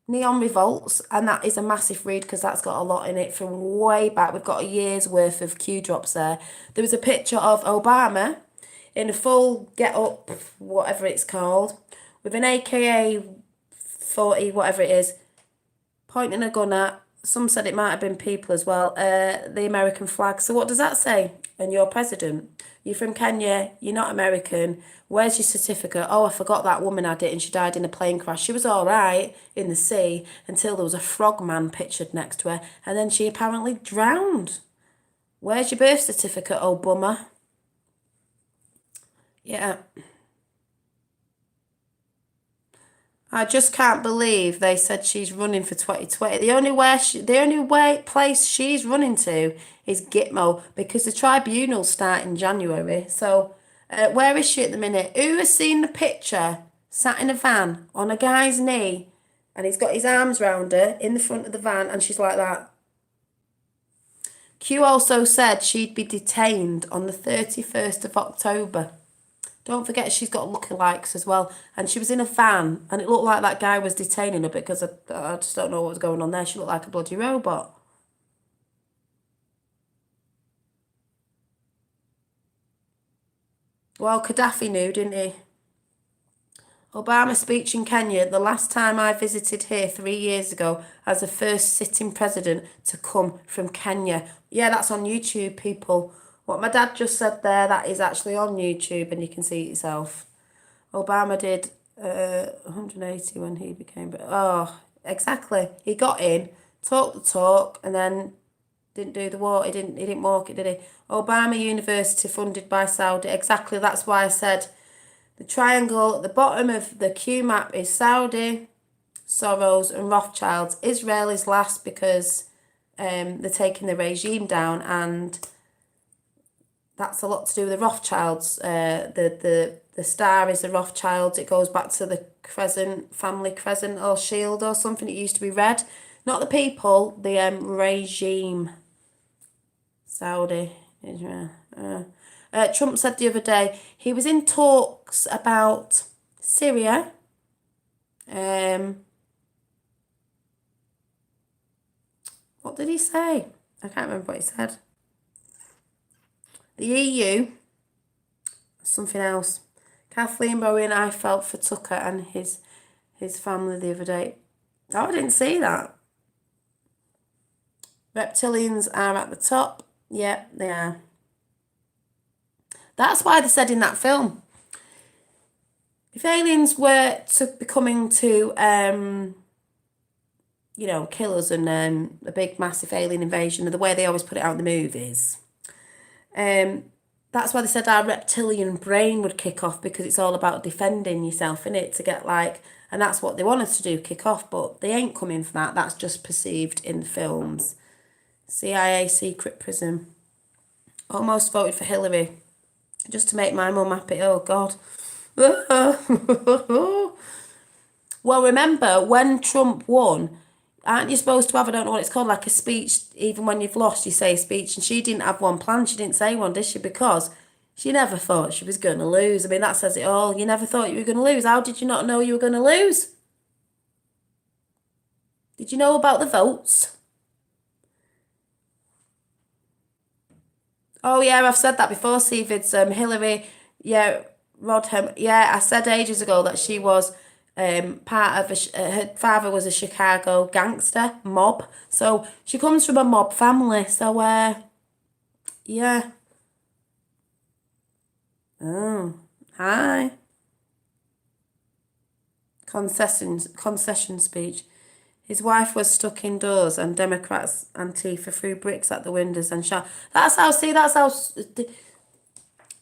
Neon Revolts, and that is a massive read because that's got a lot in it from way back. We've got a year's worth of Q drops there. There was a picture of Obama in a full get up, whatever it's called, with an AKA 40, whatever it is, pointing a gun at. Some said it might have been people as well. The American flag. So what does that say? And you're president. You're from Kenya. You're not American. Where's your certificate? Oh, I forgot that woman had it and she died in a plane crash. She was all right in the sea until there was a frog man pictured next to her. And then she apparently drowned. Where's your birth certificate, old bummer? Yeah. I just can't believe they said she's running for 2020. The only place she's running to is Gitmo because the tribunals start in January. So, where is she at the minute? Who has seen the picture sat in a van on a guy's knee, and he's got his arms round her in the front of the van, and she's like that. Q also said she'd be detained on the 31st of October. Don't forget she's got lookalikes as well. And she was in a van and it looked like that guy was detaining her because I just don't know what was going on there. She looked like a bloody robot. Well, Gaddafi knew, didn't he? Obama speech in Kenya, the last time I visited here 3 years ago as the first sitting president to come from Kenya. Yeah, that's on YouTube, people. What my dad just said there, that is actually on YouTube and you can see it yourself. Obama did 180 when he became... Oh, exactly. He got in, talked the talk, and then didn't do the walk. He didn't walk it, did he? Obama University funded by Saudi. Exactly, that's why I said the triangle at the bottom of the Q map is Saudi, Soros, and Rothschilds. Israel is last because they're taking the regime down, and that's a lot to do with the Rothschilds. The star is the Rothschilds. It goes back to the crescent, family crescent or shield or something. It used to be red. Not the people, the regime. Saudi, Israel. Trump said the other day he was in talks about Syria. What did he say? I can't remember what he said. The EU, something else. Kathleen Bowen, I felt for Tucker and his family the other day. Oh, I didn't see that. Reptilians are at the top. Yeah, they are. That's why they said in that film, if aliens were to be coming to, kill us and a big massive alien invasion, the way they always put it out in the movies, that's why they said our reptilian brain would kick off, because it's all about defending yourself in it to get and that's what they want us to do, kick off, but they ain't coming for that. That's just perceived in the films. CIA secret prison. Almost voted for Hillary just to make my mum happy. Oh, God. Well, remember, when Trump won, aren't you supposed to have, I don't know what it's called, like a speech, even when you've lost, you say a speech, and she didn't have one planned. She didn't say one, did she? Because she never thought she was going to lose. I mean, that says it all. You never thought you were going to lose. How did you not know you were going to lose? Did you know about the votes? Oh, yeah, I've said that before, Steve. It's Hillary, yeah, Rodham. Yeah, I said ages ago that she was part of, her father was a Chicago gangster mob. So she comes from a mob family. So, yeah. Oh, hi. Concession speech. His wife was stuck indoors and Democrats Antifa threw bricks at the windows and shot. That's how, see, that's how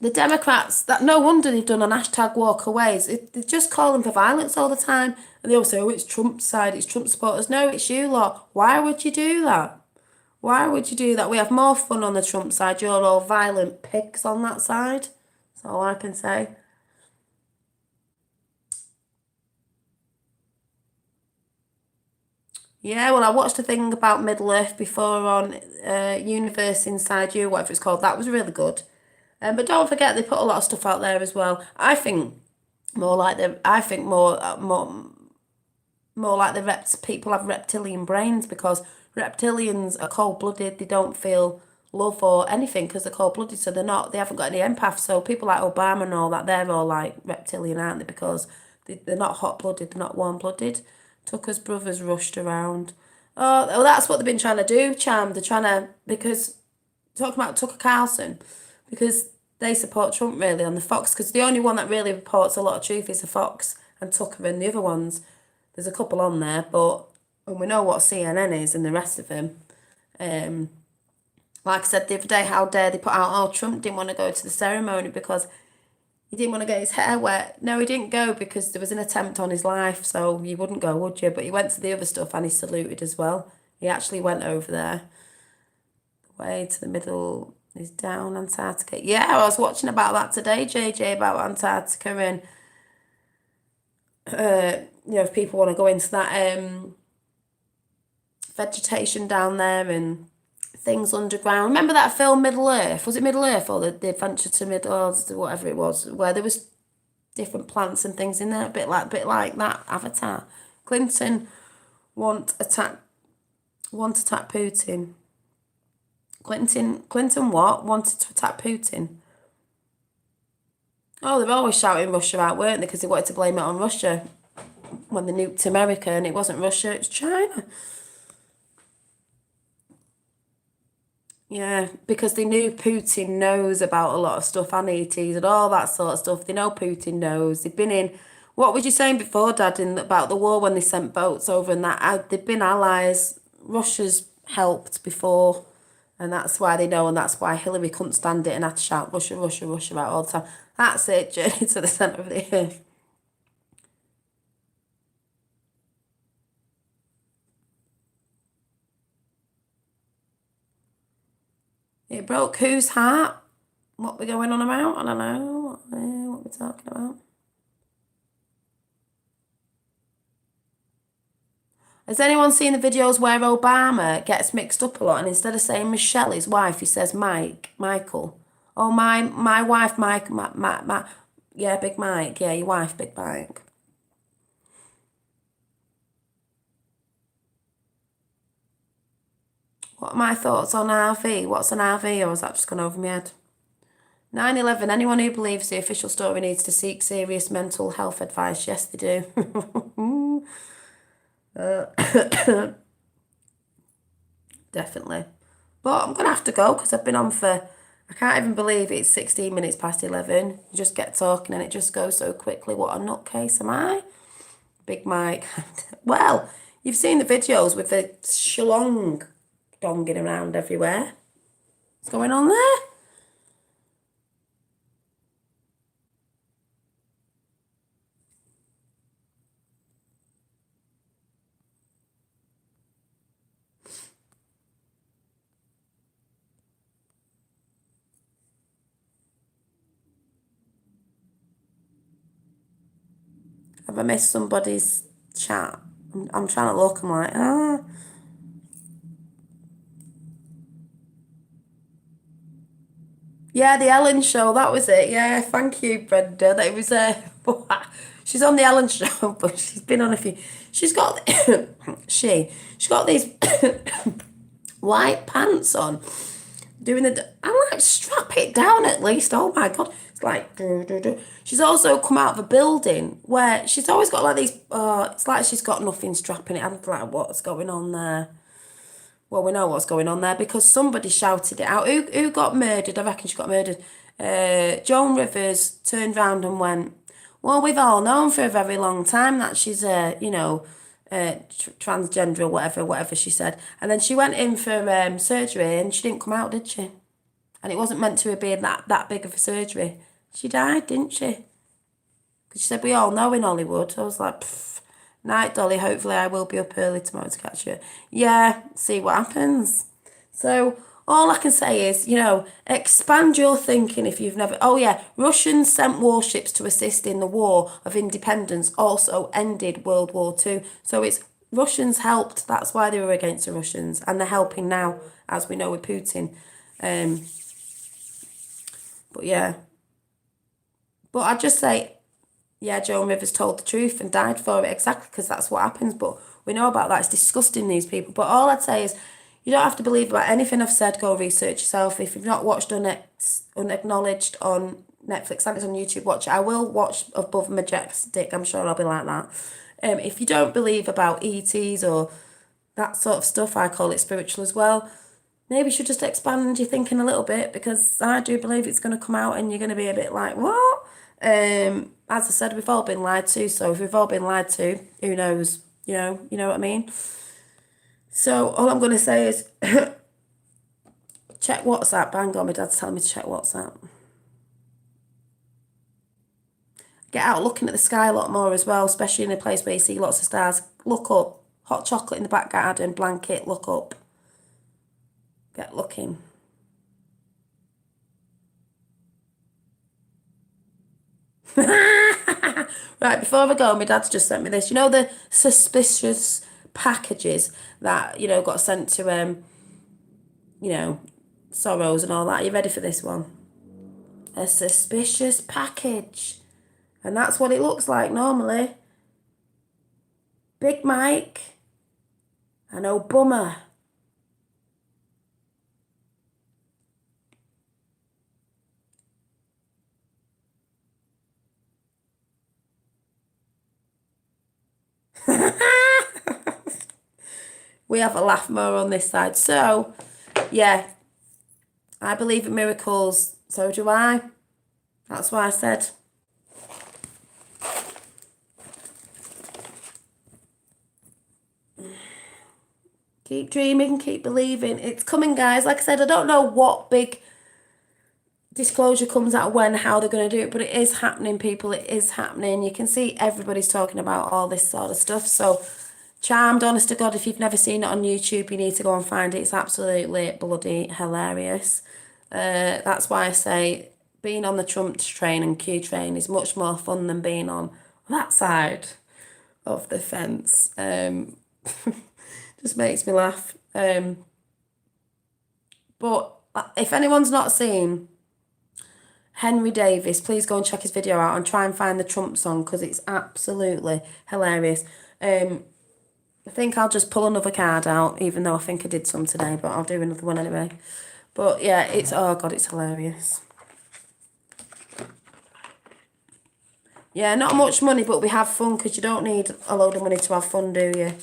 the Democrats, that no wonder they've done on hashtag walk away. They're just calling for violence all the time. And they all say, oh, it's Trump's side, it's Trump supporters. No, it's you lot. Why would you do that? Why would you do that? We have more fun on the Trump side. You're all violent pigs on that side. That's all I can say. Yeah, well, I watched a thing about Middle Earth before on Universe Inside You, whatever it's called. That was really good. But don't forget, they put a lot of stuff out there as well. I think more like the people have reptilian brains, because reptilians are cold-blooded. They don't feel love or anything because they're cold-blooded, so they haven't got any empath. So people like Obama and all that, they're all like reptilian, aren't they? Because they're not hot-blooded, they're not warm-blooded. Tucker's brothers rushed around. Oh, that's what they've been trying to do, Cham. They're trying to, because talking about Tucker Carlson, because they support Trump really on the Fox, because the only one that really reports a lot of truth is the Fox and Tucker, and the other ones, there's a couple on there, but and we know what CNN is and the rest of them. Like I said the other day, how dare they put out, oh, Trump didn't want to go to the ceremony because he didn't want to get his hair wet. No, he didn't go because there was an attempt on his life, so you wouldn't go, would you? But he went to the other stuff and he saluted as well. He actually went over there. Way to the middle is down Antarctica. Yeah, I was watching about that today, JJ, about Antarctica, and if people want to go into that vegetation down there and things underground. Remember that film Middle Earth? Was it Middle Earth or the Adventure to Middle Earth, whatever it was, where there was different plants and things in there, a bit like that Avatar. Clinton want attack Putin. Clinton what? Wanted to attack Putin. Oh, they were always shouting Russia out, weren't they? Because they wanted to blame it on Russia when they nuked America, and it wasn't Russia, it's China. Yeah, because they knew Putin knows about a lot of stuff, and ETs and all that sort of stuff. They know Putin knows. They've been in. What was you saying before, Dad, about the war when they sent boats over and that? They've been allies. Russia's helped before, and that's why they know, and that's why Hillary couldn't stand it and had to shout Russia, Russia, Russia out all the time. That's it, journey to the centre of the earth. It broke whose heart? What we're going on about? I don't know. What we're talking about. Has anyone seen the videos where Obama gets mixed up a lot, and instead of saying Michelle, his wife, he says Michael? Oh, my wife, Mike, yeah, Big Mike. Yeah, your wife, Big Mike. What are my thoughts on RV? What's an RV, or is that just gone over my head? 9/11, anyone who believes the official story needs to seek serious mental health advice. Yes, they do. Definitely. But I'm going to have to go because I've been on for, I can't even believe it's 16 minutes past 11. You just get talking and it just goes so quickly. What a nutcase am I? Big Mike. Well, you've seen the videos with the shlong donging around everywhere. What's going on there? Have I missed somebody's chat? I'm trying to look. I'm like, ah. Yeah, the Ellen show. That was it. Yeah, thank you, Brenda. That was she's on the Ellen show, but she's been on a few. She's got she's got these white pants on, doing the. I'm like, strap it down at least. Oh my god, it's like. She's also come out of a building where she's always got like these. It's like she's got nothing strapping it. I'm like, what's going on there? Well, we know what's going on there because somebody shouted it out. Who got murdered? I reckon she got murdered. Joan Rivers turned round and went, well, we've all known for a very long time that she's transgender or whatever she said. And then she went in for surgery and she didn't come out, did she? And it wasn't meant to have been that big of a surgery. She died, didn't she? Because she said, we all know in Hollywood. I was like, pfft. Night, Dolly. Hopefully I will be up early tomorrow to catch you. Yeah, see what happens. So all I can say is, expand your thinking if you've never... Oh, yeah, Russians sent warships to assist in the War of Independence, also ended World War II. So it's Russians helped. That's why they were against the Russians. And they're helping now, as we know with Putin. But, yeah. But I'd just say... Yeah, Joan Rivers told the truth and died for it, exactly, because that's what happens. But we know about that. It's disgusting, these people. But all I'd say is, you don't have to believe about anything I've said. Go research yourself. If you've not watched Unacknowledged on Netflix, and it's on YouTube, watch it. I will watch Above Majestic. I'm sure I'll be like that. If you don't believe about ETs or that sort of stuff, I call it spiritual as well, maybe you should just expand your thinking a little bit, because I do believe it's going to come out and you're going to be a bit like, what? As I said, we've all been lied to, so if we've all been lied to, who knows? You know what I mean? So all I'm going to say is check WhatsApp. Bang on, my dad's telling me to check WhatsApp. Get out looking at the sky a lot more as well, especially in a place where you see lots of stars. Look up. Hot chocolate in the back garden, blanket, look up. Get looking. Right, before I go, my dad's just sent me this. You know the suspicious packages that, got sent to, Sorrows and all that. Are you ready for this one? A suspicious package. And that's what it looks like normally. Big Mike and Obama. We have a laugh more on this side. So, yeah, I believe in miracles. So do I. That's why I said. Keep dreaming, keep believing. It's coming, guys. Like I said, I don't know what big disclosure comes out when, how they're going to do it, but it is happening, people. It is happening. You can see everybody's talking about all this sort of stuff. So, Charmed, honest to God, if you've never seen it on YouTube, you need to go and find it. It's absolutely bloody hilarious. That's why I say being on the Trump train and Q train is much more fun than being on that side of the fence. Just makes me laugh. But if anyone's not seen Henry Davis, please go and check his video out and try and find the Trump song, because it's absolutely hilarious. I think I'll just pull another card out, even though I think I did some today, but I'll do another one anyway. But yeah, it's, oh God, it's hilarious. Yeah, not much money, but we have fun, because you don't need a load of money to have fun, do you?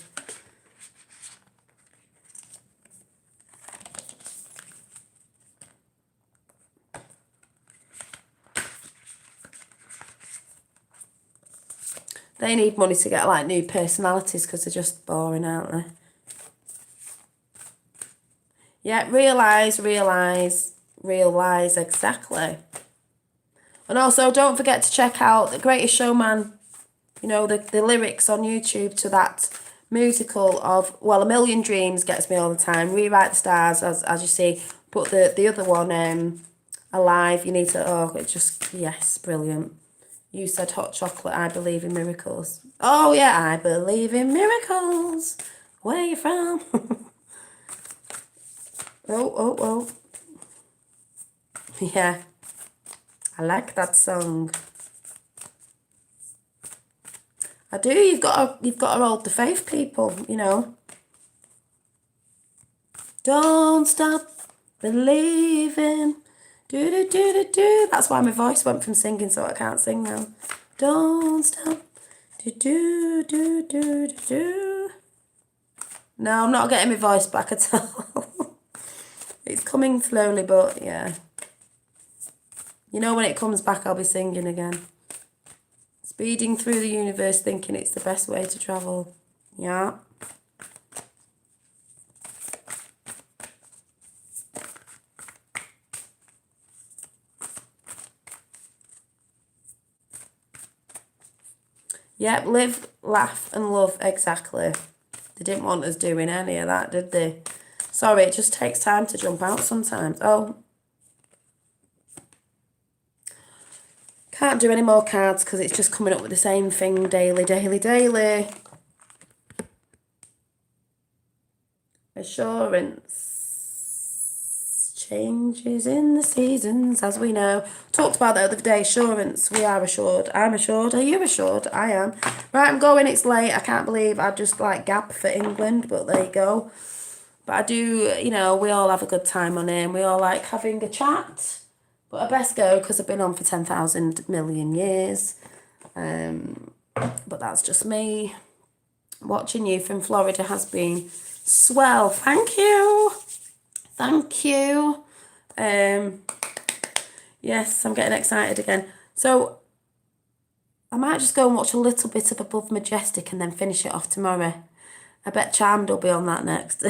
They need money to get like new personalities, because they're just boring, aren't they? Yeah, realise, exactly. And also, don't forget to check out The Greatest Showman, you know, the lyrics on YouTube to that musical of, well, A Million Dreams gets me all the time. Rewrite the Stars, as you see. But the other one, Alive, you need to, oh, it just, yes, brilliant. You said hot chocolate, I believe in miracles. Oh, yeah, I believe in miracles. Where you from? Oh. Yeah, I like that song. I do. You've got to hold the faith, people. You know. Don't stop believing. Do do do do do. That's why my voice went from singing, so I can't sing now. Don't stop. Do do do do do do. No, I'm not getting my voice back at all. It's coming slowly, but yeah. You know, when it comes back, I'll be singing again. Speeding through the universe, thinking it's the best way to travel. Yeah. Yep, live, laugh and love, exactly. They didn't want us doing any of that, did they? Sorry, it just takes time to jump out sometimes. Oh. Can't do any more cards because it's just coming up with the same thing daily. Assurance. Changes in the seasons, as we know. Talked about that the other day. Assurance. We are assured. I'm assured. Are you assured? I am. Right, I'm going. It's late. I can't believe I just like gap for England, but there you go. But I do, you know, we all have a good time on here and we all like having a chat. But I best go because I've been on for 10,000 million years. But that's just me. Watching you from Florida has been swell. Thank you. Yes, I'm getting excited again. So I might just go and watch a little bit of Above Majestic and then finish it off tomorrow. I bet Charmed will be on that next.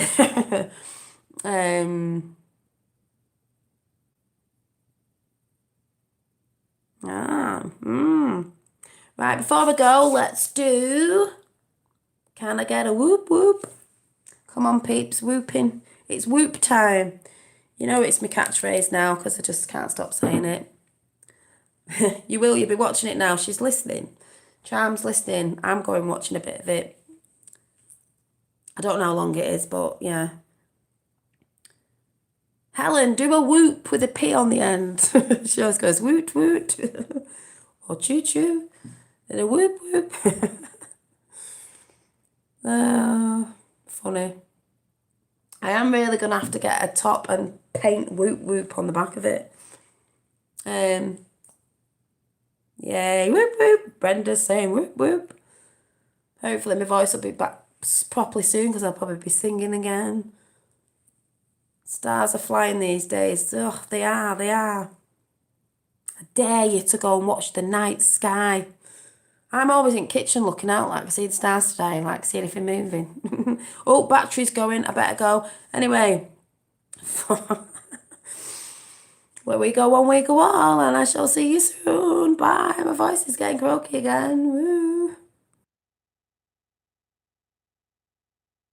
Right, before I go, let's do... Can I get a whoop whoop? Come on, peeps, whooping. It's whoop time. You know it's my catchphrase now because I just can't stop saying it. You'll be watching it now. She's listening. Charm's listening. I'm going watching a bit of it. I don't know how long it is, but yeah. Helen, do a whoop with a P on the end. She always goes woot woot. Or choo choo. Then a whoop whoop. Funny. I am really going to have to get a top and paint whoop whoop on the back of it. Yay, whoop whoop. Brenda's saying whoop whoop. Hopefully my voice will be back properly soon because I'll probably be singing again. Stars are flying these days. Ugh, they are. I dare you to go and watch the night sky. I'm always in the kitchen looking out like I see the stars today, like see anything moving. Oh, battery's going. I better go. Anyway. Where we go, one we go all, and I shall see you soon. Bye. My voice is getting croaky again. Woo.